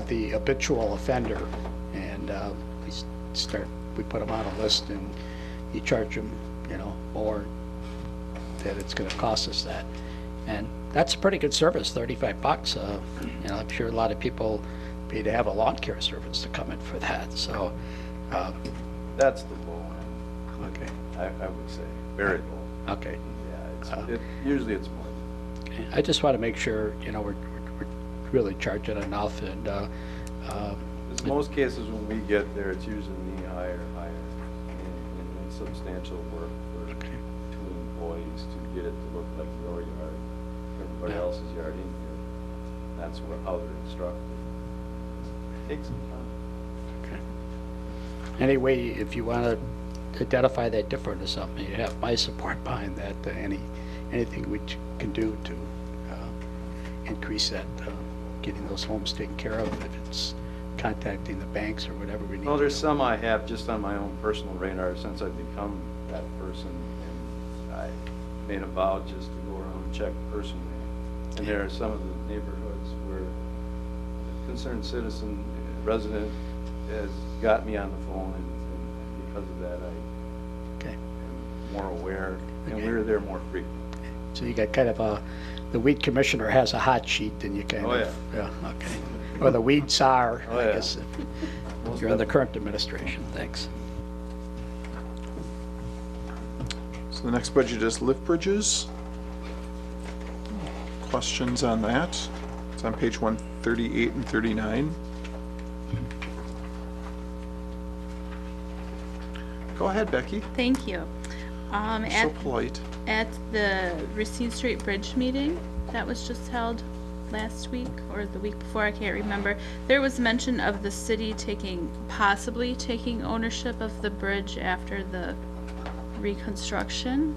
H: the habitual offender, and we put them on a list, and you charge them, more that it's going to cost us that. And that's a pretty good service, $35. I'm sure a lot of people pay to have a lawn care service to come in for that. So
O: That's the low end.
H: Okay.
O: I would say very low.
H: Okay.
O: Yeah, usually it's more.
H: Okay. I just want to make sure we're really charging enough, and
O: In most cases, when we get there, it's usually knee high or higher, and substantial work for 2 employees to get it to look like your yard, everybody else's yard in here. That's how they're instructed. It takes some time.
H: Okay. Anyway, if you want to identify that different or something, you have my support behind that. Anything we can do to increase that, getting those homes taken care of, if it's contacting the banks or whatever we need.
O: Well, there's some I have just on my own personal radar since I've become that person, and I made a vow just to go around and check personally. And there are some of the neighborhoods where a concerned citizen, resident, has got me on the phone, and because of that, I am more aware, and we're there more frequently.
H: So you got kind of the weed commissioner has a hot sheet, and you kind of... Yeah, okay. Or the weed czar, I guess. You're in the current administration. Thanks.
A: So the next budget is lift bridges. Questions on that? It's on page 138 and 39. Go ahead, Becky.
R: Thank you.
A: So polite.
R: At the Racine Street Bridge meeting that was just held last week or the week before, I can't remember, there was mention of the city possibly taking ownership of the bridge after the reconstruction.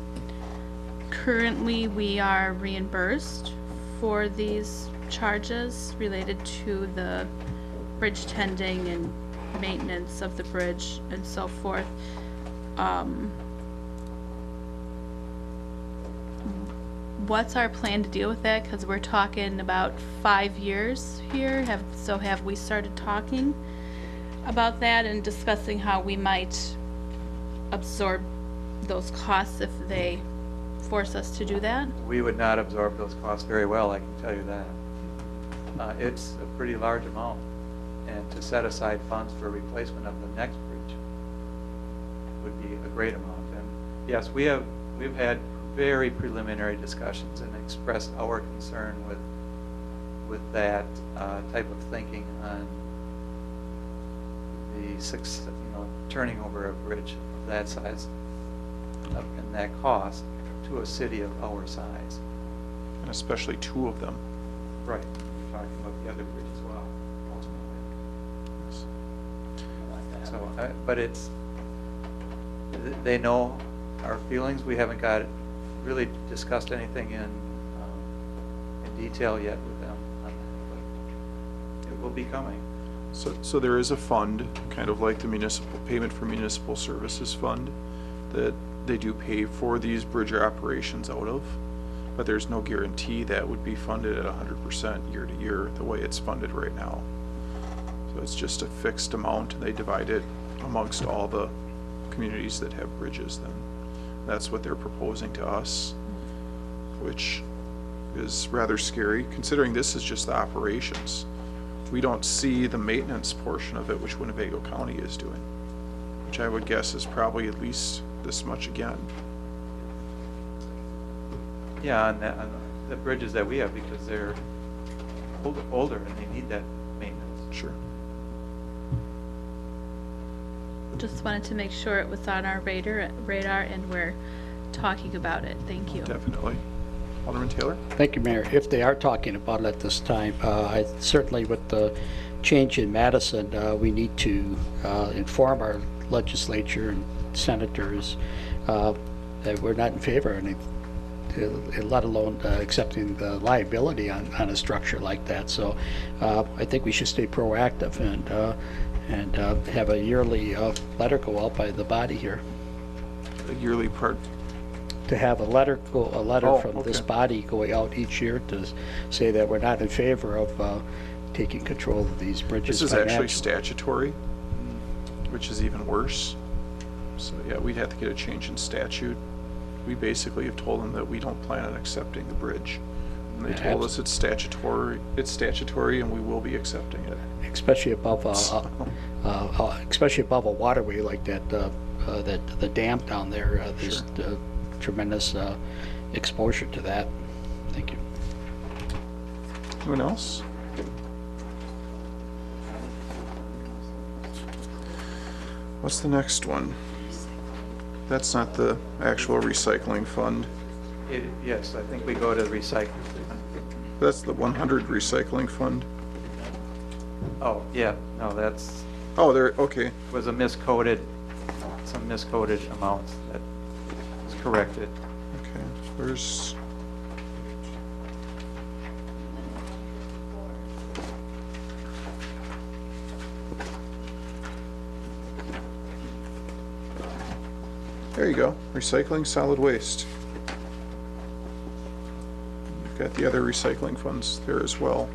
R: Currently, we are reimbursed for these charges related to the bridge tending and maintenance of the bridge and so forth. What's our plan to deal with that? Because we're talking about 5 years here. Have we started talking about that and discussing how we might absorb those costs if they force us to do that?
J: We would not absorb those costs very well, I can tell you that. It's a pretty large amount, and to set aside funds for replacement of the next bridge would be a great amount. And yes, we've had very preliminary discussions and expressed our concern with that type of thinking on the turning over a bridge of that size and that cost to a city of our size.
A: And especially two of them.
J: Right. We're talking about the other bridge as well, ultimately. So, but they know our feelings. We haven't really discussed anything in detail yet with them on that, but it will be coming.
A: So there is a fund, kind of like the municipal payment for municipal services fund, that they do pay for these bridge operations out of, but there's no guarantee that would be funded at 100% year to year the way it's funded right now. So it's just a fixed amount, and they divide it amongst all the communities that have bridges then. That's what they're proposing to us, which is rather scary, considering this is just the operations. We don't see the maintenance portion of it, which Winnebago County is doing, which I would guess is probably at least this much again.
J: Yeah, on the bridges that we have, because they're older and they need that maintenance.
A: Sure.
R: Just wanted to make sure it was on our radar and we're talking about it. Thank you.
A: Definitely. Alderman Taylor?
H: Thank you, Mayor. If they are talking about it at this time, I certainly with the change in Madison, we need to inform our legislature and senators that we're not in favor of anything, let alone accepting the liability on a structure like that. So I think we should stay proactive and have a yearly letter go out by the body here.
A: A yearly part?
H: To have a letter from this body going out each year to say that we're not in favor of taking control of these bridges.
A: This is actually statutory, which is even worse. So yeah, we'd have to get a change in statute. We basically have told them that we don't plan on accepting the bridge. And they told us it's statutory, and we will be accepting it.
H: Especially above a waterway like that, the dam down there. There's tremendous exposure to that. Thank you.
A: Anyone else? What's the next one? That's not the actual recycling fund.
J: Yes, I think we go to recycling.
A: That's the 100 recycling fund.
J: Oh, yeah, no, that's
A: Oh, there, okay.
J: Was a miscoded, some miscoded amounts that was corrected.
A: Okay, where's, there you go, recycling solid waste. You've got the other recycling funds there as well.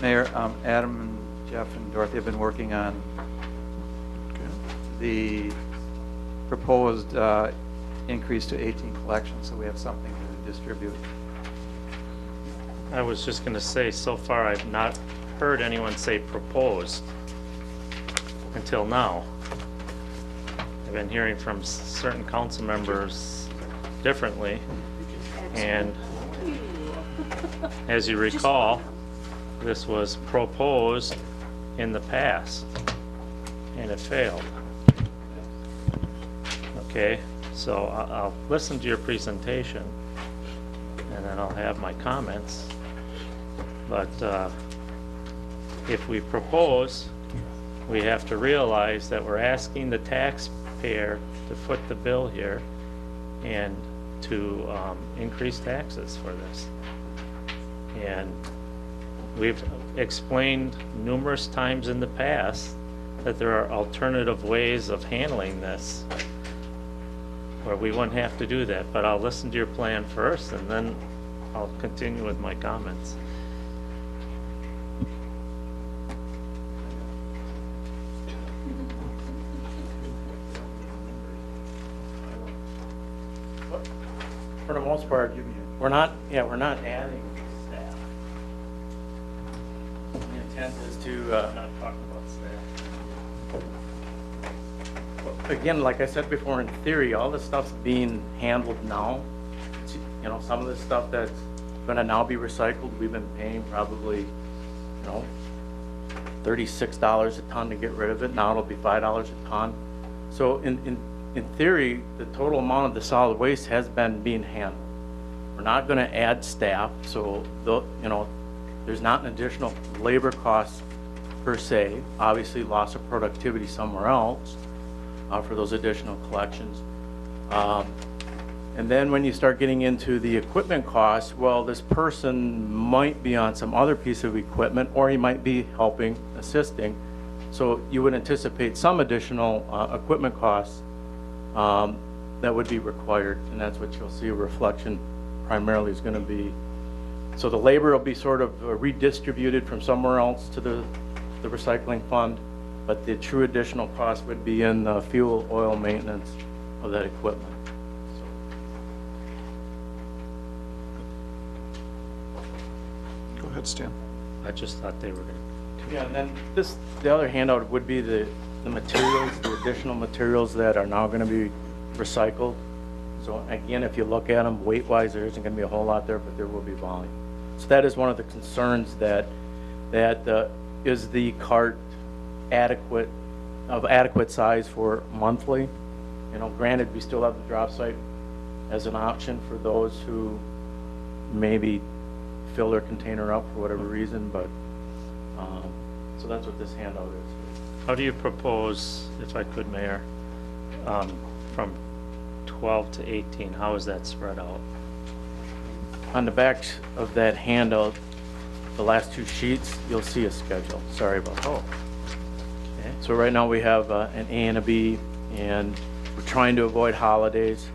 J: Mayor, Adam and Jeff and Dorothy have been working on the proposed increase to 18 collections, so we have something to distribute.
I: I was just going to say, so far I've not heard anyone say proposed until now. I've been hearing from certain council members differently, and as you recall, this was proposed in the past, and it failed. Okay, so I'll listen to your presentation, and then I'll have my comments. But if we propose, we have to realize that we're asking the taxpayer to foot the bill here and to increase taxes for this. And we've explained numerous times in the past that there are alternative ways of handling this where we wouldn't have to do that. But I'll listen to your plan first, and then I'll continue with my comments.
K: For the most part, we're not adding staff. The intent is to not talk about staff. Again, like I said before, in theory, all this stuff's being handled now. You know, some of the stuff that's gonna now be recycled, we've been paying probably, you know, $36 a ton to get rid of it. Now it'll be $5 a ton. So in theory, the total amount of the solid waste has been being handled. We're not going to add staff, so you know, there's not an additional labor cost per se. Obviously, loss of productivity somewhere else for those additional collections. And then when you start getting into the equipment costs, well, this person might be on some other piece of equipment, or he might be helping, assisting. So you would anticipate some additional equipment costs that would be required, and that's what you'll see a reflection primarily is going to be. So the labor will be sort of redistributed from somewhere else to the recycling fund, but the true additional cost would be in the fuel, oil maintenance of that equipment.
A: Go ahead, Stan.
I: I just thought they were going to.
K: Yeah, and then the other handout would be the materials, the additional materials that are now going to be recycled. So again, if you look at them weight-wise, there isn't going to be a whole lot there, but there will be volume. So that is one of the concerns that is the cart adequate size for monthly. You know, granted, we still have the drop site as an option for those who maybe fill their container up for whatever reason, but so that's what this handout is.
I: How do you propose, if I could, Mayor, from 12 to 18, how is that spread out?
K: On the back of that handout, the last two sheets, you'll see a schedule. Sorry about that.
I: Oh.
K: Okay. So right now we have an A and a B, and we're trying to avoid holidays,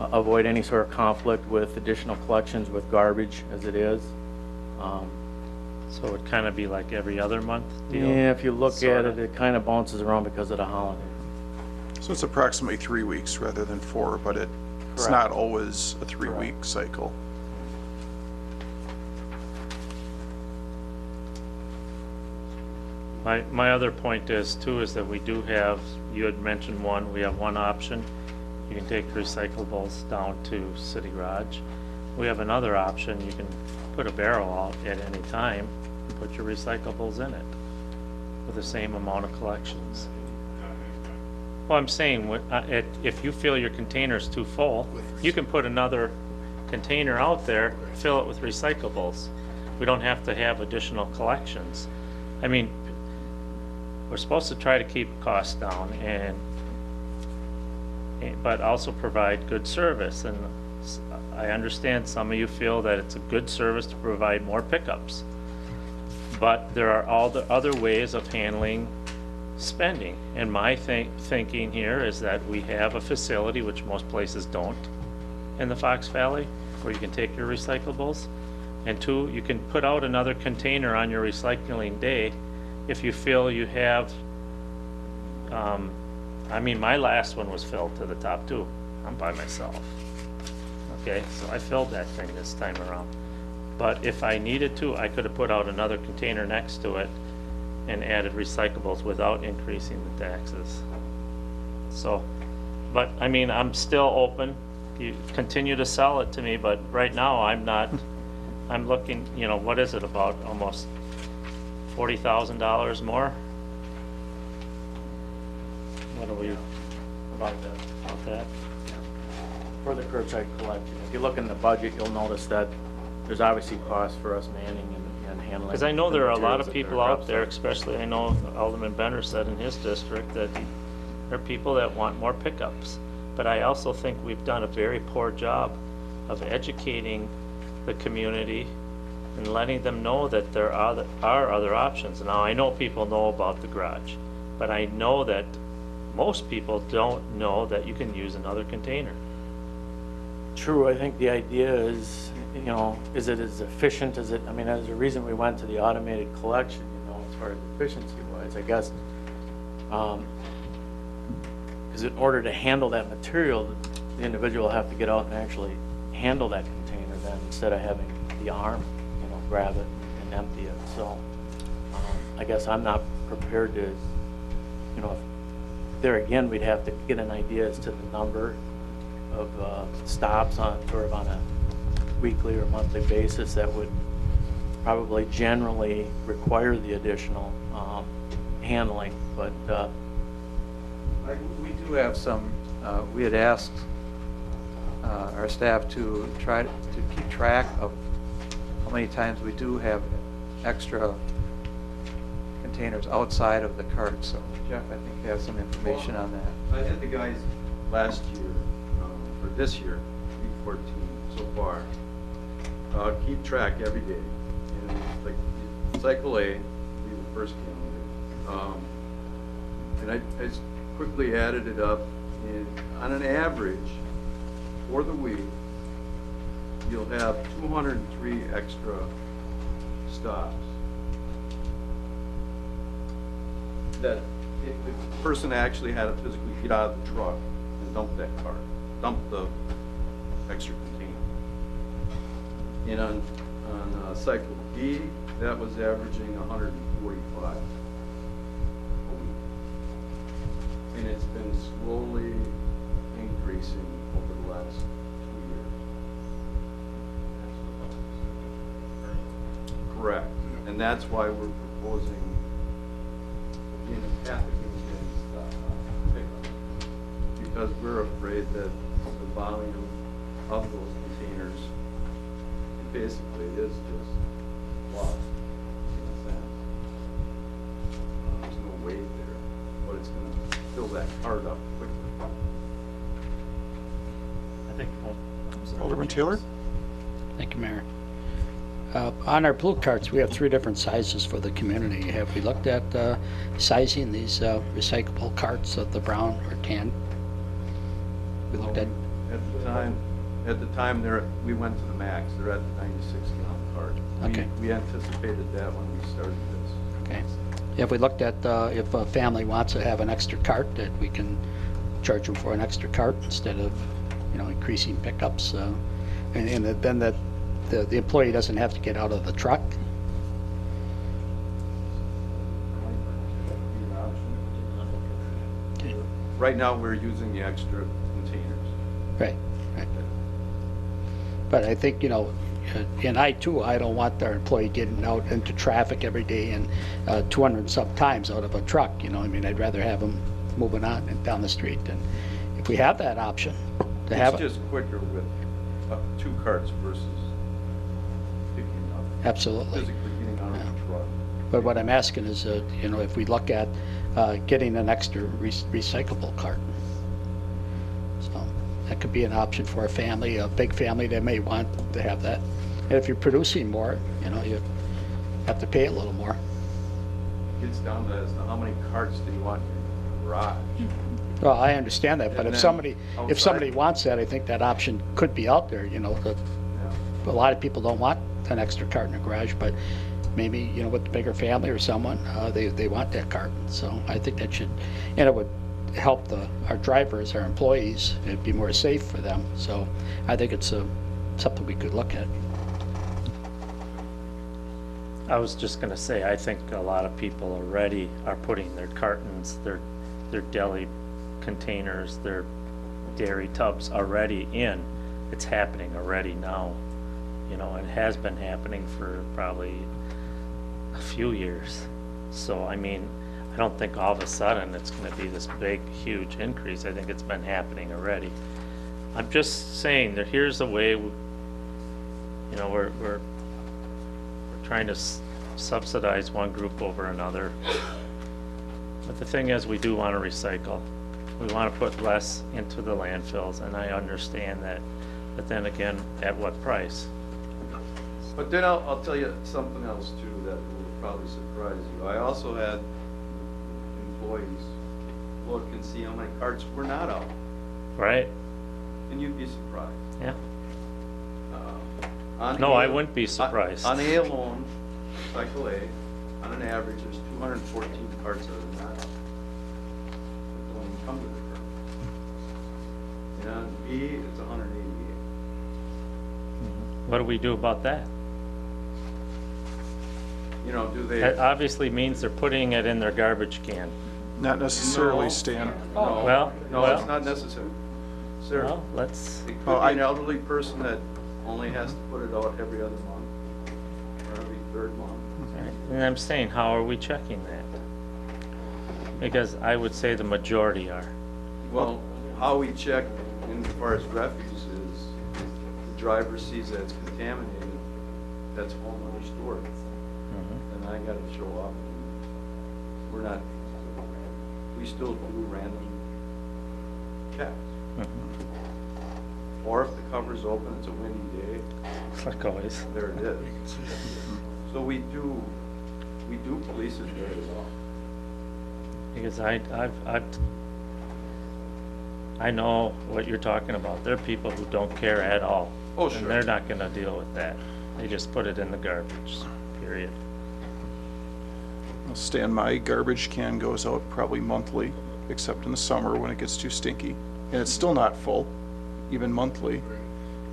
K: avoid any sort of conflict with additional collections with garbage as it is.
I: So it would kind of be like every other month deal?
K: Yeah, if you look at it, it kind of bounces around because of the holiday.
A: So it's approximately 3 weeks rather than 4, but it's
K: Correct.
A: not always a 3-week cycle.
I: My other point is too, is that we do have, you had mentioned one, we have one option. You can take recyclables down to City Garage. we have another option. You can put a barrel out at any time and put your recyclables in it with the same amount of collections. Well, I'm saying, if you feel your container's too full, you can put another container out there, fill it with recyclables. We don't have to have additional collections. I mean, we're supposed to try to keep costs down but also provide good service. And I understand some of you feel that it's a good service to provide more pickups. But there are all the other ways of handling spending. And my thinking here is that we have a facility, which most places don't, in the Fox Valley, where you can take your recyclables. And two, you can put out another container on your recycling day if you feel you have, I mean, my last one was filled to the top too. I'm by myself. Okay, so I filled that thing this time around. But if I needed to, I could have put out another container next to it and added recyclables without increasing the taxes. So, but I mean, I'm still open. You continue to sell it to me, but right now I'm not, I'm looking, you know, what is it, about almost $40,000 more? What are we, about that?
K: For the curbside collection, if you look in the budget, you'll notice that there's obviously costs for us manning and handling.
I: Because I know there are a lot of
K: the
I: people
K: materials
I: out
K: that
I: there,
K: are
I: especially I know Alderman Benner said in his district that there are people that want more pickups. But I also think we've done a very poor job of educating the community and letting them know that there are other options. Now, I know people know about the garage, but I know that most people don't know that you can use another container.
K: True, I think the idea is, you know, is it as efficient as it, I mean, there's a reason we went to the automated collection, you know, as far as efficiency wise, I guess. Because in order to handle that material, the individual will have to get out and actually handle that container then, instead of having the arm, you know, grab it and empty it. So I guess I'm not prepared to, you know, there again, we'd have to get an idea as to the number of stops on sort of on a weekly or monthly basis that would probably generally require the additional handling. But
J: we do have some, we had asked our staff to try to keep track of how many times we do have extra containers outside of the cart. So Jeff, I think you have some information on that.
O: I had the guys last year, or this year, week 14 so far, keep track every day. And like cycle A, be the first calendar. And I just quickly added it up, and on an average, for the week, you'll have 203 extra stops. That if the person actually had to physically get out of the truck and dump that cart, dump the extra container. And on cycle B, that was averaging 145 a week. And it's been slowly increasing over the last 2 years. Correct. And that's why we're proposing because we're afraid that the volume of those containers, basically it is just lost in a sense. There's no weight there, but it's going to fill that cart up quickly.
I: I think
A: Alderman Taylor?
H: Thank you, Mayor. On our blue carts, we have 3 different sizes for the community. Have we looked at sizing these recyclable carts of the brown or tan? We looked at
O: the time we went to the max. They're at the 96-gallon cart.
H: Okay.
O: We anticipated that when we started this.
H: Okay. Have we looked at if a family wants to have an extra cart, that we can charge them for an extra cart instead of, you know, increasing pickups, and then that the employee doesn't have to get out of the truck?
O: Okay. Right now, we're using the extra containers.
H: Right, right. But I think, and I too, I don't want our employee getting out into traffic every day and 200 some times out of a truck, I mean, I'd rather have them moving on and down the street. And if we have that option to have
O: It's
H: it.
O: just quicker with 2 carts versus picking up.
H: Absolutely.
O: Physically getting out of the truck.
H: But what I'm asking is, if we look at getting an extra recyclable cart. So that could be an option for a family, a big family that may want to have that. And if you're producing more, you have to pay a little more.
O: Gets down to as to how many carts do you want in your garage?
H: Well, I understand that, but
O: And
H: if
O: then
H: somebody
O: outside-
H: wants that, I think that option could be out there, A lot of people don't want an extra cart in their garage, but maybe, with the bigger family or someone, they want that cart. So I think that should, and it would help our drivers, our employees, it'd be more safe for them. So I think it's something we could look at.
I: I was just gonna say, I think a lot of people already are putting their cartons, their deli containers, their dairy tubs already in. It's happening already now, it has been happening for probably a few years. So, I mean, I don't think all of a sudden it's gonna be this big, huge increase. I think it's been happening already. I'm just saying that here's a way, we're trying to subsidize one group over another. But the thing is, we do want to recycle. We want to put less into the landfills, and I understand that. But then again, at what price?
O: But then I'll tell you something else too that will probably surprise you. I also had employees look and see how many carts were not out,
I: Right?
O: and you'd be surprised.
I: Yeah.
O: On
I: No,
O: A-
I: I wouldn't be surprised.
O: On A alone, Cycle A, on an average, there's 214 carts that are not out. That don't even come to the curb. And on B, it's 188.
I: What do we do about that?
O: Do they?
I: That obviously means they're putting it in their garbage can.
A: Not necessarily,
O: No.
A: Stan.
O: No,
I: Well,
O: no,
I: well.
O: it's not necessary. Sir,
I: Well, let's,
O: it could
A: Oh,
O: be an elderly person that only has to put it out every other month, or every 3rd month.
I: and I'm saying, how are we checking that? Because I would say the majority are.
O: Well, how we check in as far as refuse is, the driver sees that it's contaminated, that's a whole nother story. And I gotta show up. We still do random checks. Or if the cover's open, it's a windy day,
I: Like always.
O: there it is. So we do police it very well.
I: Because I know what you're talking about. There are people who don't care at all.
O: Oh, sure.
I: And they're not gonna deal with that. They just put it in the garbage, period.
A: Well, Stan, my garbage can goes out probably monthly, except in the summer when it gets too stinky. And it's still not full, even monthly.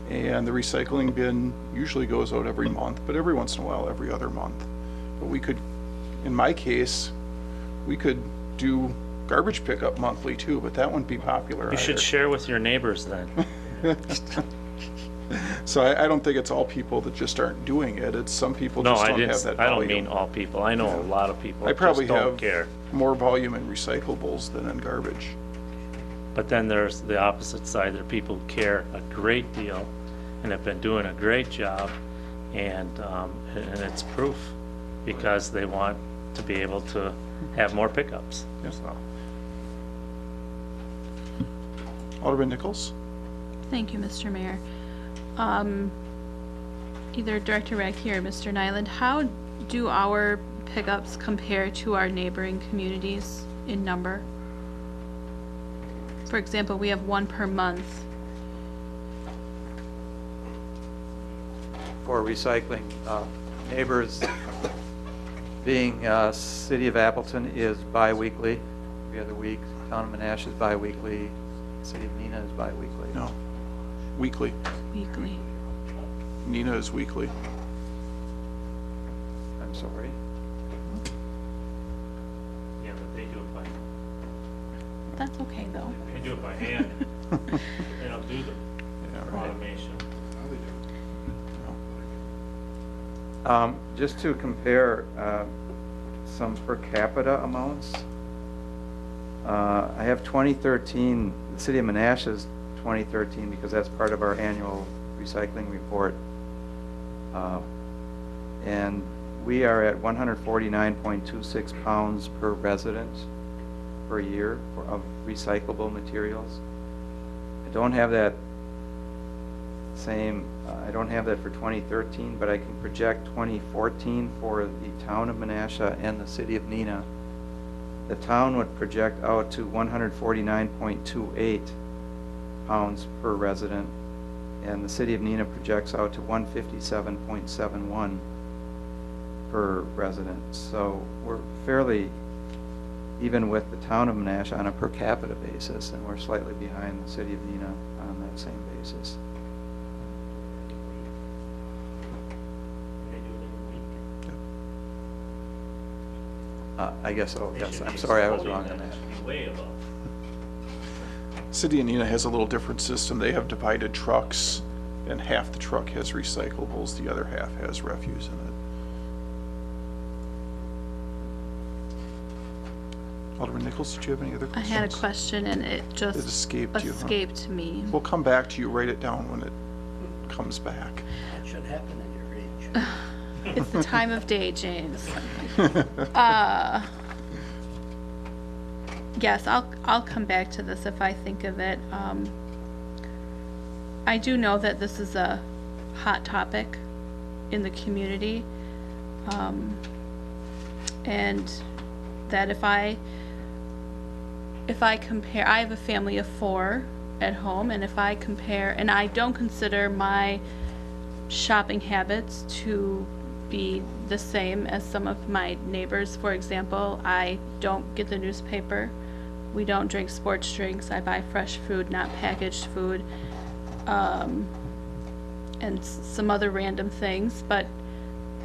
A: And the recycling bin usually goes out every month, but every once in a while, every other month. But we could, in my case, we could do garbage pickup monthly too, but that wouldn't be popular
I: You should
A: either.
I: share with your neighbors then.
A: So I don't think it's all people that just aren't doing it. It's some people
I: No,
A: just
I: I
A: don't have
I: didn't,
A: that
I: I
A: volume.
I: don't mean all people. I know a lot of people
A: I
I: that
A: probably
I: just don't
A: have
I: care.
A: more volume in recyclables than in garbage.
I: But then there's the opposite side. There are people who care a great deal and have been doing a great job, and it's proof because they want to be able to have more pickups. So,
A: Alderman Nichols?
R: Thank you, Mr. Mayor. Either Director Radke or Mr. Nyland, how do our pickups compare to our neighboring communities in number? For example, we have one per month.
J: For recycling, neighbors being City of Appleton is bi-weekly, every other week. Town of Menasha is bi-weekly. City of Nina is bi-weekly.
A: No, weekly.
R: Weekly.
A: Nina is weekly.
J: I'm sorry.
I: yeah, but they do it by,
R: That's okay, though.
I: they do it by hand. They don't do the automation.
J: Just to compare some per capita amounts, I have 2013, the city of Menasha's 2013, because that's part of our annual recycling report. And we are at 149.26 pounds per resident per year of recyclable materials. I don't have that I don't have that for 2013, but I can project 2014 for the town of Menasha and the city of Neenah. The town would project out to 149.28 pounds per resident, and the city of Neenah projects out to 157.71 per resident. So we're fairly even with the town of Menasha on a per capita basis, and we're slightly behind the city of Neenah on that same basis. I guess so, yes. I'm sorry, I was wrong on that.
A: City of Neenah has a little different system. They have divided trucks, and half the truck has recyclables, the other half has refuse in it. Alderman Nichols, did you have any other
R: I
A: questions?
R: had a question and it just
A: It escaped you, huh?
R: escaped me.
A: We'll come back to you. Write it down when it comes back.
H: That should happen at your age.
R: It's the time of day, James. Yes, I'll come back to this if I think of it. I do know that this is a hot topic in the community, and that if I compare, I have a family of 4 at home, and if I compare, and I don't consider my shopping habits to be the same as some of my neighbors. For example, I don't get the newspaper. We don't drink sports drinks. I buy fresh food, not packaged food, and some other random things. But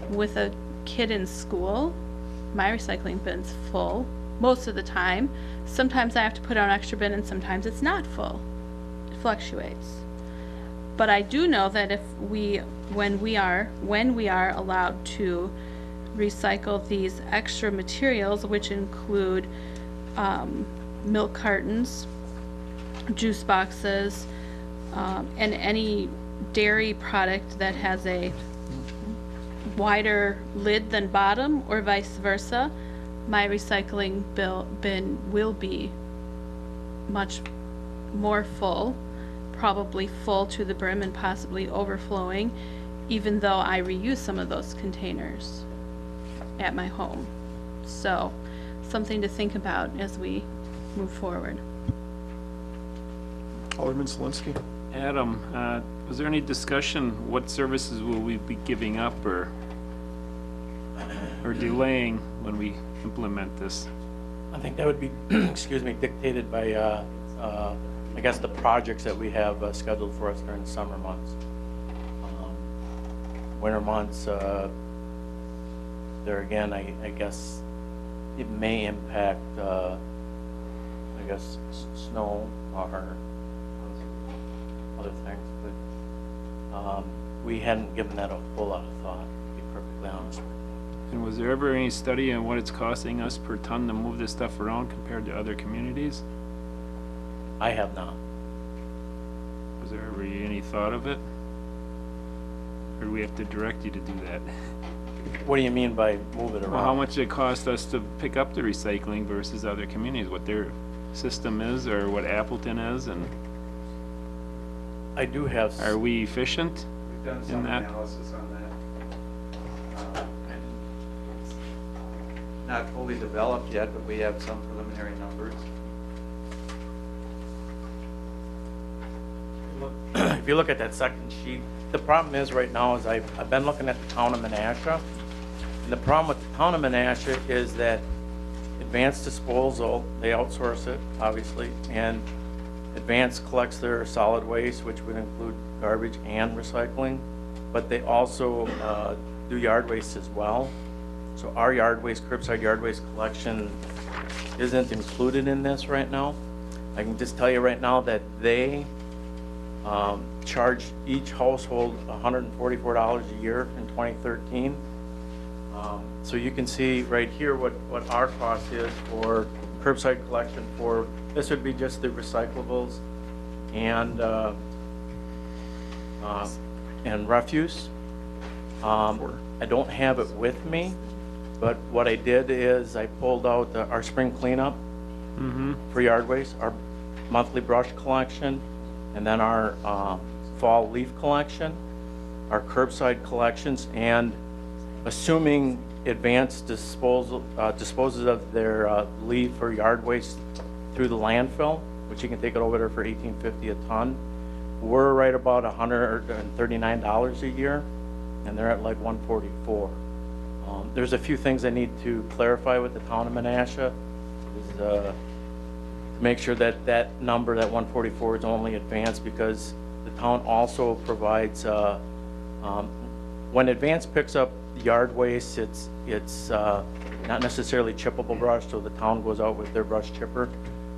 R: with a kid in school, my recycling bin's full most of the time. Sometimes I have to put out an extra bin, and sometimes it's not full. It fluctuates. But I do know that when we are allowed to recycle these extra materials, which include milk cartons, juice boxes, and any dairy product that has a wider lid than bottom, or vice versa, my recycling bin will be much more full, probably full to the brim and possibly overflowing, even though I reuse some of those containers at my home. So, something to think about as we move forward.
A: Alderman Zelinski?
D: Adam, was there any discussion, what services will we be giving up or delaying when we implement this?
K: I think that would be, excuse me, dictated by, I guess, the projects that we have scheduled for us during the summer months. Winter months, there again, I guess it may impact, I guess, snow or other things, but we hadn't given that a whole lot of thought, to be perfectly honest with you.
D: And was there ever any study on what it's costing us per ton to move this stuff around compared to other communities?
K: I have not.
D: Was there ever any thought of it? Or do we have to direct you to do that?
K: What do you mean by move it around?
D: Well, how much it cost us to pick up the recycling versus other communities, what their system is or what Appleton is, and
K: I do have.
D: Are we efficient
J: We've done
D: in
J: some
D: that?
J: analysis on that. It's not fully developed yet, but we have some preliminary numbers.
K: If you look at that second sheet, the problem is right now is I've been looking at the town of Menasha, and the problem with the town of Menasha is that Advanced Disposal, they outsource it, obviously, and Advanced collects their solid waste, which would include garbage and recycling, but they also do yard waste as well. So our yard waste, curbside yard waste collection isn't included in this right now. I can just tell you right now that they charge each household $144 a year in 2013, So you can see right here what our cost is for curbside collection for, this would be just the recyclables and refuse. I don't have it with me, but what I did is I pulled out our spring cleanup for yard waste, our monthly brush collection, and then our fall leaf collection, our curbside collections, and assuming Advanced disposes of their leaf or yard waste through the landfill, which you can take it over there for $18.50 a ton. We're right about $139 a year, and they're at like $144. There's a few things I need to clarify with the town of Menasha, is to make sure that that number, that 144, is only Advanced, because the town also provides, when Advanced picks up yard waste, it's not necessarily chippable brush, so the town goes out with their brush chipper.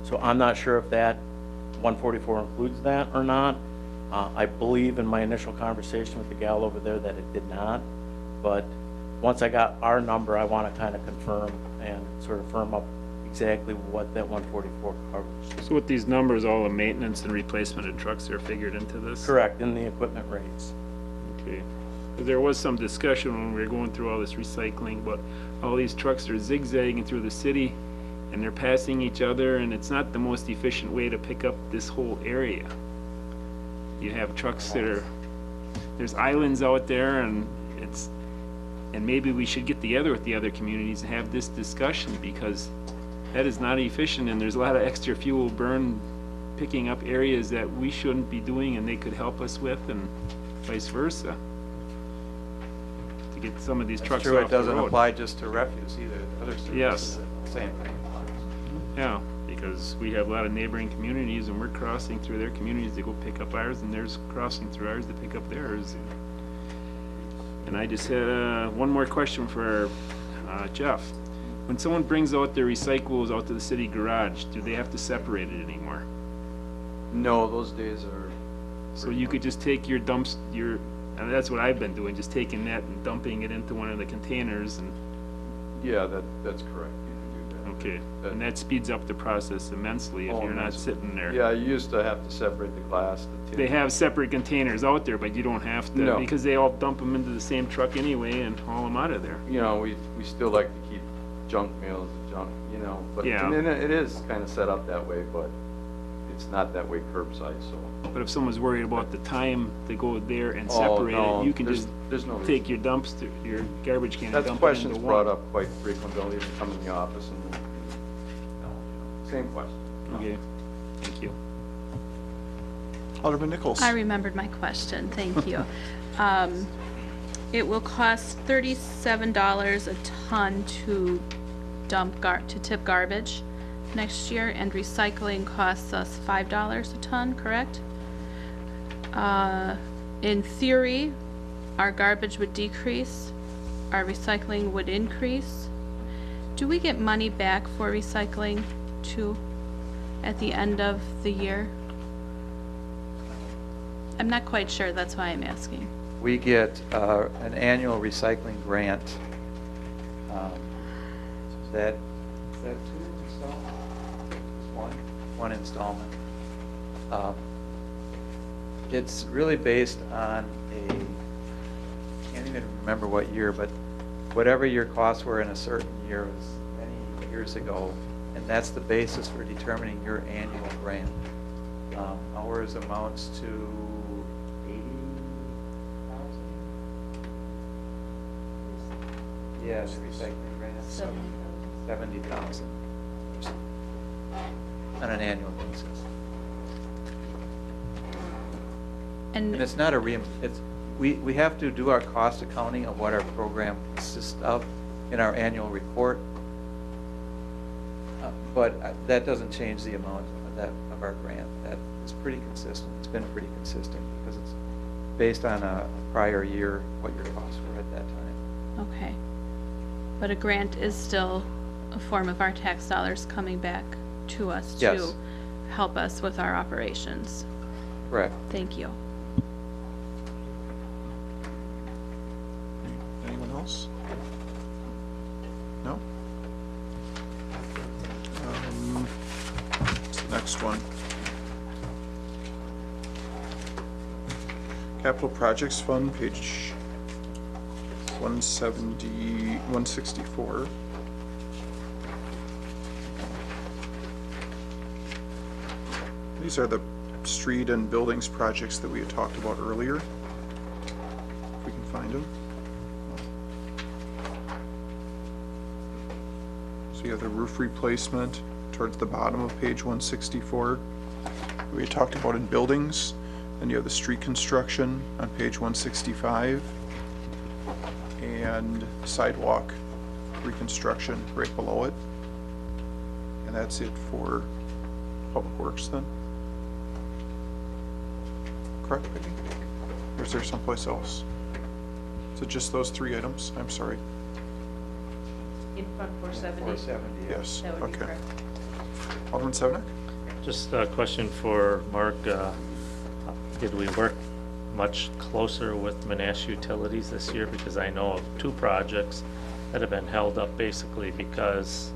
K: So I'm not sure if that 144 includes that or not. I believe in my initial conversation with the gal over there that it did not, but once I got our number, I want to kind of confirm and sort of firm up exactly what that 144 covers.
D: So with these numbers, all the maintenance and replacement of trucks are figured into this?
K: Correct, in the equipment rates.
D: Okay. There was some discussion when we were going through all this recycling, but all these trucks are zigzagging through the city and they're passing each other, and it's not the most efficient way to pick up this whole area. You have trucks that are, there's islands out there, and maybe we should get together with the other communities and have this discussion, because that is not efficient, and there's a lot of extra fuel burn picking up areas that we shouldn't be doing and they could help us with, and vice versa. To get some of these trucks off the road.
J: True, it doesn't apply just to refuse either. Other services,
D: yes.
J: Same thing.
D: Yeah, because we have a lot of neighboring communities and we're crossing through their communities to go pick up ours, and there's crossing through ours to pick up theirs. And I just had one more question for Jeff. When someone brings out their recyclables out to the city garage, do they have to separate it anymore?
J: No, those days are...
D: So you could just take your dumps, and that's what I've been doing, just taking that and dumping it into one of the containers, and...
O: Yeah, that's correct. You can do that.
D: Okay, and that speeds up the process immensely if you're not sitting there.
O: Yeah, you used to have to separate the glass, the tin.
D: They have separate containers out there, but you don't have to,
O: No.
D: because they all dump them into the same truck anyway and haul them out of there.
O: You know, we still like to keep junk meals, you know, but
D: Yeah.
O: and it is kind of set up that way, but it's not that way curbside, so.
D: But if someone's worried about the time to go there and
O: Oh,
D: separate
O: no,
D: it, you can
O: there's
D: just
O: no
D: take your dumpster, your garbage can, and
O: That's
D: dump it
O: questions
D: into
O: brought
D: one.
O: up quite frequently. They'll even come in the office and, same question.
D: Okay, thank you.
A: Alderman Nichols.
R: I remembered my question, thank you. It will cost $37 a ton to tip garbage next year, and recycling costs us $5 a ton, correct? In theory, our garbage would decrease, our recycling would increase. Do we get money back for recycling too at the end of the year? I'm not quite sure, that's why I'm asking.
J: We get an annual recycling grant. Is that 2 installments? One installment. It's really based on can't even remember what year, but whatever your costs were in a certain year was many years ago, and that's the basis for determining your annual grant. Ours amounts to Yeah, the recycling grant, 70,000 on an annual basis. And it's not we have to do our cost accounting of what our program consists of in our annual report, but that doesn't change the amount of our grant. That is pretty consistent. It's been pretty consistent because it's based on a prior year, what your costs were at that time.
R: Okay. But a grant is still a form of our tax dollars coming back to us
J: Yes.
R: to help us with our operations.
J: Correct.
R: Thank you.
A: Anyone else? next one. Capital Projects Fund, page 164. These are the street and buildings projects that we had talked about earlier. If we can find them. So you have the roof replacement towards the bottom of page 164. We had talked about in buildings. Then you have the street construction on page 165. And sidewalk reconstruction right below it. And that's it for Public Works then? Correct, Peggy? Or is there someplace else? Is it just those three items? I'm sorry.
B: In Fund 470?
J: 470,
A: Yes,
B: That would be
A: okay.
B: correct.
A: Alderman Sevenick?
I: Just a question for Mark. Did we work much closer with Menasha Utilities this year? Because I know of two projects that have been held up basically because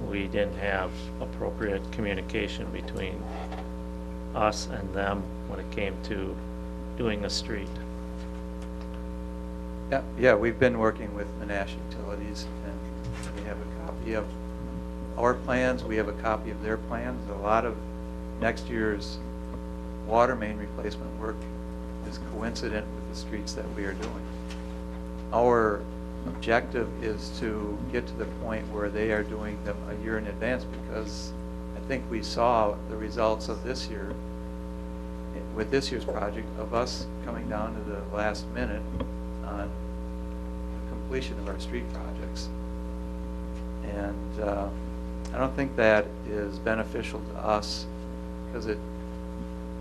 I: we didn't have appropriate communication between us and them when it came to doing a street.
J: Yeah, we've been working with Menasha Utilities, and we have a copy of our plans, we have a copy of their plans. A lot of next year's water main replacement work is coincident with the streets that we are doing. Our objective is to get to the point where they are doing them a year in advance, because I think we saw the results of this year, with this year's project, of us coming down to the last minute on the completion of our street projects. And I don't think that is beneficial to us, because it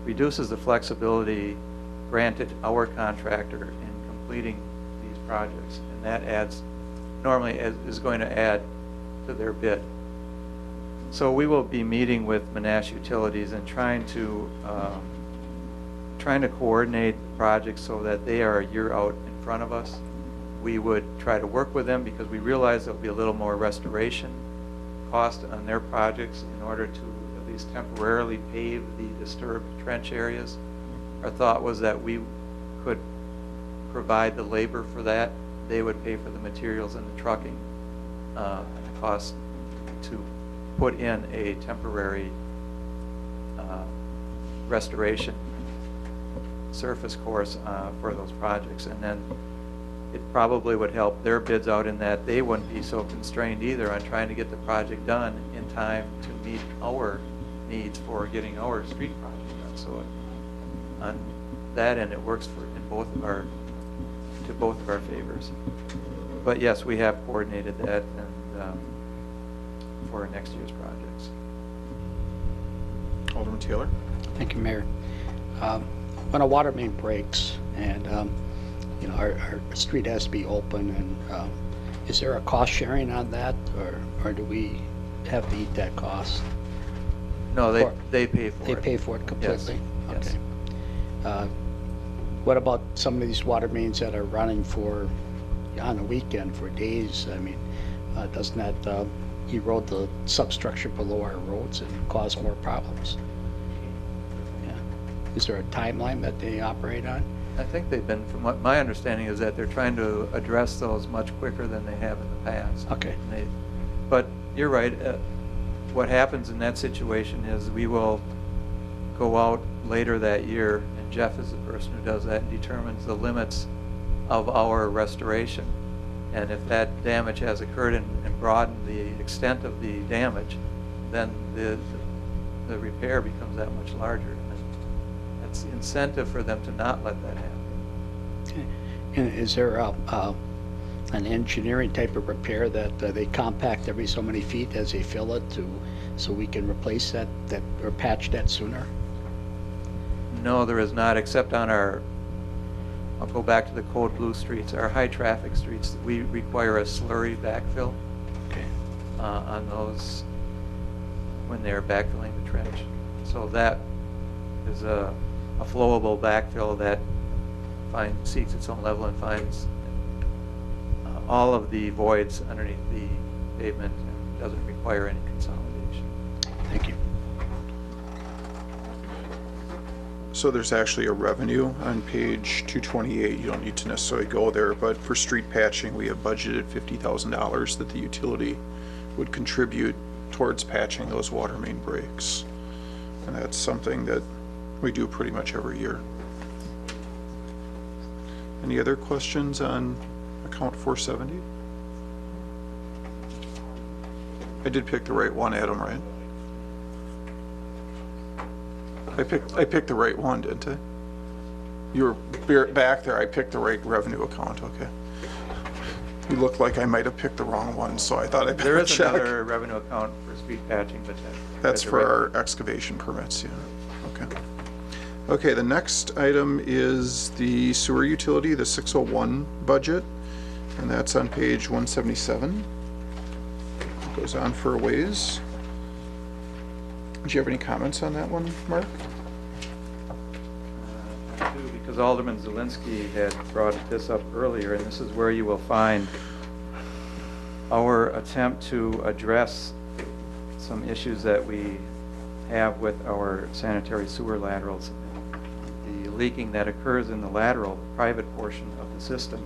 J: reduces the flexibility granted our contractor in completing these projects, and that normally is going to add to their bid. So we will be meeting with Menasha Utilities and trying to coordinate projects so that they are a year out in front of us. We would try to work with them because we realize there'll be a little more restoration cost on their projects in order to at least temporarily pave the disturbed trench areas. Our thought was that we could provide the labor for that. They would pay for the materials and the trucking, and the cost to put in a temporary restoration surface course for those projects. And then it probably would help their bids out in that they wouldn't be so constrained either on trying to get the project done in time to meet our needs for getting our street project done. So on that end, it works to both of our favors. But yes, we have coordinated that and for next year's projects.
A: Alderman Taylor?
H: Thank you, Mayor. When a water main breaks and you know, our street has to be open, and is there a cost sharing on that, or do we have to eat that cost?
J: No, they pay for it.
H: They pay for it completely?
J: Yes.
H: Okay. What about some of these water mains that are running on a weekend for days? I mean, doesn't that erode the substructure below our roads and cause more problems? Yeah. Is there a timeline that they operate on?
J: I think they've been, from what my understanding is, that they're trying to address those much quicker than they have in the past.
H: Okay.
J: But you're right. What happens in that situation is we will go out later that year, and Jeff is the person who does that and determines the limits of our restoration. And if that damage has occurred and broadened the extent of the damage, then the repair becomes that much larger. It's incentive for them to not let that happen.
H: Okay. And is there an engineering type of repair that they compact every so many feet as they fill it so we can replace that or patch that sooner?
J: No, there is not, except on I'll go back to the code blue streets, our high traffic streets. We require a slurry backfill.
H: Okay.
J: On those when they're backfilling the trench. So that is a flowable backfill that seeks its own level and finds all of the voids underneath the pavement and doesn't require any consolidation.
H: Thank you.
A: So there's actually a revenue on page 228. You don't need to necessarily go there, but for street patching, we have budgeted $50,000 that the utility would contribute towards patching those water main breaks. And that's something that we do pretty much every year. Any other questions on account 470? I did pick the right one, Adam, right? I picked the right one, didn't I? You were back there, I picked the right revenue account, okay. You looked like I might have picked the wrong one, so I thought I
J: There
A: better
J: is
A: check.
J: another revenue account for street patching, but
A: That's for our excavation permits, yeah, okay. Okay, the next item is the sewer utility, the 601 budget, and that's on page 177. Goes on for a ways. Do you have any comments on that one, Mark?
J: I do, because Alderman Zelinski had brought this up earlier, and this is where you will find our attempt to address some issues that we have with our sanitary sewer laterals. The leaking that occurs in the lateral, the private portion of the system,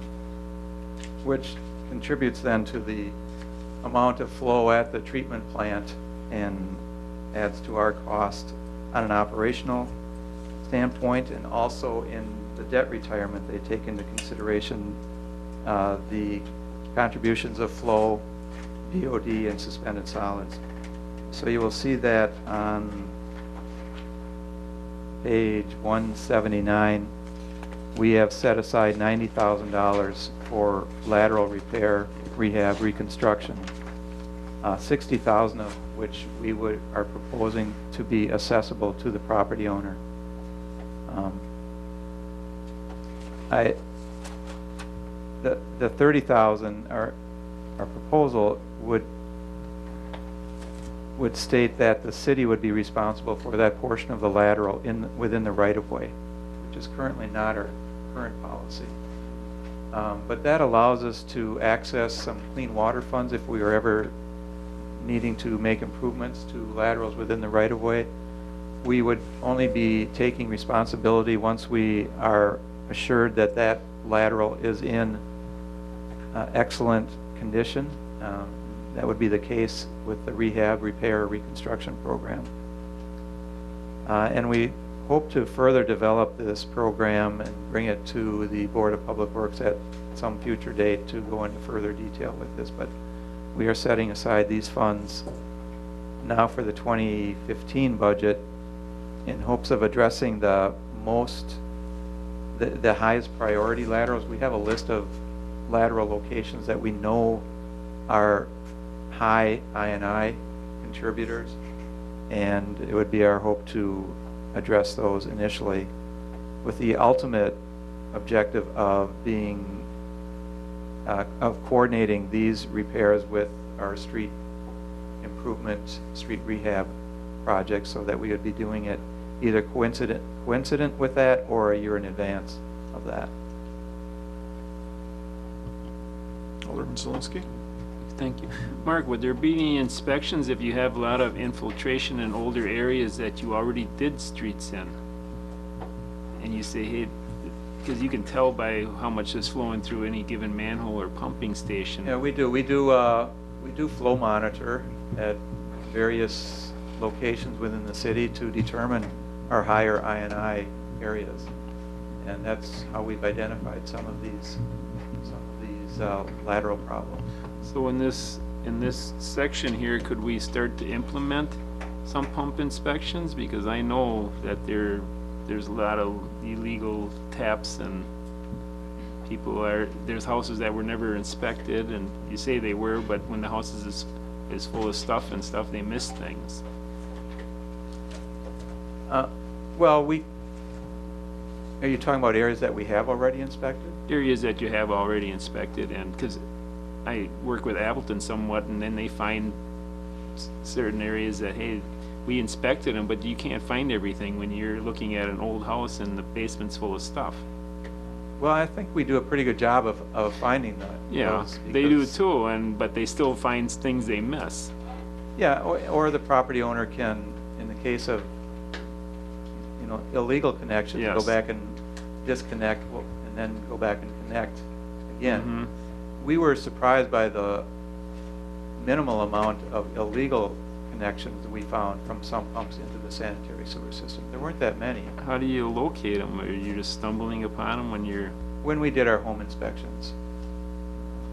J: which contributes then to the amount of flow at the treatment plant and adds to our cost on an operational standpoint, and also in the debt retirement, they take into consideration the contributions of flow, BOD, and suspended solids. So you will see that on page 179, we have set aside $90,000 for lateral repair, rehab, reconstruction, 60,000 of which we are proposing to be accessible to the property owner. The 30,000, our proposal would state that the city would be responsible for that portion of the lateral within the right-of-way, which is currently not our current policy. But that allows us to access some clean water funds if we are ever needing to make improvements to laterals within the right-of-way. We would only be taking responsibility once we are assured that that lateral is in excellent condition. That would be the case with the rehab, repair, reconstruction program. And we hope to further develop this program and bring it to the Board of Public Works at some future date to go into further detail with this. But we are setting aside these funds now for the 2015 budget in hopes of addressing the highest priority laterals. We have a list of lateral locations that we know are high I&I contributors, and it would be our hope to address those initially with the ultimate objective of coordinating these repairs with our street improvement, street rehab projects, so that we would be doing it either coincident with that or a year in advance of that.
A: Alderman Zelinski?
D: Thank you. Mark, would there be any inspections if you have a lot of infiltration in older areas that you already did streets in? And you say, hey, because you can tell by how much is flowing through any given manhole or pumping station.
J: Yeah, we do. We do flow monitor at various locations within the city to determine our higher I&I areas, and that's how we've identified some of these lateral problems.
D: So in this section here, could we start to implement some pump inspections? Because I know that there's a lot of illegal taps, and there's houses that were never inspected, and you say they were, but when the house is full of stuff and stuff, they miss things.
J: Well, are you talking about areas that we have already inspected?
D: Areas that you have already inspected, and because I work with Appleton somewhat, and then they find certain areas that, hey, we inspected them, but you can't find everything when you're looking at an old house and the basement's full of stuff.
J: Well, I think we do a pretty good job of finding that.
D: Yeah, they do too, but they still find things they miss.
J: Yeah, or the property owner can, in the case of, illegal connections, go
D: Yes.
J: back and disconnect, and then go back and connect again.
D: Mhm.
J: We were surprised by the minimal amount of illegal connections that we found from sump pumps into the sanitary sewer system. There weren't that many.
D: How do you locate them? Are you just stumbling upon them when you're...
J: When we did our home inspections,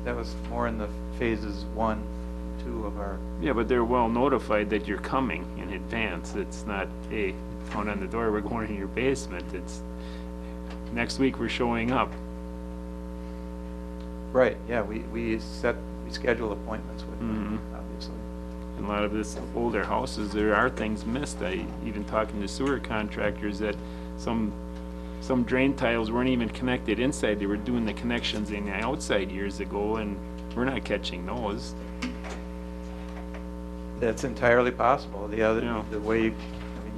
J: that was more in the phases 1, 2 of our,
D: Yeah, but they're well notified that you're coming in advance. It's not, hey, phone on the door, we're going in your basement. It's, next week we're showing up.
J: right, yeah, we schedule appointments with them, obviously.
D: In a lot of this older houses, there are things missed. I even talking to sewer contractors that some drain tiles weren't even connected inside. They were doing the connections in the outside years ago, and we're not catching those.
J: That's entirely possible. The other,
D: Yeah.
J: the way, I mean,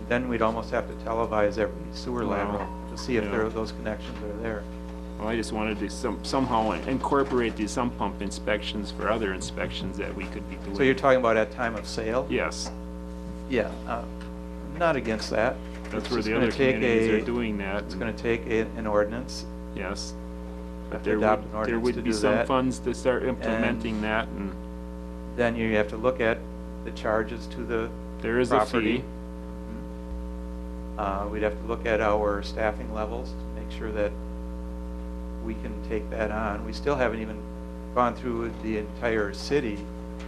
J: then we'd almost have to televise every sewer
D: Wow.
J: lateral to see if
D: Yeah.
J: those connections are there.
D: Well, I just wanted to somehow incorporate these sump pump inspections for other inspections that we could be doing.
J: So you're talking about at time of sale?
D: Yes.
J: Yeah, I'm not against that.
D: That's
J: It's
D: where
J: just
D: the
J: gonna
D: other
J: take
D: communities are doing that.
J: It's gonna take an ordinance.
D: Yes.
J: Have
D: But
J: to
D: there
J: adopt
D: would,
J: an
D: there
J: ordinance to
D: would be
J: do
D: some
J: that.
D: funds to start implementing that, and
J: Then you have to look at the charges to the
D: there is
J: property.
D: a fee.
J: We'd have to look at our staffing levels to make sure that we can take that on. We still haven't even gone through the entire city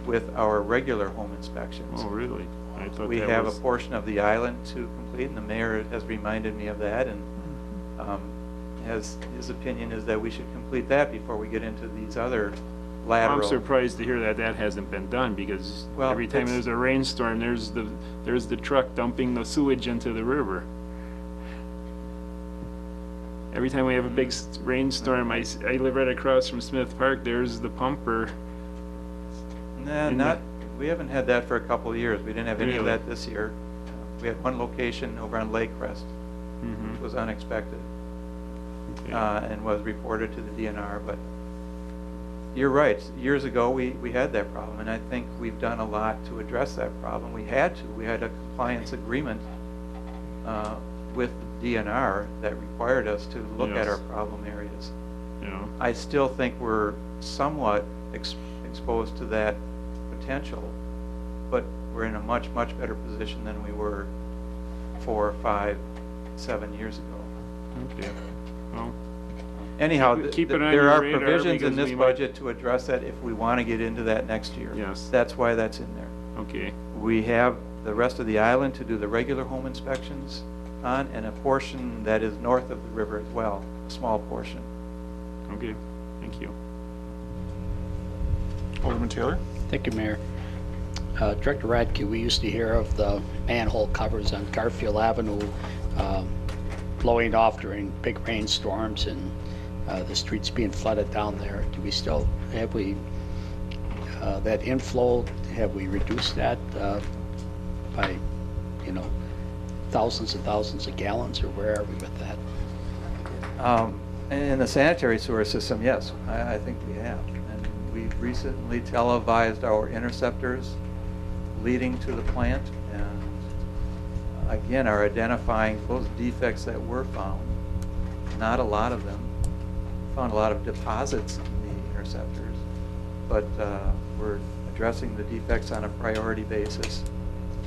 J: with our regular home inspections.
D: Oh, really? I thought
J: We
D: that
J: have
D: was...
J: a portion of the island to complete, and the mayor has reminded me of that, and his opinion is that we should complete that before we get into these other lateral.
D: I'm surprised to hear that that hasn't been done, because
J: Well,
D: every time
J: it's-
D: there's a rainstorm, there's the truck dumping the sewage into the river. Every time we have a big rainstorm, I live right across from Smith Park, there's the pumper.
J: Nah,
D: in
J: not, we haven't had that for a couple of years. We didn't have any of
D: Really?
J: that this year. We had one location over on Lake Crest.
D: Mhm.
J: It was unexpected,
D: Okay.
J: and was reported to the DNR, but you're right. Years ago, we had that problem, and I think we've done a lot to address that problem. We had to. We had a compliance agreement with the DNR that required us to look at
D: Yes.
J: our problem areas.
D: Yeah.
J: I still think we're somewhat exposed to that potential, but we're in a much, much better position than we were 4, 5, 7 years ago.
D: Okay. Well,
J: Anyhow,
D: keep it on
J: there
D: your
J: are
D: radar,
J: provisions in
D: because
J: this
D: we might-
J: budget to address that if we want to get into that next year.
D: Yes.
J: That's why that's in there.
D: okay.
J: We have the rest of the island to do the regular home inspections on, and a portion that is north of the river as well, a small portion.
D: Okay. Thank you.
A: Alderman Taylor?
H: Thank you, Mayor. Director Radke, we used to hear of the manhole covers on Garfield Avenue blowing off during big rainstorms and the streets being flooded down there. Do we still, have we, that inflow, have we reduced that by, thousands and thousands of gallons, or where are we with that?
J: In the sanitary sewer system, yes, I think we have. And we've recently televised our interceptors leading to the plant, and again, are identifying those defects that were found. Not a lot of them. Found a lot of deposits in the interceptors, but we're addressing the defects on a priority basis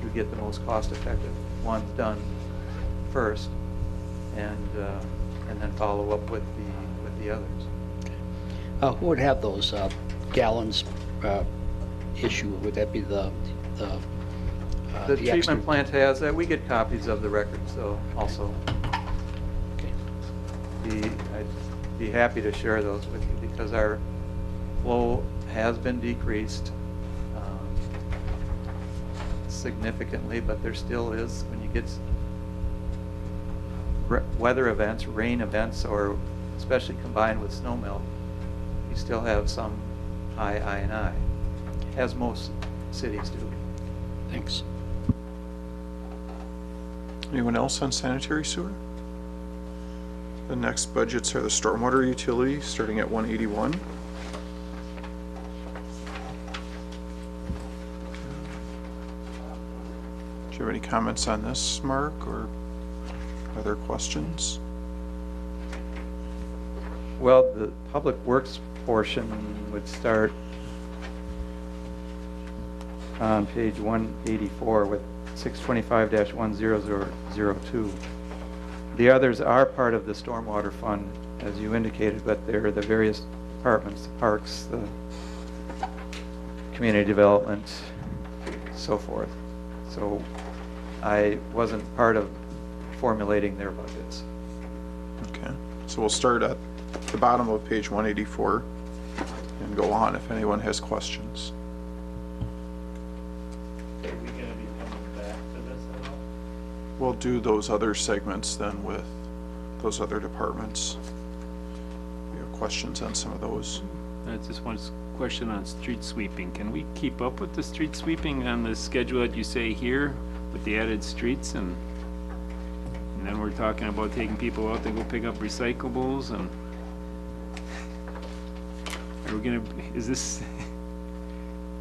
J: to get the most cost-effective ones done first, and then follow up with the others.
H: Who would have those gallons issue? Would that be the
J: The treatment
H: extra-
J: plant has that. We get copies of the records, so also.
H: Okay.
J: I'd be happy to share those with you, because our flow has been decreased significantly, but there still is, when you get weather events, rain events, or especially combined with snow melt, you still have some high I&I, as most cities do.
H: Thanks.
A: Anyone else on sanitary sewer? The next budgets are the stormwater utility, starting at 181. Do you have any comments on this, Mark, or other questions?
J: Well, the Public Works portion would start on page 184 with 625-10002. The others are part of the Stormwater Fund, as you indicated, but they're the various departments, the parks, the community development, so forth. So I wasn't part of formulating their budgets.
A: Okay, so we'll start at the bottom of page 184 and go on if anyone has questions.
I: Are we gonna be coming back to this at all?
A: We'll do those other segments then with those other departments. We have questions on some of those.
D: Just one question on street sweeping. Can we keep up with the street sweeping on the schedule that you say here with the added streets, and then we're talking about taking people out to go pick up recyclables, and are we gonna, is this,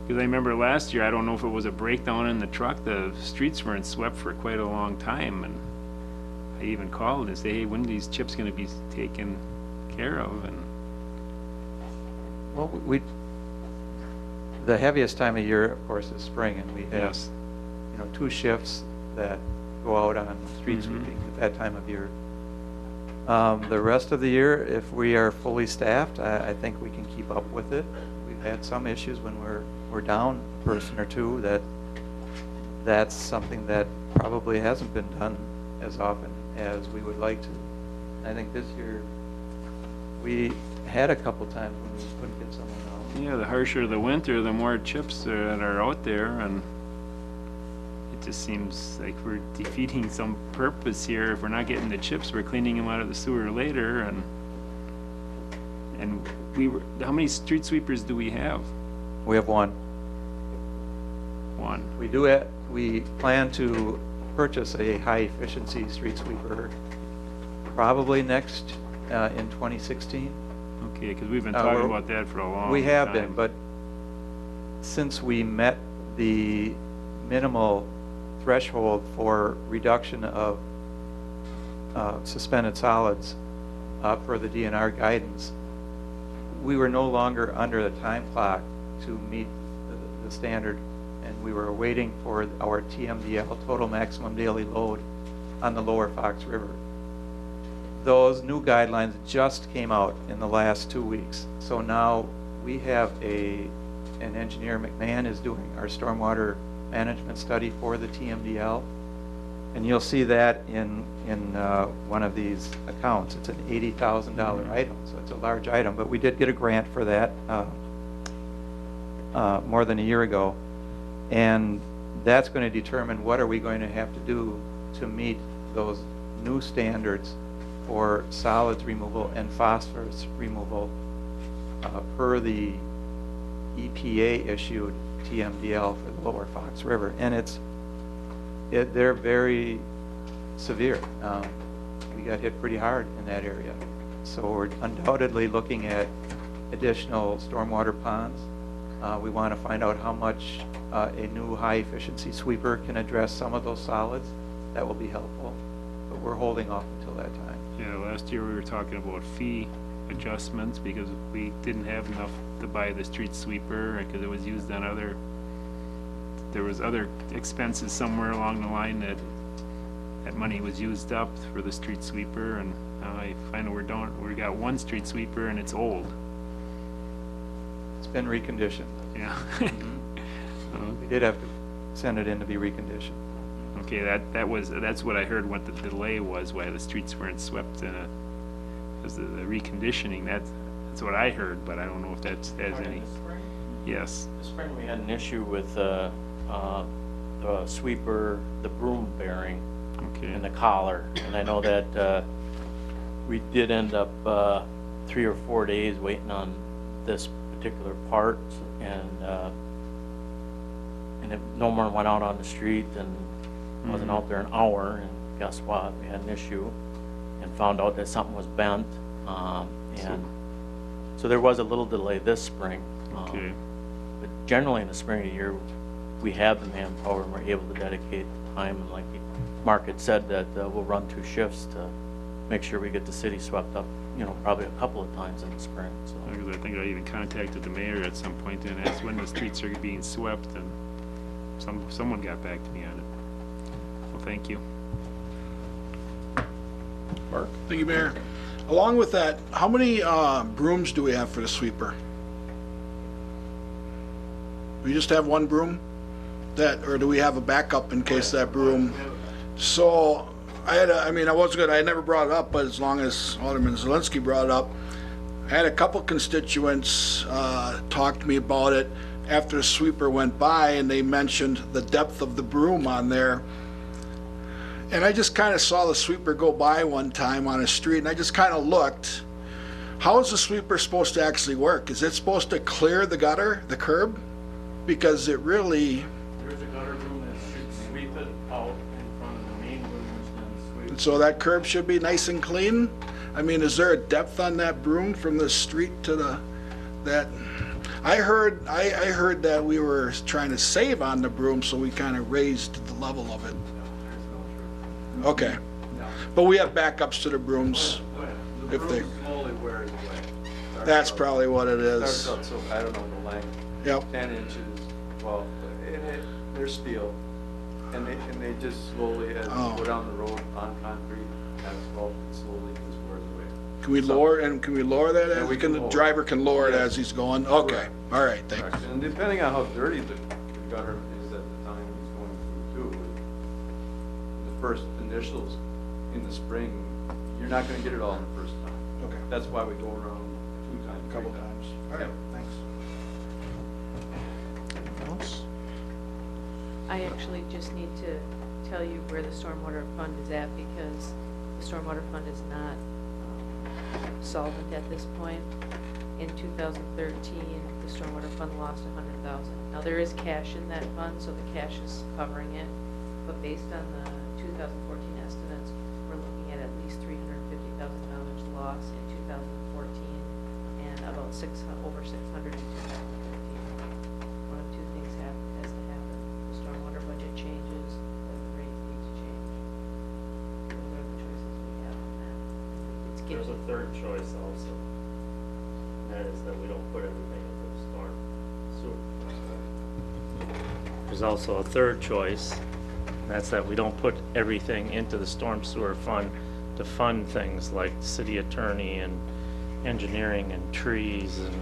D: because I remember last year, I don't know if it was a breakdown in the truck, the streets weren't swept for quite a long time, and I even called and say, hey, when are these chips gonna be taken care of? And
J: Well, the heaviest time of year, of course, is spring, and we have,
D: Yes.
J: 2 shifts that go out on street sweeping at that time of year. The rest of the year, if we are fully staffed, I think we can keep up with it. We've had some issues when we're down a person or two, that's something that probably hasn't been done as often as we would like to. I think this year, we had a couple times when we couldn't get someone out.
D: yeah, the harsher the winter, the more chips that are out there, and it just seems like we're defeating some purpose here. If we're not getting the chips, we're cleaning them out of the sewer later, and how many street sweepers do we have?
J: We have one.
D: One.
J: We plan to purchase a high-efficiency street sweeper probably next, in 2016.
D: Okay, because we've been talking about that for a long time.
J: We have been, but since we met the minimal threshold for reduction of suspended solids per the DNR guidance, we were no longer under the time clock to meet the standard, and we were waiting for our TMDL, total maximum daily load, on the lower Fox River. Those new guidelines just came out in the last 2 weeks. So now we have an engineer, McMahon, is doing our stormwater management study for the TMDL. And you'll see that in one of these accounts. It's an $80,000 item, so it's a large item. But we did get a grant for that more than a year ago. And that's going to determine what are we going to have to do to meet those new standards for solids removal and phosphorus removal per the EPA issued TMDL for the lower Fox River. And they're very severe. We got hit pretty hard in that area. So we're undoubtedly looking at additional stormwater ponds. We want to find out how much a new high efficiency sweeper can address some of those solids. That will be helpful, but we're holding off until that time.
D: Yeah, last year we were talking about fee adjustments because we didn't have enough to buy the street sweeper because it was used on there was other expenses somewhere along the line that money was used up for the street sweeper, and I find we got one street sweeper and it's old.
J: It's been reconditioned.
D: Yeah.
J: We did have to send it in to be reconditioned.
D: Okay, that's what I heard. What the delay was, why the streets weren't swept because the reconditioning. That's what I heard, but I don't know if that has any. Yes.
K: This spring we had an issue with the sweeper, the broom bearing, and the collar, and I know that we did end up 3 or 4 days waiting on this particular part, and no one went out on the street and wasn't out there an hour, and guess what? We had an issue and found out that something was bent, and so there was a little delay this spring. But generally in the spring of the year, we have the manpower and we're able to dedicate time, and like Mark had said, that we'll run 2 shifts to make sure we get the city swept up, probably a couple of times in the spring, so.
D: Because I think I even contacted the mayor at some point and asked when the streets are being swept, and someone got back to me on it. Well, thank you.
A: Mark?
L: Thank you, Mayor. Along with that, how many brooms do we have for the sweeper? We just have one broom? Or do we have a backup in case that broom? So, I never brought it up, but as long as Alderman Zelinski brought it up, I had a couple constituents talk to me about it after the sweeper went by, and they mentioned the depth of the broom on there. And I just kind of saw the sweeper go by one time on a street, and I just kind of looked. How is the sweeper supposed to actually work? Is it supposed to clear the gutter, the curb? Because it really...
K: There's a gutter broom that should sweep it out in front of the main rooms and sweep.
L: So that curb should be nice and clean? I mean, is there a depth on that broom from the street to that? I heard that we were trying to save on the broom, so we kind of raised the level of it. Okay. But we have backups to the brooms.
O: The
L: If they,
O: broom slowly wears away.
L: that's probably what it is.
O: Starts out, so I don't know the length.
L: Yep.
O: 10 inches, well, they're steel. And they just slowly, as you go down the road on concrete, asphalt, it slowly just wears away.
L: Can we lower that?
O: Yeah, we can
L: the
O: lower.
L: driver can lower it
O: Yes.
L: as he's going? Okay,
O: Correct.
L: all right, thank
O: Correct.
L: you.
O: And depending on how dirty the gutter is at the time he's going through too, the first initials in the spring, you're not gonna get it all in the first time.
L: Okay.
O: That's why we go around 2 times, 3
L: Couple
O: times.
L: times. All right, thanks.
A: Else?
B: I actually just need to tell you where the stormwater fund is at, because the stormwater fund is not solvent at this point. In 2013, the stormwater fund lost $100,000. Now, there is cash in that fund, so the cash is covering it, but based on the 2014 estimates, we're looking at least $350,000 loss in 2014 and about over 600 in 2015. One of 2 things has to happen. The stormwater budget changes, then the rate needs to change. Those are the choices we have on that. It's
I: There's
B: getting,
I: a third choice also. And that is that we don't put everything into the storm sewer. There's also a third choice, and that's that we don't put everything into the storm sewer fund to fund things like the city attorney and engineering and trees and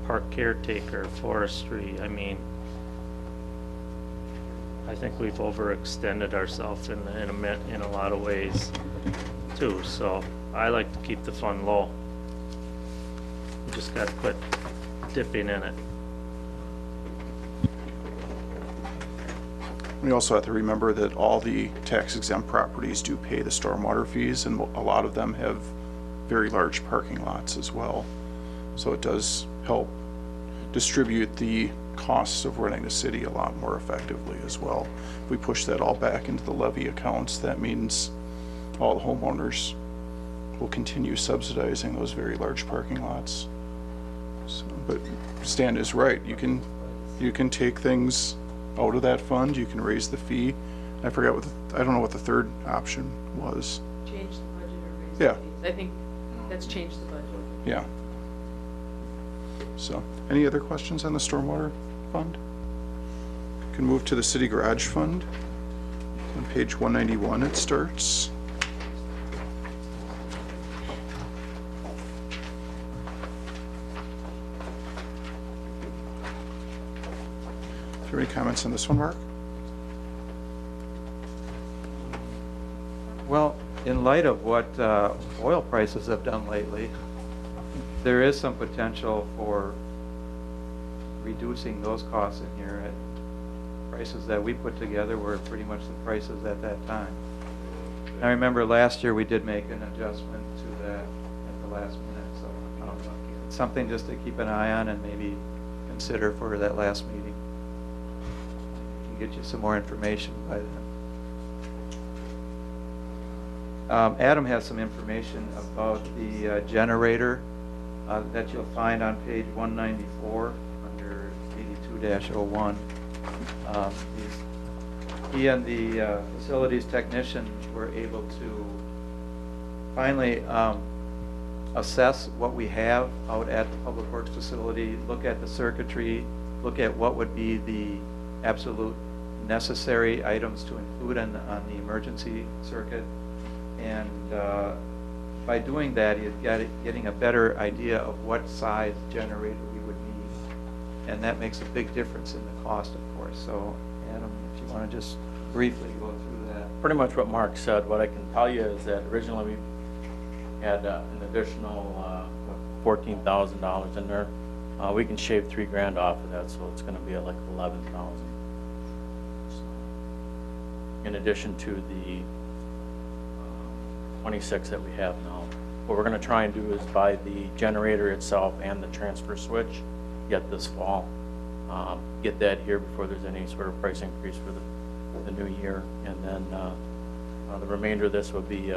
I: park caretaker, forestry. I mean, I think we've overextended ourselves in a lot of ways too. So I like to keep the fund low. We just got to quit dipping in it.
A: We also have to remember that all the tax exempt properties do pay the stormwater fees, and a lot of them have very large parking lots as well. So it does help distribute the costs of running the city a lot more effectively as well. If we push that all back into the levy accounts, that means all the homeowners will continue subsidizing those very large parking lots. So, but Stan is right. You can take things out of that fund. You can raise the fee. I forgot I don't know what the third option was.
B: change the budget or raise
A: Yeah.
B: the fees. I think that's changed the budget.
A: Yeah. So, any other questions on the stormwater fund? Can move to the city garage fund. On page 191 it starts. Do you have any comments on this one, Mark?
J: Well, in light of what oil prices have done lately, there is some potential for reducing those costs in here at prices that we put together were pretty much the prices at that time. I remember last year we did make an adjustment to that at the last minute, so it's something just to keep an eye on and maybe consider for that last meeting. Get you some more information by then. Adam has some information about the generator that you'll find on page 194 under 82-01. he and the facilities technician were able to finally assess what we have out at the Public Works facility, look at the circuitry, look at what would be the absolute necessary items to include on the emergency circuit. And by doing that, he's getting a better idea of what size generator we would need. And that makes a big difference in the cost, of course. So, Adam, if you want to just briefly go through that.
K: Pretty much what Mark said. What I can tell you is that originally we had an additional $14,000 in there. We can shave $3,000 off of that, so it's going to be at like 11,000. In addition to the 26 that we have now. What we're going to try and do is buy the generator itself and the transfer switch yet this fall. Get that here before there's any sort of price increase for the new year. And then the remainder of this will be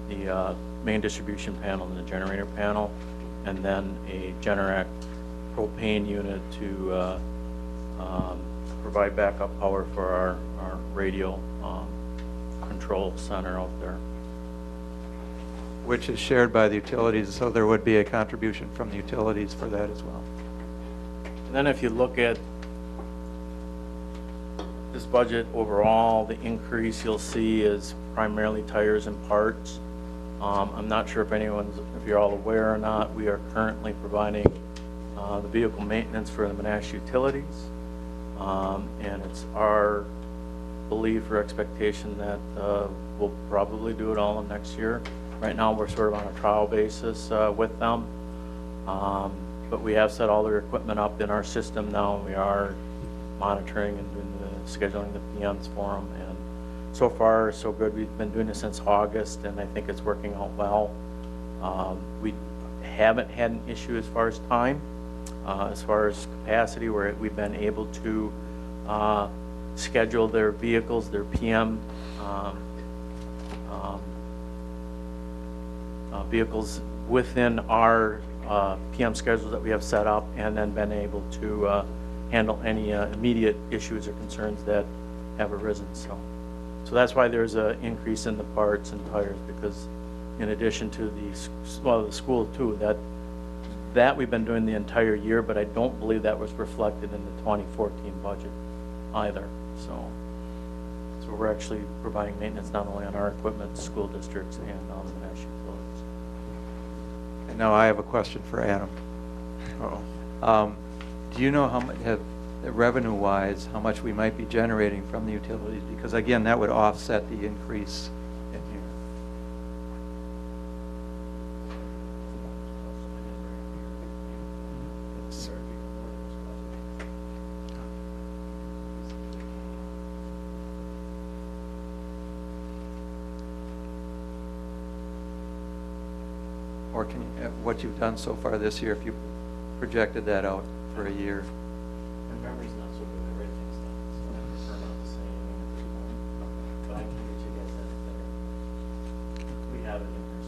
K: the main distribution panel and the generator panel, and then a Generac propane unit to provide backup power for our radio control center out there.
J: Which is shared by the utilities, so there would be a contribution from the utilities for that as well.
K: And then if you look at this budget overall, the increase you'll see is primarily tires and parts. I'm not sure if you're all aware or not, we are currently providing the vehicle maintenance for the Menasha utilities. And it's our belief or expectation that we'll probably do it all in next year. Right now, we're sort of on a trial basis with them. But we have set all their equipment up in our system now. We are monitoring and doing scheduling the PMs for them. And so far, so good. We've been doing this since August, and I think it's working out well. We haven't had an issue as far as time. As far as capacity, where we've been able to schedule their vehicles, their PM vehicles within our PM schedules that we have set up, and then been able to handle any immediate issues or concerns that have arisen. So that's why there's an increase in the parts and tires, because in addition to the school too, that we've been doing the entire year, but I don't believe that was reflected in the 2014 budget either. So we're actually providing maintenance not only on our equipment, school districts, and on the Menasha utilities.
J: And now I have a question for Adam. Do you know how much, revenue-wise, how much we might be generating from the utilities? Because again, that would offset the increase in here. Or can you, what you've done so far this year, if you projected that out for a year?
K: My memory's not so good. I write things down, so I prefer not to say anything at this point. But I can get you guys that later. We have it in here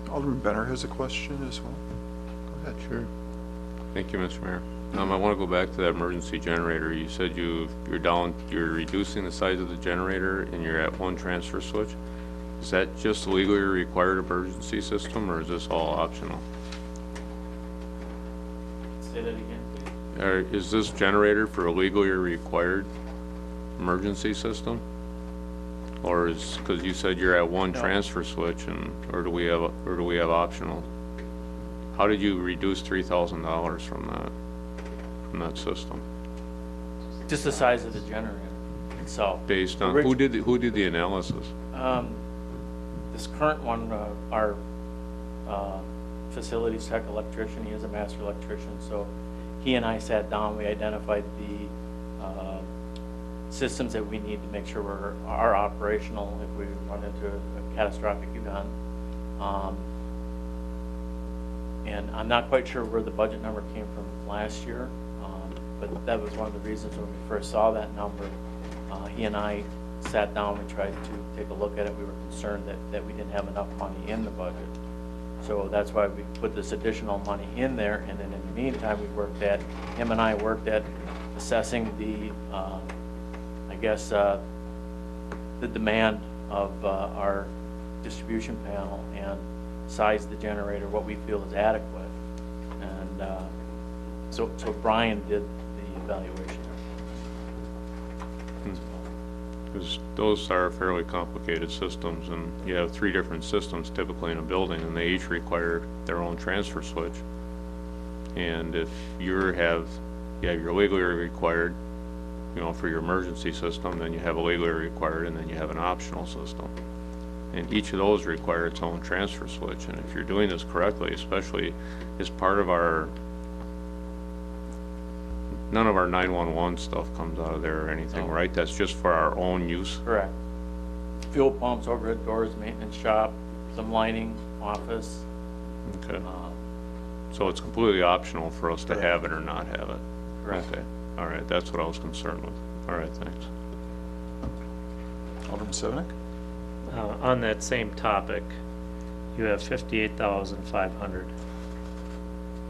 K: somewhere.
A: Alderman Benner has a question as well. Go ahead. Sure.
G: Thank you, Mr. Mayor. I want to go back to that emergency generator. You said you're reducing the size of the generator and you're at one transfer switch. Is that just a legally required emergency system, or is this all optional?
K: Say that again, please.
G: Or is this generator for a legally required emergency system? Or is, because you said you're at one transfer switch, or do we have optional? How did you reduce $3,000 from that system?
K: Just the size of the generator itself.
G: Based on who did the analysis?
K: This current one, our facilities tech electrician, he is a master electrician, so he and I sat down, we identified the systems that we need to make sure are operational if we run into a catastrophic event. And I'm not quite sure where the budget number came from last year, but that was one of the reasons when we first saw that number. He and I sat down and tried to take a look at it. We were concerned that we didn't have enough money in the budget. So that's why we put this additional money in there, and then in the meantime, him and I worked at assessing the, I guess, the demand of our distribution panel and size the generator, what we feel is adequate. And so Brian did the evaluation.
G: Because those are fairly complicated systems, and you have 3 different systems typically in a building, and they each require their own transfer switch. And if you have your legally required, you know, for your emergency system, then you have a legally required, and then you have an optional system. And each of those require its own transfer switch. And if you're doing this correctly, especially as part of our, none of our 911 stuff comes out of there or anything, right? That's just for our own use?
K: Correct. Fuel pumps, overhead doors, maintenance shop, some lighting, office.
G: Okay. So it's completely optional for us to have it or not have it?
K: Correct.
G: Okay. All right, that's what I was concerned with. All right, thanks.
A: Alderman Sevenick?
I: On that same topic, you have 58,500.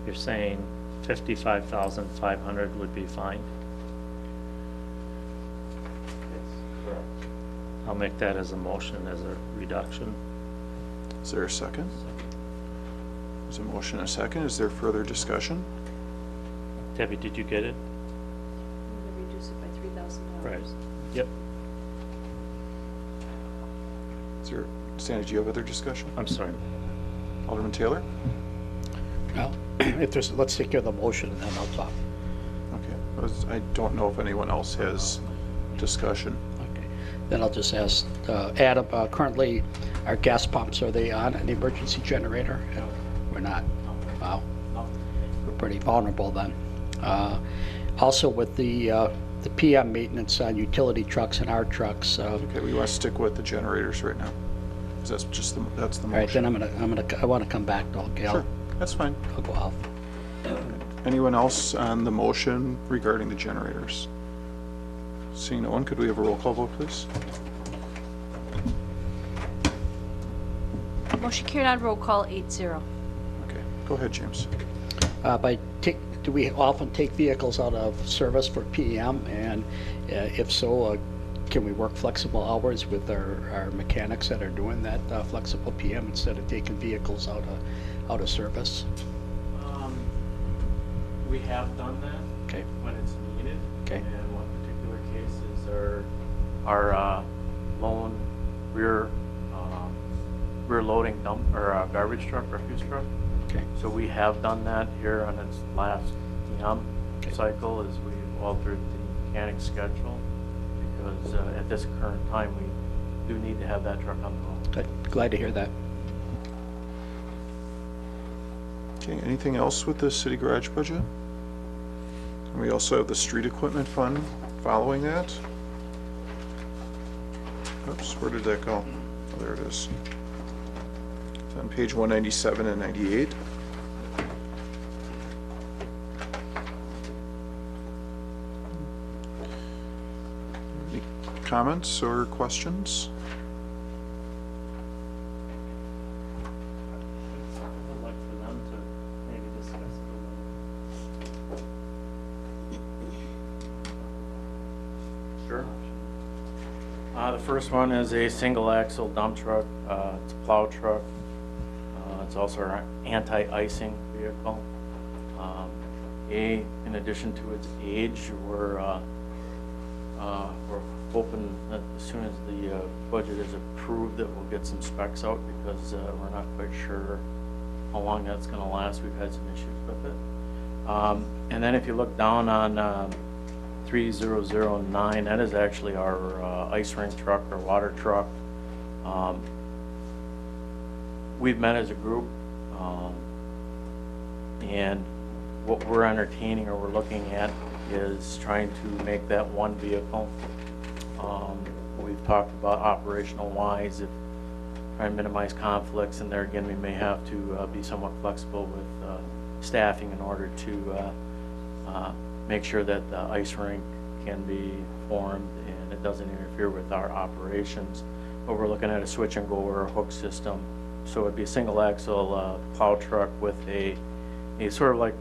I: You're saying 55,500 would be fine?
K: Correct.
I: I'll make that as a motion as a reduction.
A: Is there a second? There's a motion and a second. Is there further discussion?
I: Debbie, did you get it?
B: Reduce it by $3,000.
I: Right. Yep.
A: Is there, Sandy, do you have other discussion?
I: I'm sorry.
A: Alderman Taylor?
H: Well, if there's, let's take care of the motion and then I'll talk.
A: Okay. I don't know if anyone else has discussion.
H: Okay. Then I'll just ask Adam, currently our gas pumps, are they on an emergency generator? No. We're not. Wow.
K: No.
H: We're pretty vulnerable then. Also with the PM maintenance on utility trucks and our trucks.
A: Okay, we want to stick with the generators right now. Because that's just the, that's the motion.
H: All right, then I want to come back to Gail.
A: Sure, that's fine.
H: I'll go off.
A: Anyone else on the motion regarding the generators? Seeing no one, could we have a roll call vote, please?
C: Motion carried on roll call 8-0.
A: Okay, go ahead, James.
H: Do we often take vehicles out of service for PM? And if so, can we work flexible hours with our mechanics that are doing that flexible PM instead of taking vehicles out of service?
K: We have done that.
H: Okay.
K: When it's needed.
H: Okay.
K: And one particular case is our lone rear loading dump or garbage truck, refuse truck.
H: Okay.
K: So we have done that here on its last cycle as we altered the mechanic schedule because at this current time we do need to have that truck on the road.
H: Good. Glad to hear that.
A: Okay, anything else with the city garage budget? And we also have the street equipment fund following that. Oops, where did that go? Oh, there it is. It's on page 197 and 98. Any comments or questions?
I: I'd like for them to maybe discuss it a little.
K: Sure. The first one is a single axle dump truck. It's a plow truck. It's also our anti-icing vehicle. In addition to its age, we're hoping that as soon as the budget is approved that we'll get some specs out because we're not quite sure how long that's going to last. We've had some issues with it. And then if you look down on 3009, that is actually our ice rink truck or water truck. We've met as a group, and what we're entertaining or we're looking at is trying to make that one vehicle. We've talked about operational wise, if trying to minimize conflicts, and there again we may have to be somewhat flexible with staffing in order to make sure that the ice rink can be formed and it doesn't interfere with our operations. But we're looking at a switch and go or a hook system so it'd be a single axle plow truck with a sort of like,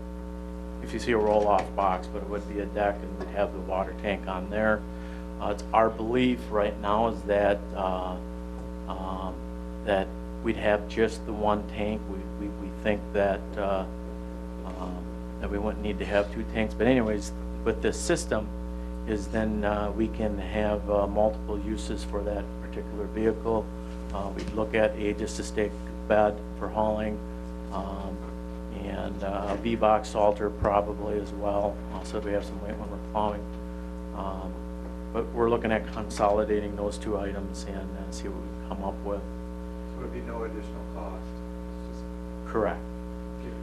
K: if you see a roll-off box, but it would be a deck and we'd have the water tank on there. It's our belief right now is that that we'd have just the one tank. We think that that we wouldn't need to have two tanks. But anyways, with this system is then we can have multiple uses for that particular vehicle. We'd look at a just a stake bed for hauling, and a V-box salter probably as well, so we have some weight when we're plowing. But we're looking at consolidating those two items and see what we can come up with.
J: So it would be no additional cost?
K: Correct.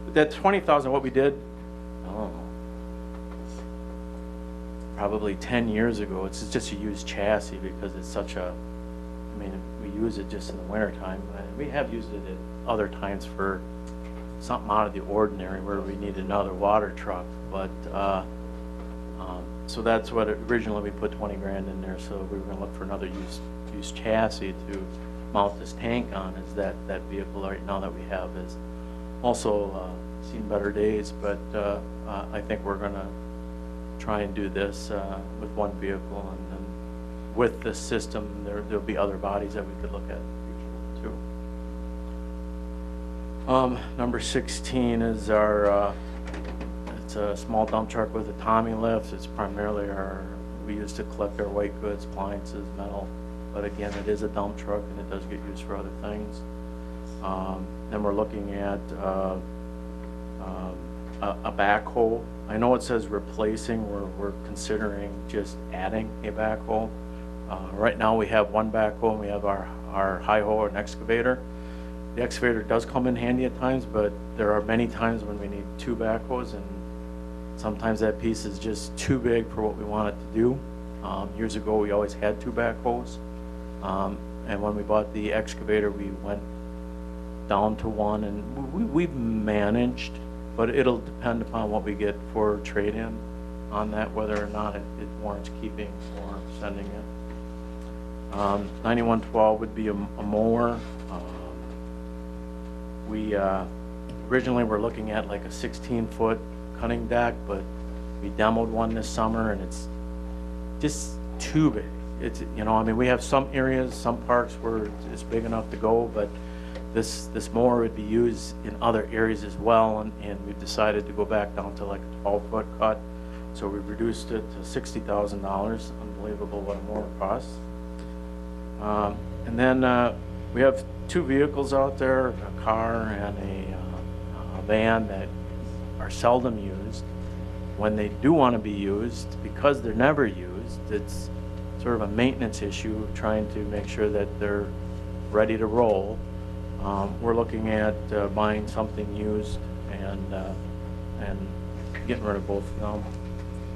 K: But that 20,000, what we did, I don't know, probably 10 years ago, it's just a used chassis because it's such a, I mean, we use it just in the wintertime. We have used it at other times for something out of the ordinary where we need another water truck. But, so that's what originally we put 20 grand in there. So we were gonna look for another used chassis to mount this tank on. Is that vehicle right now that we have is also seen better days, but I think we're gonna try and do this with one vehicle, and then with this system there'll be other bodies that we could look at too. Number 16 is our it's a small dump truck with a Tommy lift. It's primarily we use to collect our white goods, appliances, metal, but again it is a dump truck and it does get used for other things. Then we're looking at a backhoe. I know it says replacing, we're considering just adding a backhoe. Right now we have one backhoe and we have our high hoe and excavator. The excavator does come in handy at times, but there are many times when we need two backhoes, and sometimes that piece is just too big for what we want it to do. Years ago we always had two backhoes, and when we bought the excavator we went down to one, and we've managed, but it'll depend upon what we get for trade-in on that, whether or not it warrants keeping or sending it. 9112 would be a mower. We originally were looking at like a 16-foot cutting deck, but we demoed one this summer and it's just too big. It's, you know, I mean, we have some areas, some parks where it's big enough to go, but this mower would be used in other areas as well, and we've decided to go back down to like a 12-foot cut. So we reduced it to $60,000. Unbelievable what a mower costs. And then we have two vehicles out there, a car and a van that are seldom used. When they do want to be used, because they're never used, it's sort of a maintenance issue of trying to make sure that they're ready to roll. We're looking at buying something used and getting rid of both of them.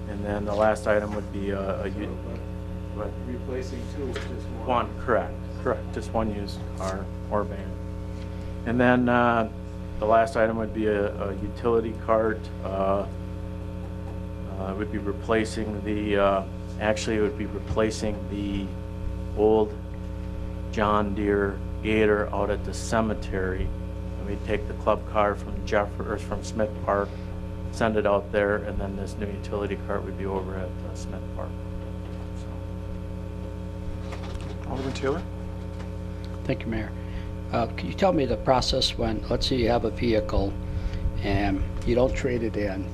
K: And then the last item would be
J: replacing two, just
K: one. Correct, just one used car or van. And then the last item would be a utility cart. It would be replacing actually it would be replacing the old John Deere Gator out at the cemetery. And we'd take the club car from from Smith Park, send it out there, and then this new utility cart would be over at Smith Park.
A: Alderman Taylor?
H: Thank you, Mayor. Can you tell me the process when, let's say you have a vehicle and you don't trade it in,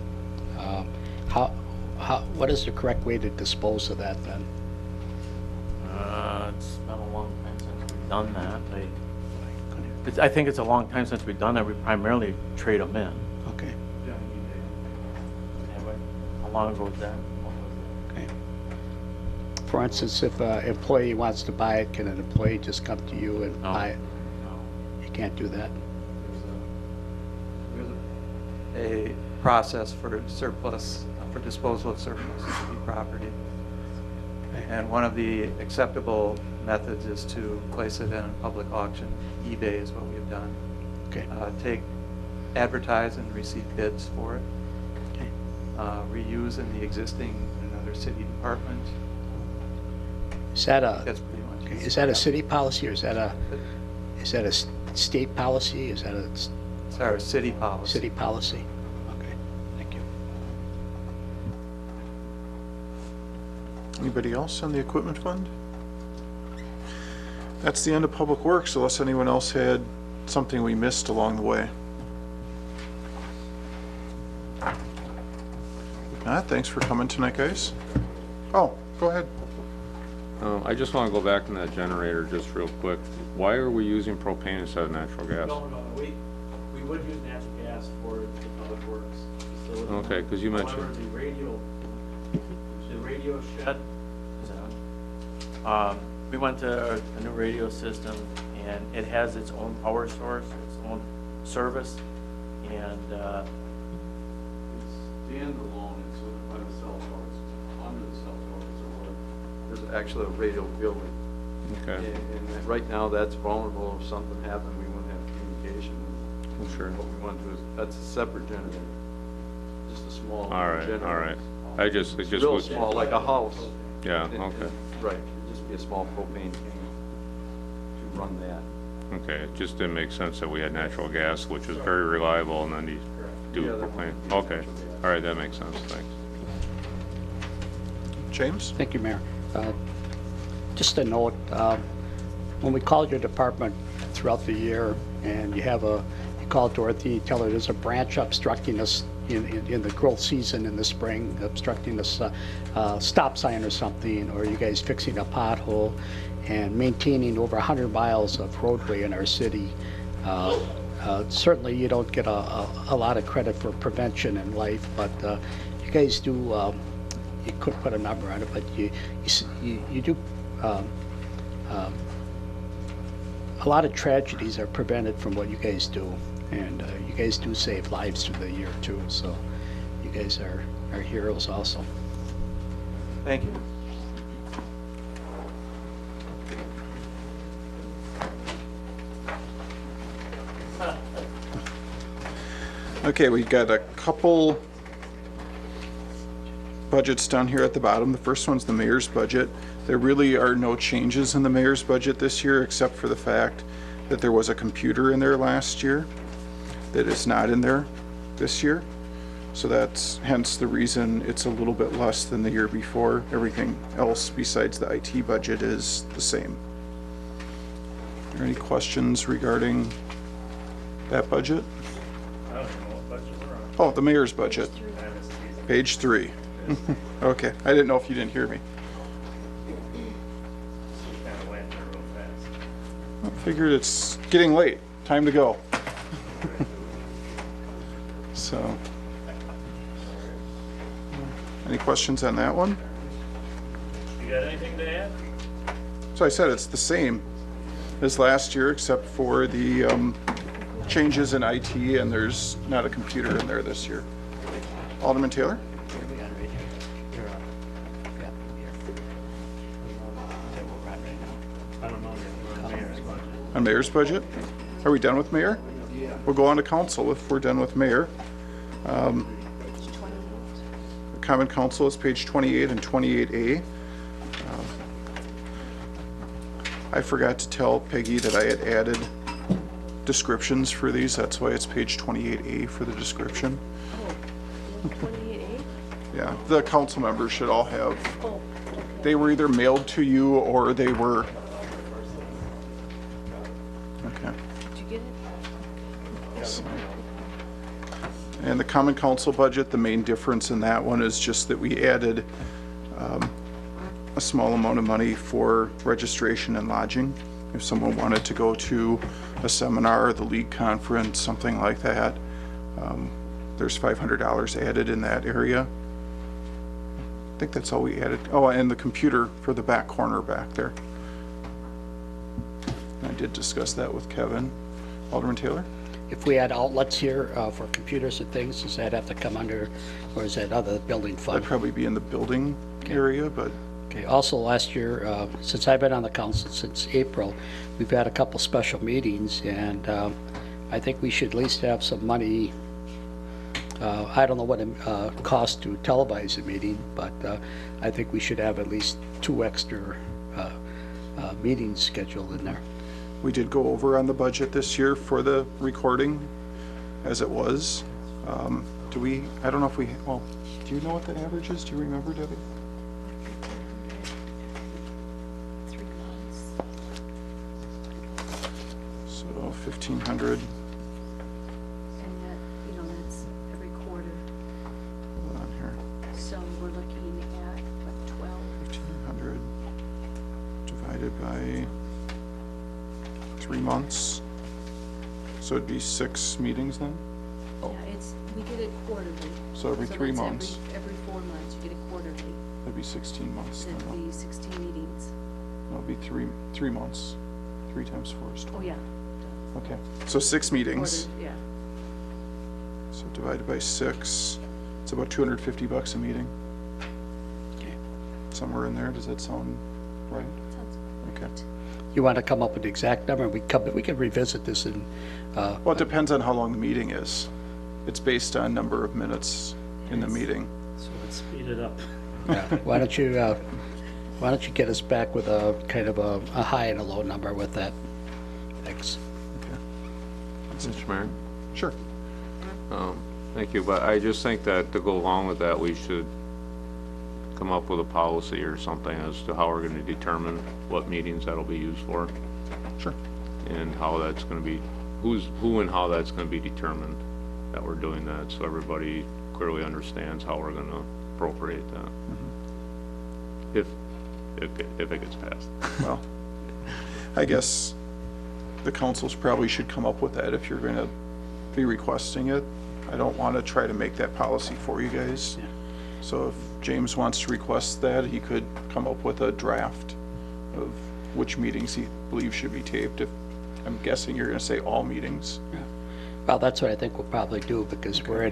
H: what is the correct way to dispose of that then?
K: It's been a long time since we've done that. I think it's a long time since we've done that. We primarily trade them in.
H: Okay.
K: How long ago was that?
H: Okay. For instance, if an employee wants to buy it, can an employee just come to you and buy it?
K: No.
H: You can't do that?
J: There's a process for surplus, for disposal of surplus city property. And one of the acceptable methods is to place it in a public auction. eBay is what we've done.
H: Okay.
J: Advertise and receive bids for it.
H: Okay.
J: Reuse in the existing another city department.
H: Is that
J: That's pretty much.
H: is that a city policy, or is that a state policy? Is that a
J: It's our city policy.
H: city policy? Okay, thank you.
A: Anybody else on the equipment fund? That's the end of Public Works, unless anyone else had something we missed along the way. If not, thanks for coming tonight, guys. Oh, go ahead.
G: I just want to go back on that generator just real quick. Why are we using propane instead of natural gas?
K: No, we would use natural gas for the public works facility.
G: Okay, because you mentioned.
K: However, the radio shed, is it on? We went to a new radio system, and it has its own power source, its own service, and
O: It's standalone, it's sort of by the cell towers, under the cell towers, or there's actually a radio building.
G: Okay.
O: And right now, that's vulnerable. If something happened, we wouldn't have communication.
G: Sure.
O: What we want to do is, that's a separate generator, just a small generator.
G: All right. It just
O: Real
G: was.
O: small, like a house.
G: Yeah,
O: And-
G: okay.
O: Right, it'd just be a small propane tank to run that.
G: Okay, it just didn't make sense that we had natural gas, which was very reliable, and then you do propane. Okay, all right, that makes sense, thanks.
A: James?
H: Thank you, Mayor. Just a note, when we called your department throughout the year, and you call Dorothy, you tell her there's a branch obstructing us in the growth season in the spring, obstructing the stop sign or something, or you guys fixing a pothole and maintaining over 100 miles of roadway in our city. Certainly you don't get a lot of credit for prevention in life, but you guys do, you could put a number on it, but you do, a lot of tragedies are prevented from what you guys do. And you guys do save lives through the year too, so you guys are heroes also.
J: Thank you.
A: Okay, we've got a couple budgets down here at the bottom. The first one's the mayor's budget. There really are no changes in the mayor's budget this year, except for the fact that there was a computer in there last year that is not in there this year. So that's hence the reason it's a little bit less than the year before. Everything else besides the IT budget is the same. Are there any questions regarding that budget?
D: I don't know what budget we're on.
A: Oh, the mayor's budget. Page 3. Okay, I didn't know if you didn't hear me.
D: Kind of went there real fast.
A: I figured it's getting late. Time to go. So, any questions on that one?
D: You got anything to add?
A: So I said it's the same as last year, except for the changes in IT, and there's not a computer in there this year. Alderman Taylor?
D: I don't know. We're on mayor's budget.
A: On mayor's budget? Are we done with mayor? We'll go on to council if we're done with mayor. The common council is page 28 and 28A. I forgot to tell Peggy that I had added descriptions for these. That's why it's page 28A for the description.
B: 28A?
A: Yeah, the council members should all have, they were either mailed to you or they were, okay.
B: Did you get it?
A: So- And the common council budget, the main difference in that one is just that we added a small amount of money for registration and lodging. If someone wanted to go to a seminar, the league conference, something like that, there's $500 added in that area. I think that's all we added. Oh, and the computer for the back corner back there. I did discuss that with Kevin. Alderman Taylor?
H: If we had outlets here for computers and things, does that have to come under, or is that other building fund?
A: That'd probably be in the building area, but.
H: Okay, also last year, since I've been on the council since April, we've had a couple special meetings, and I think we should at least have some money. I don't know what it costs to televise a meeting, but I think we should have at least 2 extra meetings scheduled in there.
A: We did go over on the budget this year for the recording as it was. I don't know if we, well, do you know what the average is? Do you remember, Debbie?
R: 3 months.
A: So 1,500
B: And that, that's every quarter.
A: on here.
B: So we're looking at, what, 12?
A: 1,500 divided by 3 months. So it'd be 6 meetings then?
B: Yeah, we get it quarterly.
A: So every 3
B: that's
A: months.
B: Every 4 months, you get it quarterly.
A: That'd be 16 months then.
B: That'd be 16 meetings.
A: No, it'd be 3 months. 3 times 4 is 12.
B: Oh, yeah.
A: Okay, so 6 meetings.
B: Quarter, yeah.
A: So divided by 6, it's about $250 a meeting.
H: Okay.
A: Somewhere in there, does that sound right?
B: Sounds
A: Okay.
H: You want to come up with the exact number? We could revisit this in,
A: Well, it depends on how long the meeting is. It's based on number of minutes in the meeting.
D: So let's speed it up.
H: yeah. Why don't you get us back with a kind of a high and a low number with that? Thanks.
G: Mr. Mayor?
A: Sure.
G: Thank you, but I just think that to go along with that, we should come up with a policy or something as to how we're going to determine what meetings that'll be used for.
A: Sure.
G: And how that's going to be, who and how that's going to be determined that we're doing that, so everybody clearly understands how we're going to appropriate that. If it gets passed.
A: Well, I guess the councils probably should come up with that if you're going to be requesting it. I don't want to try to make that policy for you guys. So if James wants to request that, he could come up with a draft of which meetings he believes should be taped. If I'm guessing you're going to say all meetings.
H: Well, that's what I think we'll probably do, because we're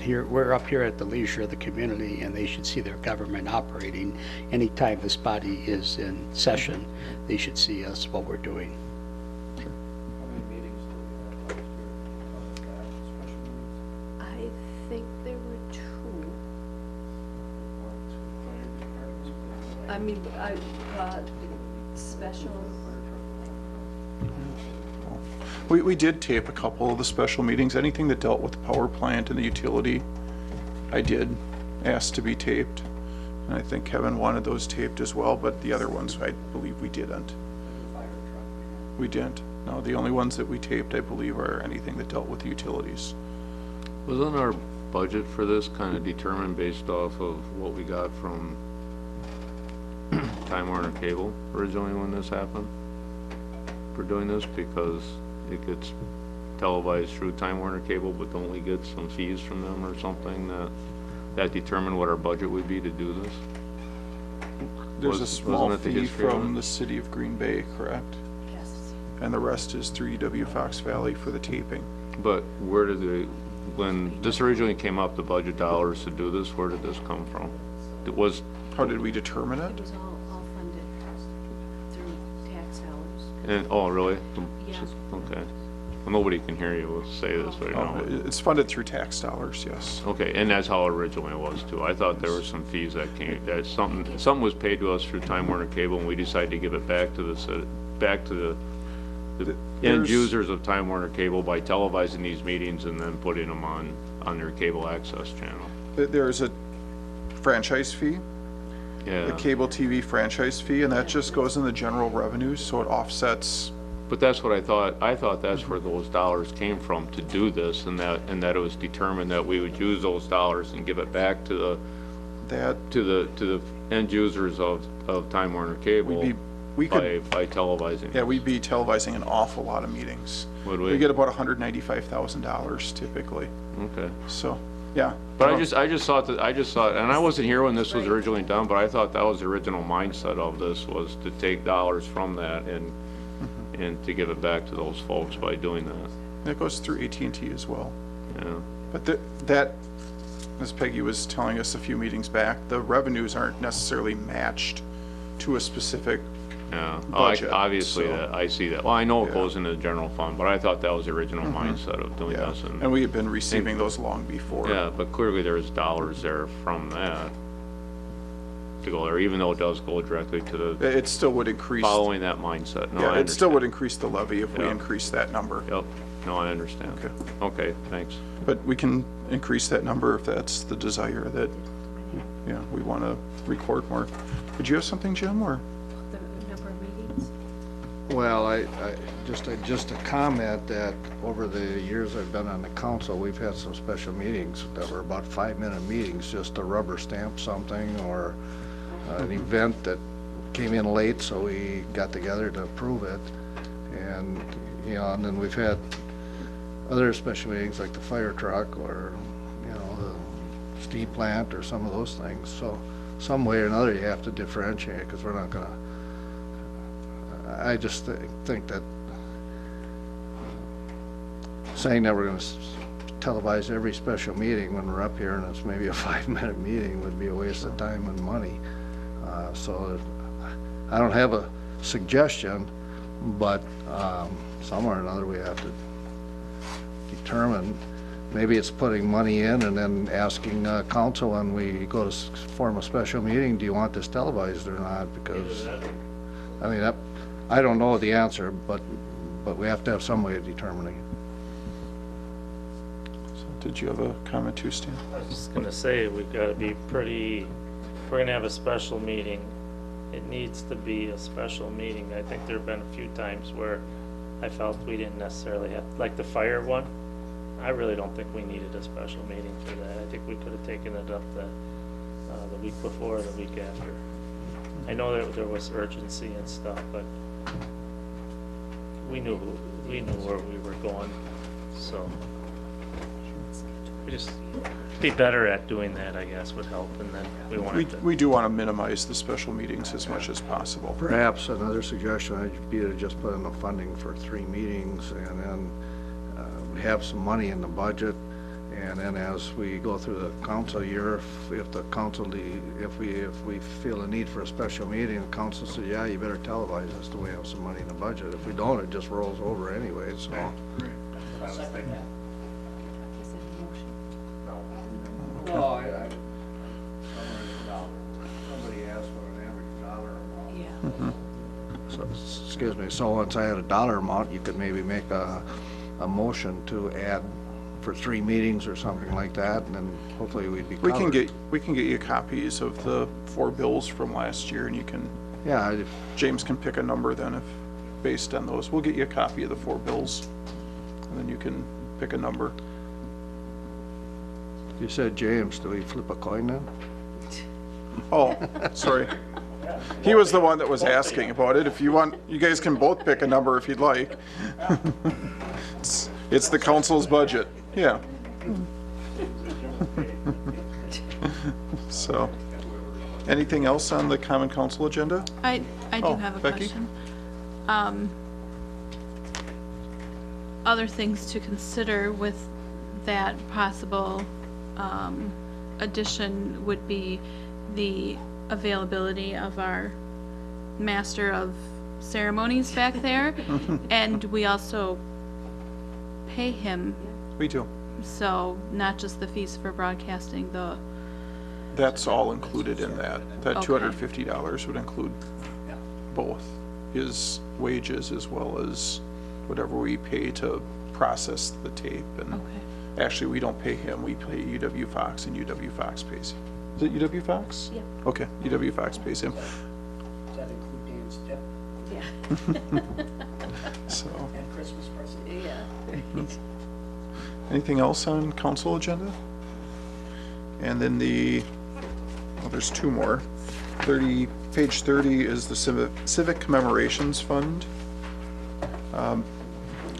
H: up here at the leisure of the community, and they should see their government operating. Anytime this body is in session, they should see us, what we're doing.
N: How many meetings do we have last year?
B: I think there were 2. I mean, special.
A: We did tape a couple of the special meetings. Anything that dealt with the power plant and the utility, I did ask to be taped. And I think Kevin wanted those taped as well, but the other ones, I believe we didn't. We didn't. No, the only ones that we taped, I believe, are anything that dealt with the utilities.
G: Wasn't our budget for this kind of determined based off of what we got from Time Warner Cable originally when this happened? For doing this, because it gets televised through Time Warner Cable, but don't we get some fees from them or something that determine what our budget would be to do this?
A: There's a small
G: wasn't it the
A: fee
G: history of
A: from
G: it?
A: the city of Green Bay, correct?
B: Yes.
A: And the rest is 3W Fox Valley for the taping.
G: But where did when this originally came up, the budget dollars to do this, where did this come from? It was,
A: How did we determine it?
B: It was all funded through tax dollars.
G: and, oh, really?
B: Yeah.
G: Okay. Well, nobody can hear you say this right now.
A: It's funded through tax dollars, yes.
G: Okay, and that's how originally it was too. I thought there were some fees that came, that something was paid to us through Time Warner Cable, and we decided to give it back to the end
A: There's-
G: users of Time Warner Cable by televising these meetings and then putting them on their cable access channel.
A: There's a franchise fee,
G: Yeah.
A: a cable TV franchise fee, and that just goes in the general revenues, so it offsets.
G: But that's what I thought. I thought that's where those dollars came from to do this, and that it was determined that we would use those dollars and give it back to the end users of Time Warner Cable
A: We could,
G: by televising.
A: yeah, we'd be televising an awful lot of meetings.
G: Would we?
A: We get about $195,000 typically,
G: Okay.
A: so, yeah.
G: But I just thought, and I wasn't here when this was originally done, but I thought that was the original mindset of this, was to take dollars from that and to give it back to those folks by doing that.
A: It goes through AT&T as well.
G: Yeah.
A: But that, as Peggy was telling us a few meetings back, the revenues aren't necessarily matched to a specific
G: Yeah,
A: budget.
G: obviously,
A: so-
G: that I see that. Well, I know it
A: Yeah.
G: goes into the general fund, but I thought that was the original mindset of doing
A: Yeah,
G: this.
A: and we have been receiving those long before.
G: Yeah, but clearly there's dollars there from that. to go there, even though it does go directly to the,
A: It still would increase.
G: following that mindset. No, I
A: Yeah, it still would
G: understand.
A: increase the levy if we
G: Yeah.
A: increase that number.
G: Yep, no, I understand.
A: Okay.
G: Okay, thanks.
A: But we can increase that number if that's the desire that, yeah, we want to record more. Did you have something, Jim, or?
B: The number of meetings?
N: Well, just a comment that over the years I've been on the council, we've had some special meetings that were about 5-minute meetings, just to rubber stamp something or an event that came in late, so we got together to approve it. And, you know, and then we've had other special meetings like the fire truck or, you know, the steam plant or some of those things. So some way or another you have to differentiate, because we're not gonna, I just think that saying that we're gonna televise every special meeting when we're up here and it's maybe a 5-minute meeting would be a waste of time and money. So I don't have a suggestion, but somewhere or another we have to determine. Maybe it's putting money in and then asking council when we go to form a special meeting, do you want this televised or not? Because, I mean, I don't know the answer, but we have to have some way of determining it.
A: So did you have a comment too, Stan?
I: I was just gonna say, we've gotta be pretty, if we're gonna have a special meeting, it needs to be a special meeting. I think there've been a few times where I felt we didn't necessarily have, like the fire one, I really don't think we needed a special meeting for that. I think we could have taken it up the week before or the week after. I know that there was urgency and stuff, but we knew where we were going, so we just be better at doing that, I guess, would help, and then we wanted to.
A: We do want to minimize the special meetings as much as possible.
N: Perhaps another suggestion would be to just put in the funding for 3 meetings and then we have some money in the budget, and then as we go through the council year, if the council, if we feel a need for a special meeting, the council says, yeah, you better televise this, do we have some money in the budget? If we don't, it just rolls over anyway, so. No, somebody asked for an average dollar amount.
B: Yeah.
N: So, excuse me, so once I had a dollar amount, you could maybe make a motion to add for 3 meetings or something like that, and then hopefully we'd be covered.
A: We can get you copies of the 4 bills from last year, and you can,
N: Yeah,
A: James can pick a number then if, based on those. We'll get you a copy of the 4 bills, and then you can pick a number.
N: you said James, do we flip a coin then?
A: Oh, sorry. He was the one that was asking about it. If you want, you guys can both pick a number if you'd like. It's the council's budget, yeah. So, anything else on the common council agenda?
R: I do
A: Oh,
R: have a
A: Becky?
R: question. Other things to consider with that possible addition would be the availability of our master of ceremonies back there. And we also pay him,
A: We do.
R: so not just the fees for broadcasting,
A: That's all included in that. That
R: Okay.
A: $250 would include both his wages as well as whatever we pay to process the tape. And actually, we don't pay him, we pay UW Fox, and UW Fox pays him. Is it UW Fox?
B: Yeah.
A: Okay, UW Fox pays him.
H: Does that include Dan's tip
B: Yeah.
A: So,
H: and Christmas present?
B: Yeah.
A: anything else on council agenda? And then there's 2 more. Page 30 is the Civic Commemorations Fund.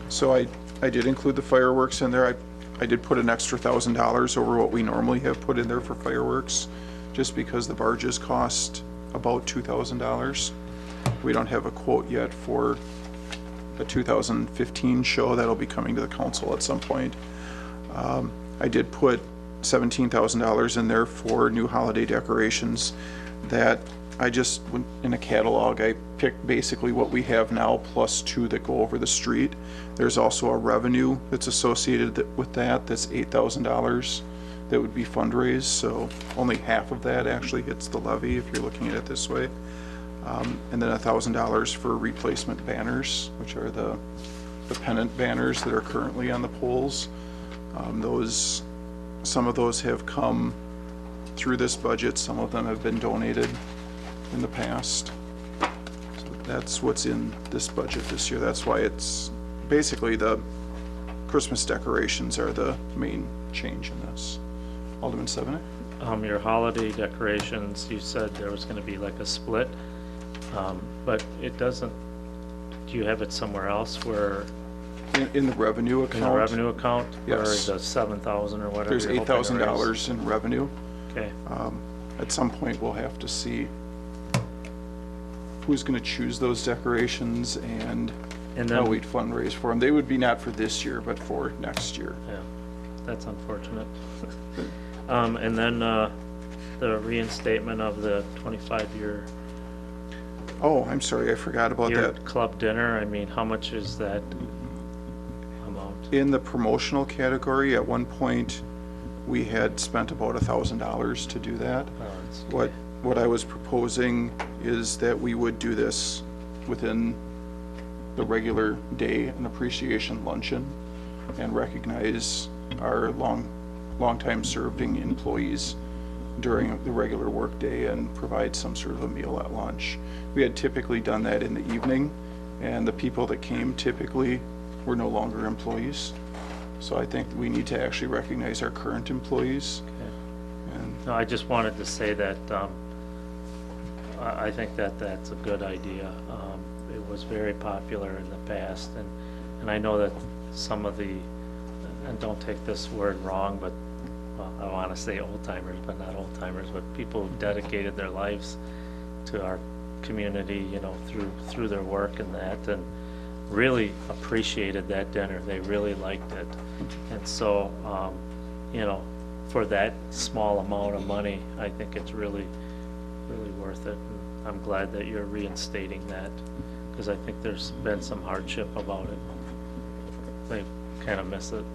A: So I did include the fireworks in there. I did put an extra $1,000 over what we normally have put in there for fireworks, just because the barges cost about $2,000. We don't have a quote yet for a 2015 show. That'll be coming to the council at some point. I did put $17,000 in there for new holiday decorations that I just went in a catalog. I picked basically what we have now plus 2 that go over the street. There's also a revenue that's associated with that. That's $8,000 that would be fundraised, so only half of that actually hits the levy if you're looking at it this way. And then $1,000 for replacement banners, which are the pennant banners that are currently on the poles. Some of those have come through this budget, some of them have been donated in the past. So that's what's in this budget this year. That's why it's basically the Christmas decorations are the main change in this. Alderman Sevenek?
I: Your holiday decorations, you said there was gonna be like a split, but it doesn't, do you have it somewhere else where?
A: In the revenue account?
I: In the revenue account?
A: Yes.
I: Where the 7,000 or whatever?
A: There's
I: you're hoping to raise?
A: $8,000 in revenue.
I: Okay.
A: At some point, we'll have to see who's gonna choose those decorations and
I: And
A: how
I: then-
A: we'd fundraise for them. They would be not for this year, but for next year.
I: Yeah, that's unfortunate. And then, the reinstatement of the 25-year
A: Oh, I'm sorry, I forgot about that.
I: club dinner, I mean, how much is that amount?
A: In the promotional category, at one point, we had spent about $1,000 to do that. What I was proposing is that we would do this within the regular day, an appreciation luncheon, and recognize our long-time serving employees during the regular workday and provide some sort of a meal at lunch. We had typically done that in the evening, and the people that came typically were no longer employees. So I think we need to actually recognize our current employees.
I: No, I just wanted to say that, I think that that's a good idea. It was very popular in the past, and I know that some of the, and don't take this word wrong, but, well, I want to say old timers, but not old timers, but people who dedicated their lives to our community, you know, through their work and that, and really appreciated that dinner. They really liked it. And so, you know, for that small amount of money, I think it's really, really worth it. And I'm glad that you're reinstating that, because I think there's been some hardship about it. They kind of miss it.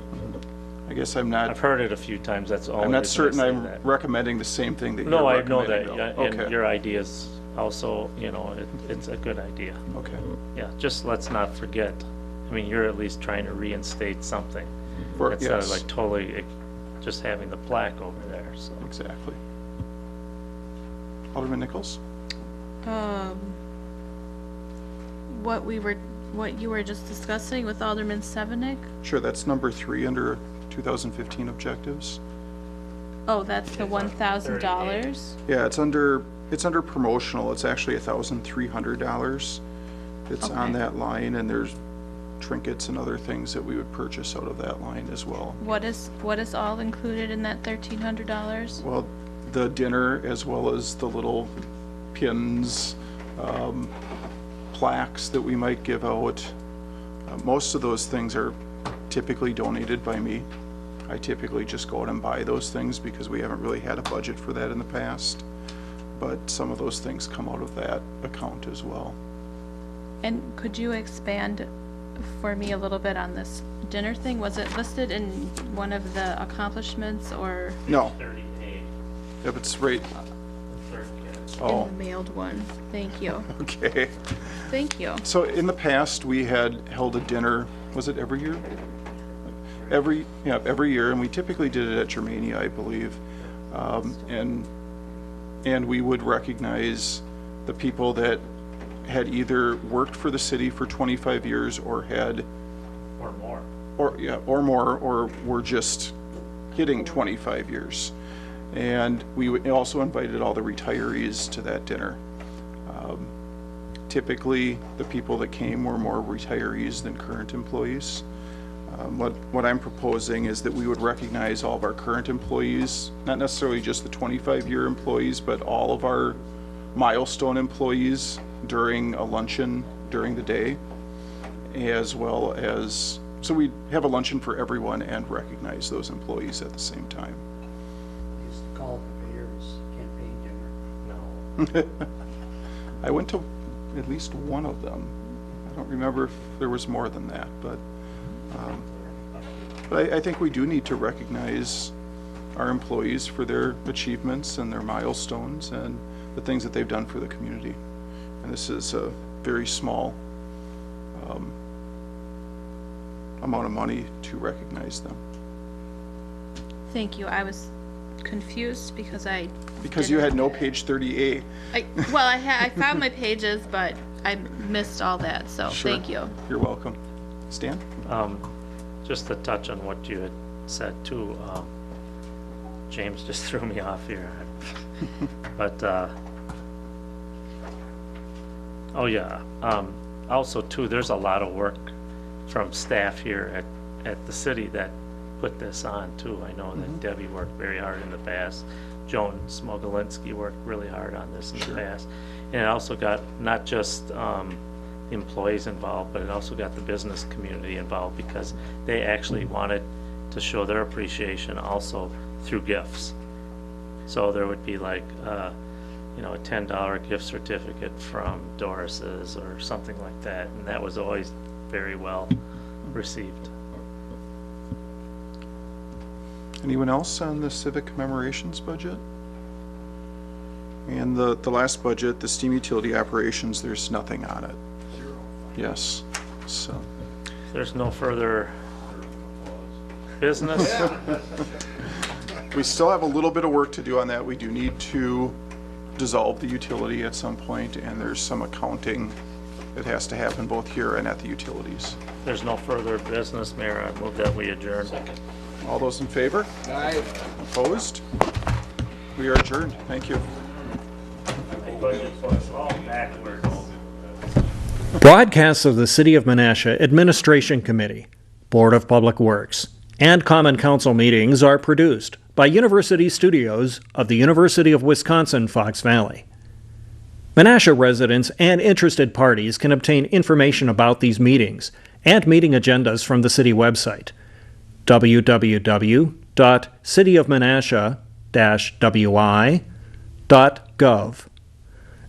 A: I guess I've
I: heard it a few times, that's the only
A: I'm not
I: reason I
A: certain
I: say
A: I'm
I: that.
A: recommending the same thing that you're
I: No, I
A: recommending.
I: know that, yeah,
A: though.
I: and
A: Okay.
I: your ideas also, you know, it's a good idea.
A: Okay.
I: Yeah, just let's not forget. I mean, you're at least trying to reinstate something. Instead of
A: yes.
I: like totally just having the plaque over there, so.
A: Exactly. Alderman Nichols?
R: What you were just discussing with Alderman Sevenek?
A: Sure, that's number 3 under 2015 objectives.
R: Oh, that's the $1,000?
A: Yeah, it's under promotional. It's actually $1,300. It's on
R: Okay.
A: that line, and there's trinkets and other things that we would purchase out of that line as well.
R: What is all included in that $1,300?
A: Well, the dinner as well as the little pins, plaques that we might give out. Most of those things are typically donated by me. I typically just go out and buy those things because we haven't really had a budget for that in the past. But some of those things come out of that account as well.
R: And could you expand for me a little bit on this dinner thing? Was it listed in one of the accomplishments or?
A: No.
I: 38.
A: Yep, it's right.
R: In the mailed one. Thank you.
A: Okay.
R: Thank you.
A: So in the past, we had held a dinner, was it every year? Every year, and we typically did it at Germania, I believe. And we would recognize the people that had either worked for the city for 25 years or had...
I: Or more.
A: Or more, or were just hitting 25 years. And we also invited all the retirees to that dinner. Typically, the people that came were more retirees than current employees. What I'm proposing is that we would recognize all of our current employees, not necessarily just the 25-year employees, but all of our milestone employees during a luncheon during the day, as well as, so we have a luncheon for everyone and recognize those employees at the same time.
H: Used to call the mayor's campaign dinner.
I: No.
A: I went to at least one of them. I don't remember if there was more than that, but I think we do need to recognize our employees for their achievements and their milestones and the things that they've done for the community. And this is a very small amount of money to recognize them.
R: Thank you. I was confused because I
A: You had no page 30A.
R: I found my pages, but I missed all that, so
A: Sure.
R: thank you.
A: You're welcome. Stan?
I: Just to touch on what you had said too, James just threw me off here. But, also too, there's a lot of work from staff here at the city that put this on too. I know that Debbie worked very hard in the past. Joan Smogolinsky worked really hard on this in the past. And it also got not just the employees involved, but it also got the business community involved because they actually wanted to show their appreciation also through gifts. So there would be like, a $10 gift certificate from Doris's or something like that. And that was always very well received.
A: Anyone else on the civic commemorations budget? And the last budget, the steam utility operations, there's nothing on it. Zero. Yes, so.
I: There's no further business.
A: We still have a little bit of work to do on that. We do need to dissolve the utility at some point, and there's some accounting that has to happen both here and at the utilities.
I: There's no further business, Mayor. I move that we adjourn.
A: All those in favor?
L: Aye.
A: Opposed? We are adjourned. Thank you.
T: Broadcasts of the City of Menasha Administration Committee, Board of Public Works, and Common Council meetings are produced by University Studios of the University of Wisconsin-Fox Valley. Menasha residents and interested parties can obtain information about these meetings and meeting agendas from the city website, www.cityofmenasha-wi.gov.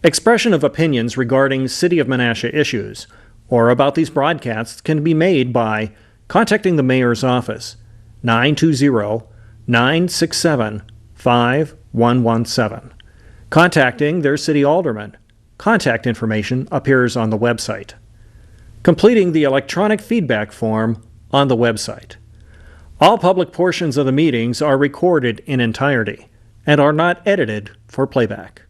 T: Expression of opinions regarding City of Menasha issues or about these broadcasts can be made by contacting the Mayor's Office, 920-967-5117. Contacting their City Alderman. Contact information appears on the website. Completing the electronic feedback form on the website. All public portions of the meetings are recorded in entirety and are not edited for playback.